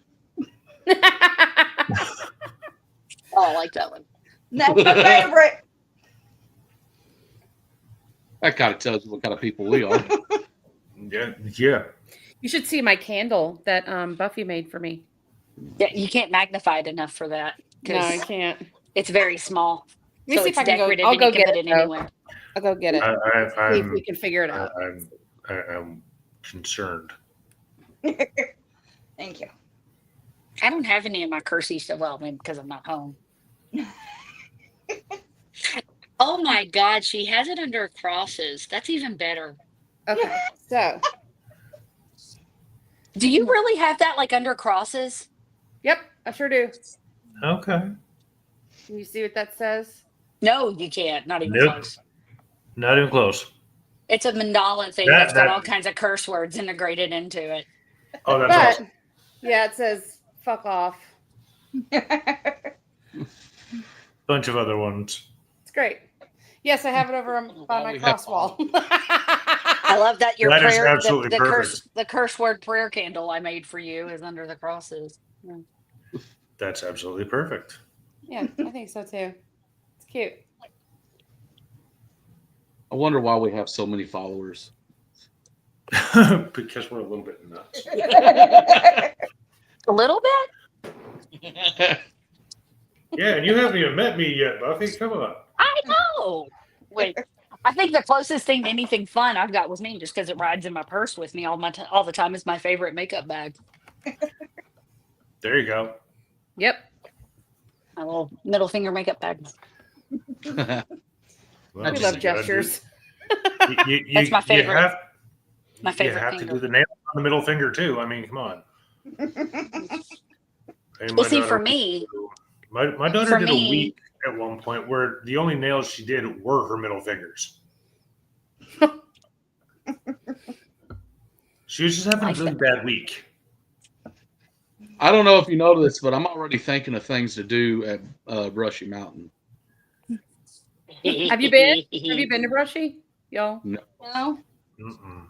Oh, I like that one. That's my favorite. That kind of tells you what kind of people we are. Yeah. You should see my candle that Buffy made for me. Yeah, you can't magnify it enough for that. No, I can't. It's very small. Let me So see it's if I can go. decorative I'll and go you can get put it. it anywhere. I'll go get it. See if we can figure it out. I'm concerned. Thank you. I don't have any of my cursey stuff. Well, maybe because I'm not home. Oh my God, she has it under crosses. That's even better. Okay, so Do you really have that like under crosses? yep, I sure do. Okay. Can you see what that says? No, you can't. Not even Nope. close. Not even close. It's a mandala thing that's got all kinds of curse words integrated into it. Oh, that's But awesome. yeah, it says "fuck off." Bunch of other ones. It's great. Yes, I have it over by my cross wall. I love that your That is prayer, absolutely the perfect. curse word prayer candle I made for you is under the crosses. That's absolutely perfect. Yeah, I think so too. It's cute. I wonder why we have so many followers. Because we're a little bit nuts. A little bit? Yeah, and you haven't even met me yet, Buffy. Come on. I know. Wait, I think the closest thing to anything fun I've got with me, just because it rides in my purse with me all the time, is my favorite makeup bag. There you go. Yep. My little middle finger makeup bag. Well, We Just love you gotta gestures. That's my favorite. You My favorite have to finger. do the nail on the middle finger too. I mean, come on. Hey, Well, see, for me, my daughter for did me- a week at one point where the only nails she did were her middle fingers. She was just having a Like really that. bad week. I don't know if you know this, but I'm already thinking of things to do at Brushy Mountain. Have you been? Have you been to Brushy, y'all? No. Mm-mm.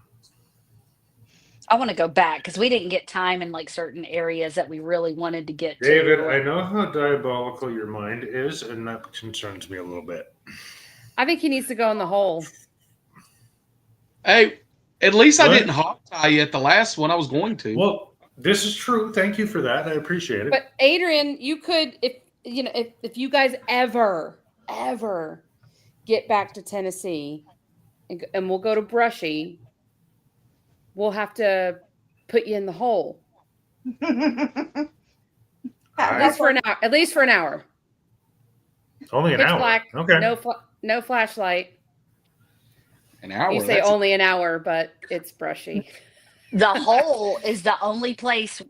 I want to go back because we didn't get time in like certain areas that we really wanted to get David, to. I know how diabolical your mind is, and that concerns me a little bit. I think he needs to go in the hole. Hey, at least I What? didn't hog tie you at the last one. I was going to. Well, this is true. Thank you for that. I appreciate it. But Adrian, you could, if you guys ever get back to Tennessee, and we'll go to Brushy, we'll have to put you in the hole at least for an hour. At least for an hour. Only an Pitch hour. black, Okay. no flashlight. An hour. You say that's- only an hour, but it's Brushy. The hole is the only place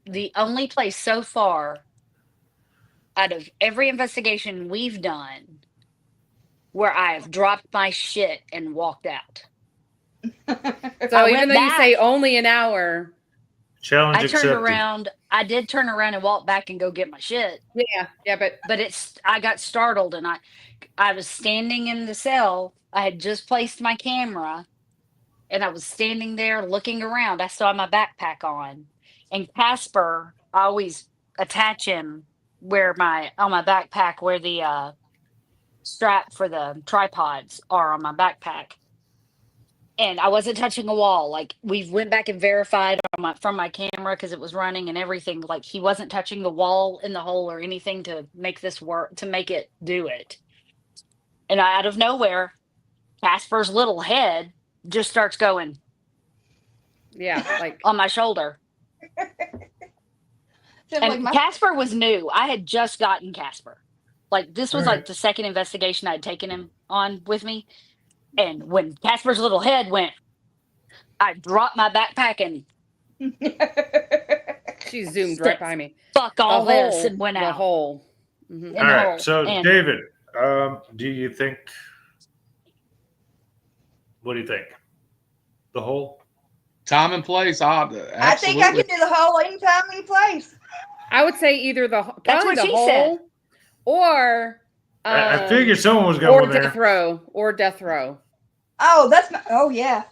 so far out of every investigation we've done where I've dropped my shit and walked out. So I even went though you back. say only an hour, Challenge I turned accepted. around. I did turn around and walk back and go get my shit. yeah, but But I got startled and I was standing in the cell. I had just placed my camera and I was standing there looking around. I still had my backpack on. And Casper, I always attach him on my backpack where the strap for the tripods are on my backpack. and I wasn't touching a wall. Like we went back and verified from my camera because it was running and everything. Like he wasn't touching the wall in the hole or anything to make this work, to make it do it. And out of nowhere, Casper's little head just starts going Yeah, like on my shoulder. Just like And my Casper was new. I had just gotten Casper. Like this was All right. like the second investigation I'd taken him on with me. And when Casper's little head went, I dropped my backpack and she zoomed said, right by me. "Fuck all this," and went The out. hole. Mhm. In All the right. hole. So, And David, do you think? What do you think? The hole? Time and place. I think Absolutely. I can do the whole anytime, any place. I would say either That's probably what the she hole said. or I figured someone was or going there. death row or death row. Oh, that's my. Oh yeah.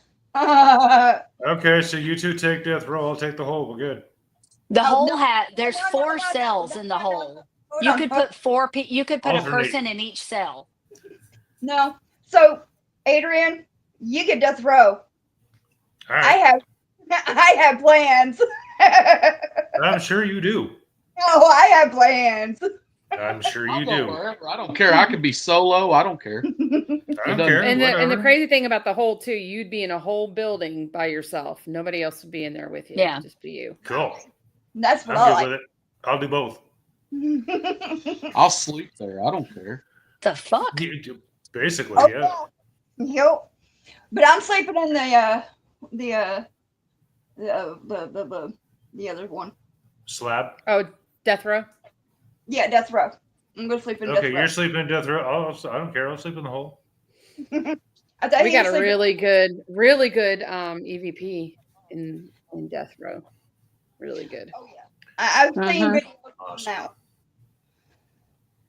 Okay, so you two take death row. I'll take the hole. We're good. The Oh, hole no. had there's No, no, 4 no, no, cells no, in the no, no, hole. Hold You on, could hold- put 4 you could put a Alternate. person in each cell. No. So, Adrian, you get death row. All right. I have plans. I'm sure you do. Oh, I have plans. I'm sure I'll you go do. wherever. I don't care. I could be solo. I don't care. I don't doesn't- care. And the whatever. crazy thing about the hole too, you'd be in a whole building by yourself. Nobody else would be in there with you. Yeah. It'd just be you. Cool. That's what I'm I good with it. I'll do both. like. I'll sleep there. I don't care. The fuck? Basically, Oh, yeah. Yep. But I'm sleeping in the other one. Slab. Oh, death row. Yeah, death row. I'm gonna sleep in Okay, death you're row. sleeping in death row. I don't care. I'll sleep in the hole. I thought We you got a sleep- really good EVP in death row. Really good. Oh yeah. I've seen Mhm. videos Awesome. now.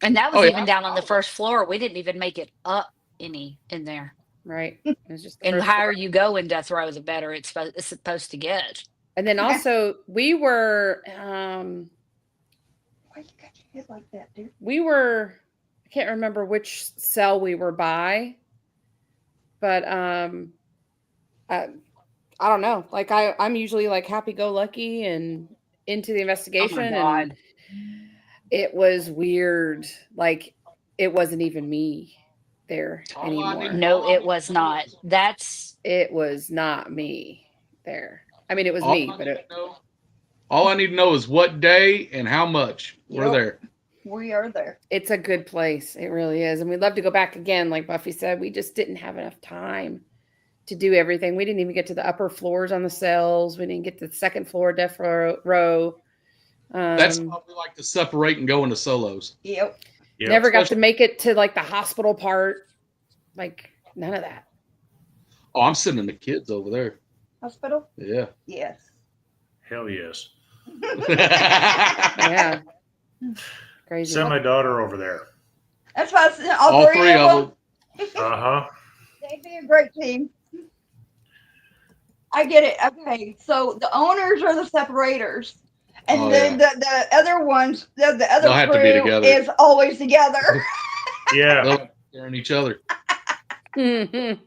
And that was Oh, yeah. even down on the first floor. We didn't even make it up any in there. Right. It was just the And the first higher floor. you go in death row, the better it's supposed to get. And then also we were Why you got your head like that, dude? I can't remember which cell we were by, but I don't know. Like I'm usually like happy go lucky and into the investigation, and God. it was weird. Like it wasn't even me there All I anymore. need- No, it was not. That's It was not me there. I mean, it was All me, I but need it, to know- all I need to know is what day and how much. We're Yep. there. We are there. it's a good place. It really is. And we'd love to go back again. Like Buffy said, we just didn't have enough time to do everything. We didn't even get to the upper floors on the cells. We didn't get to the second floor death row. That's why we like to separate and go into solos. Yep. Yeah. Never got to make it to like the hospital part. Like none of that. Oh, I'm sending the kids over there. Hospital? Yeah. Yes. Hell yes. Yeah. Crazy. Send my daughter over there. That's why I said All three of them. Uh huh. They'd be a great team. I get it. Okay, so the owners are the separators, and Oh, then the other ones, the other They'll have to be crew together. is always together. Yeah. They'll scaring each other. Mhm.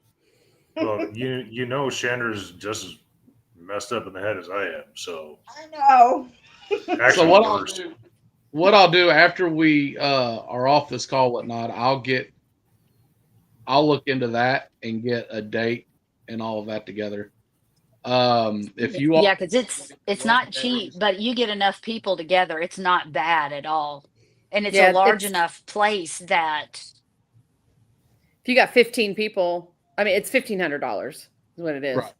Well, you know, Chandra's just as messed up in the head as I am. So I know. actually, So what I'll do after we are off this call, whatnot, I'll look into that and get a date and all of that together. If you all, yeah, because it's not cheap, but you get enough people together, it's not bad at all, and it's Yeah, a large it's- enough place that If you got 15 people, I mean, it's $1,500 is what it is. Right.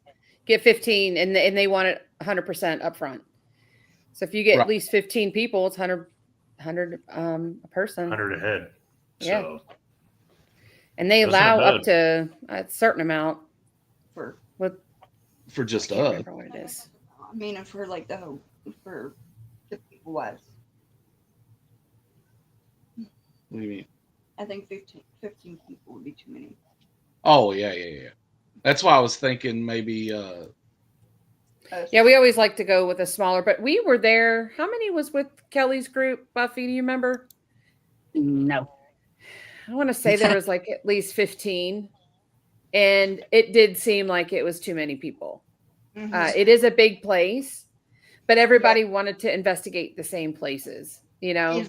Get 15 and they want it 100% upfront. So if you get Right. at least 15 people, it's 100 a person. 100 ahead. Yeah. So And they That's not allow bad. up to a certain amount. For for just I can't us. remember what it is. I mean, for like for the people wise, What do you mean? I think 15 people would be too many. Oh yeah. That's why I was thinking maybe Yeah, we always like to go with a smaller, but we were there. How many was with Kelly's group, Buffy? Do you remember? no. I want to say there was like at least 15. and it did seem like it was too many people. Mhm. It is a big place, but everybody wanted to investigate the same places, Yeah.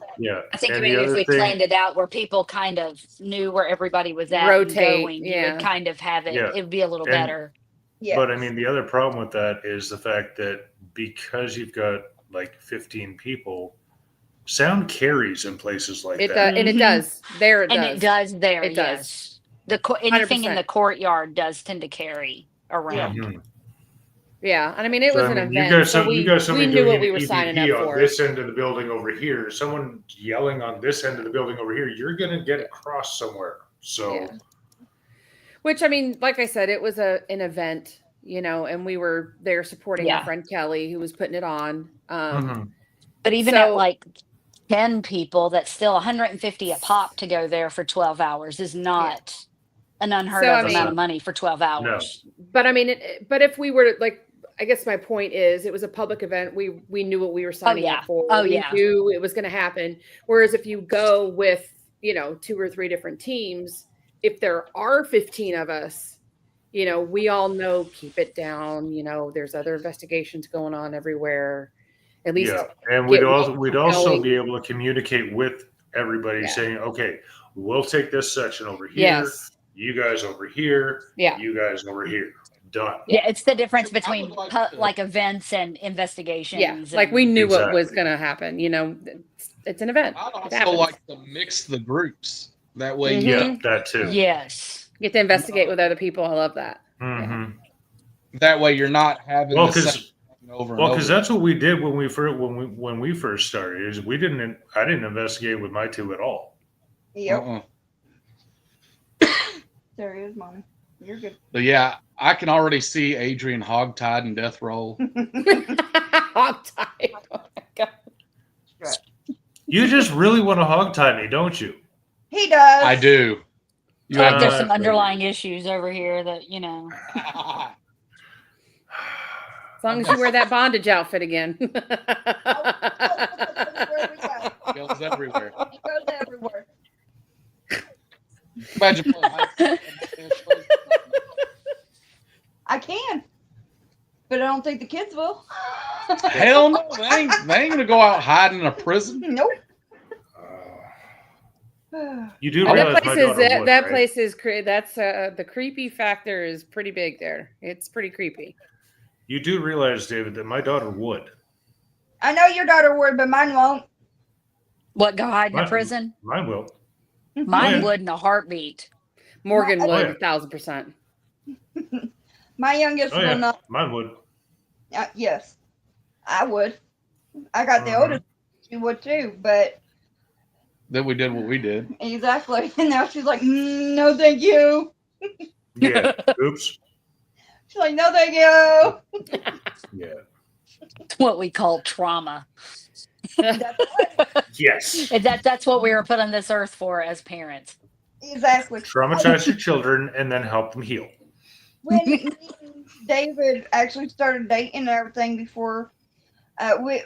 I think And the maybe if other we thing, planned it out where people kind of knew where everybody was at and rotate. going, you Yeah. would kind of have it. Yeah. It would be a little And- better. Yeah. but I mean, the other problem with that is the fact that because you've got like 15 people, sound carries in places like It that. does, and it Mhm. does. There it And does. it does there, It does. yes. Anything in the 100%. courtyard does tend to carry around. Mhm. Yeah, and I mean it So, was I an mean, you event, got so you got we somebody knew doing what an we were signing EVP up on for. this end of the building over here, someone yelling on this end of the building over here. You're gonna get across somewhere. So Yeah. Which, I mean, like I said, it was an event, and we were there supporting our Yeah. friend Kelly, who was putting it on. Mhm. But even at So- like 10 people, that's still 150 a pop to go there for 12 hours is not an unheard So, of I mean- amount of money for 12 hours. But I mean, but if we were like, I guess my point is, it was a public event. We knew what we were signing yeah. up for. Oh, we yeah. knew it was going to happen. Whereas if you go with, 2 or 3 different teams, if there are 15 of us, we all know, keep it down. There's other investigations going on everywhere. At least, Yeah, and get we'd also going. be able to communicate with everybody, Yeah. saying, okay, we'll take this section over here. Yes. You guys over here. Yeah. You guys over here. Done. Yeah, it's the difference So I between would like to- like events and investigations. Yeah. Like we and- knew what was Exactly. going to happen. It's an event. I'd It also happens. like to mix the groups. That way, Mhm. Yeah, that too. Yes. Get to investigate with other people. I love that. Mhm. that way you're not having Well, the because same thing over and over. that's what we did when we first started. Is I didn't investigate with my two at all. Yep. Uh-uh. There he is, mommy. You're good. But yeah, I can already see Adrian hogtied in death roll. Hogtied. Oh my God. You just really want to hogtie me, don't you? He does. I do. You Like have there's Uh, some underlying issues over here that, As long as you wear that bondage outfit again. goes everywhere. He goes everywhere. Imagine playing high school. I can, but I don't think the kids will. Hell no, they ain't gonna go out hiding in a prison. Nope. You do Oh, realize that my place is daughter would, that right? place is that's the creepy factor is pretty big there. It's pretty creepy. You do realize, David, that my daughter would. I know your daughter would, but mine won't. what, go hide in a Mine- prison? Mine will. Mine yeah. would in a heartbeat. Morgan Oh, would yeah. 1,000%. My youngest Oh will yeah, not. mine would. Yes, I would. I got the Mhm. oldest. She would too, but Then we did what we did. exactly. And now she's like, no, thank you. Yeah. Oops. She's like, no, thank you. Yeah. It's what we call trauma. That's right. Yes. And that's what we were put on this earth for as parents. Exactly. Traumatize your children and then help them heal. When me and David actually started dating and everything before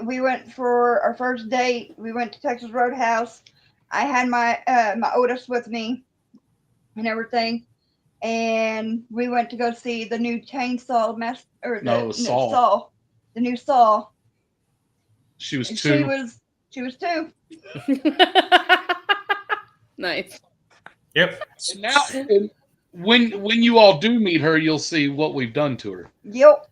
we went for our first date, we went to Texas Roadhouse. I had my my oldest with me and everything, and we went to go see the new Chainsaw Saw. The new Saw. She was And two. She was 2. Nice. Yep. And now, and when you all do meet her, you'll see what we've done to her. Yep.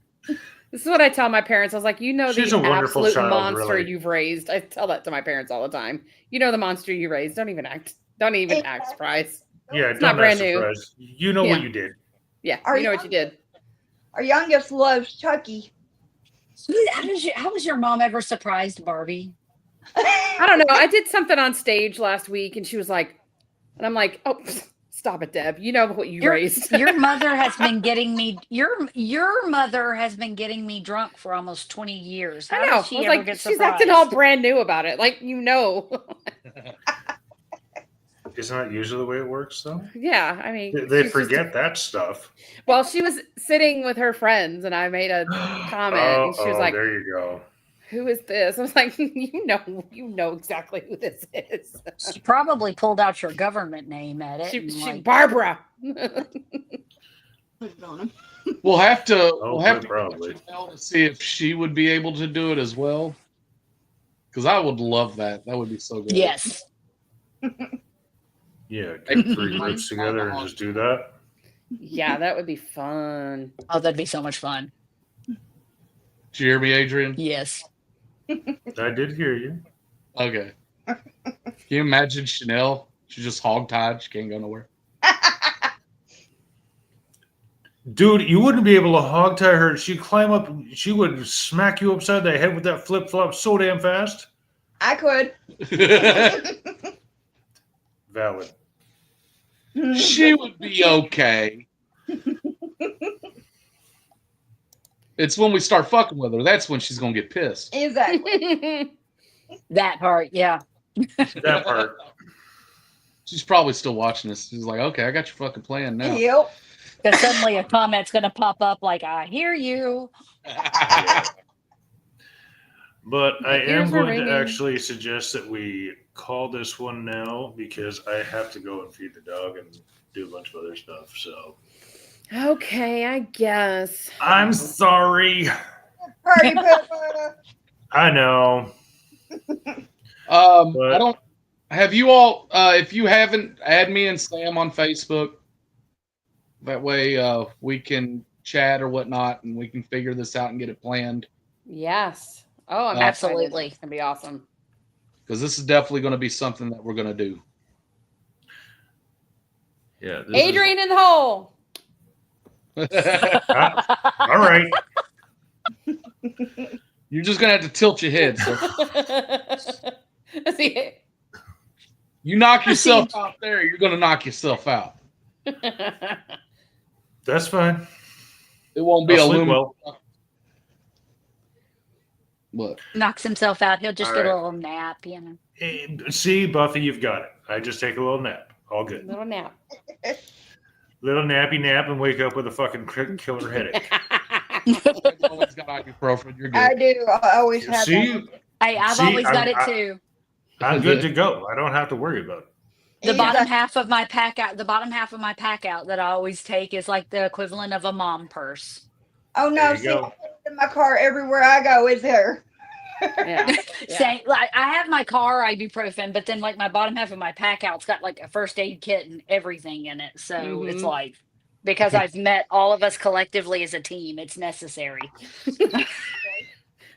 This is what I tell my parents. I was like, She's the a wonderful absolute child, monster really. you've raised. I tell that to my parents all the time. You know the monster you raised. Don't even act surprised. Yeah. It's not Don't brand act new. surprised. You know Yeah. what you did. Yeah, Are you know you- what you did. Our youngest loves Chucky. How was your mom ever surprised Barbie? I don't know. I did something on stage last week, and she was like, and I'm like, oh, stop it, Deb. You know what you raised. Your mother has been getting me your mother has been getting me drunk for almost 20 years. How I know. does she I was ever like, get she's surprised? acting all brand new about it. Like, Isn't that usually the way it works, though? Yeah. I mean, They she's just- forget that stuff. well, she was sitting with her friends, and I made a comment, and she was like, there you go. who is this? I was like, you know exactly who this is. She probably pulled out your government name at it. and She like, Barbara. put it on him. We'll have to. Oh, We'll have to probably. to see if she would be able to do it as well. Because I would love that. That would be so good. Yes. Yeah, get 3 groups together and just do that. Yeah, that would be fun. Oh, that'd be so much fun. Did you hear me, Adrian? Yes. I did hear you. Okay. Can you imagine Chanel? She's just hog-tied. She can't go nowhere. Dude, you wouldn't be able to hog tie her. She'd climb up. She would smack you upside the head with that flip flop so damn fast. I could. Valid. She would be okay. It's when we start fucking with her. That's when she's going to get pissed. Exactly. That part, yeah. That part. She's probably still watching this. She's like, okay, I got your fucking plan now. Yep. Because suddenly a comment's going to pop up like, I hear you. But I Ears am are going ringing. to actually suggest that we call this one now because I have to go and feed the dog and do a bunch of other stuff. So Okay, I guess. I'm sorry. Party pooper. I know. I don't. Have you all? If you haven't, add me and Sam on Facebook. That way, we can chat or whatnot, and we can figure this out and get it planned. Yes. Oh, I'm Absolutely. excited. It's gonna be awesome. Because this is definitely going to be something that we're going to do. Yeah. Adrian in the hole. All right. You're just going to have to tilt your head. So See, you knock yourself out there, you're going to knock yourself out. That's fine. It won't be I'll a sleep luminous. well. What? Knocks himself out. He'll just All get right. a little nap, you know. Hey, see, Buffy, you've got it. I just take a little nap. All good. little nap. Little nappy nap and wake up with a fucking killer headache. Always got ibuprofen. You're I good. do. I always have See, that. Hey, I've See, always got I'm- it too. I'm good to go. I don't have to worry about it. The bottom Exactly. half of my pack out, that I always take is like the equivalent of a mom purse. Oh no, There you see, go. I put it in my car everywhere I go. It's there. Yeah. Same, like I have my car ibuprofen, but then like my bottom half of my pack out's got like a first aid kit and everything in it. So it's Mhm. like because I've met all of us collectively as a team, it's necessary.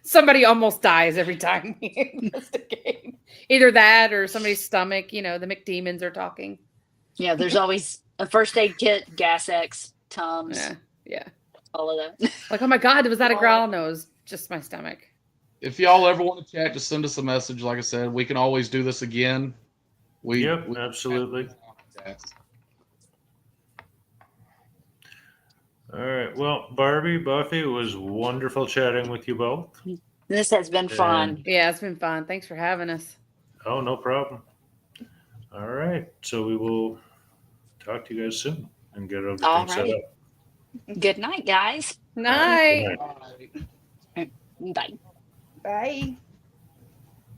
Somebody almost dies every time we investigate. Either that or somebody's stomach, the McDemons are talking. Yeah, there's always a first aid kit, Gas X, Tums, Yeah. all of that. Like, oh my God, was that a growl? No, it was just my stomach. If y'all ever want to chat, just send us a message. Like I said, we can always do this again. Yep, absolutely. All right. Well, Barbie, Buffy, it was wonderful chatting with you both. This has been fun. Yeah, it's been fun. Thanks for having us. Oh, no problem. All right. So we will talk to you guys soon and get everything All set right. up. Good night, guys. Night. Good night. Bye. Bye.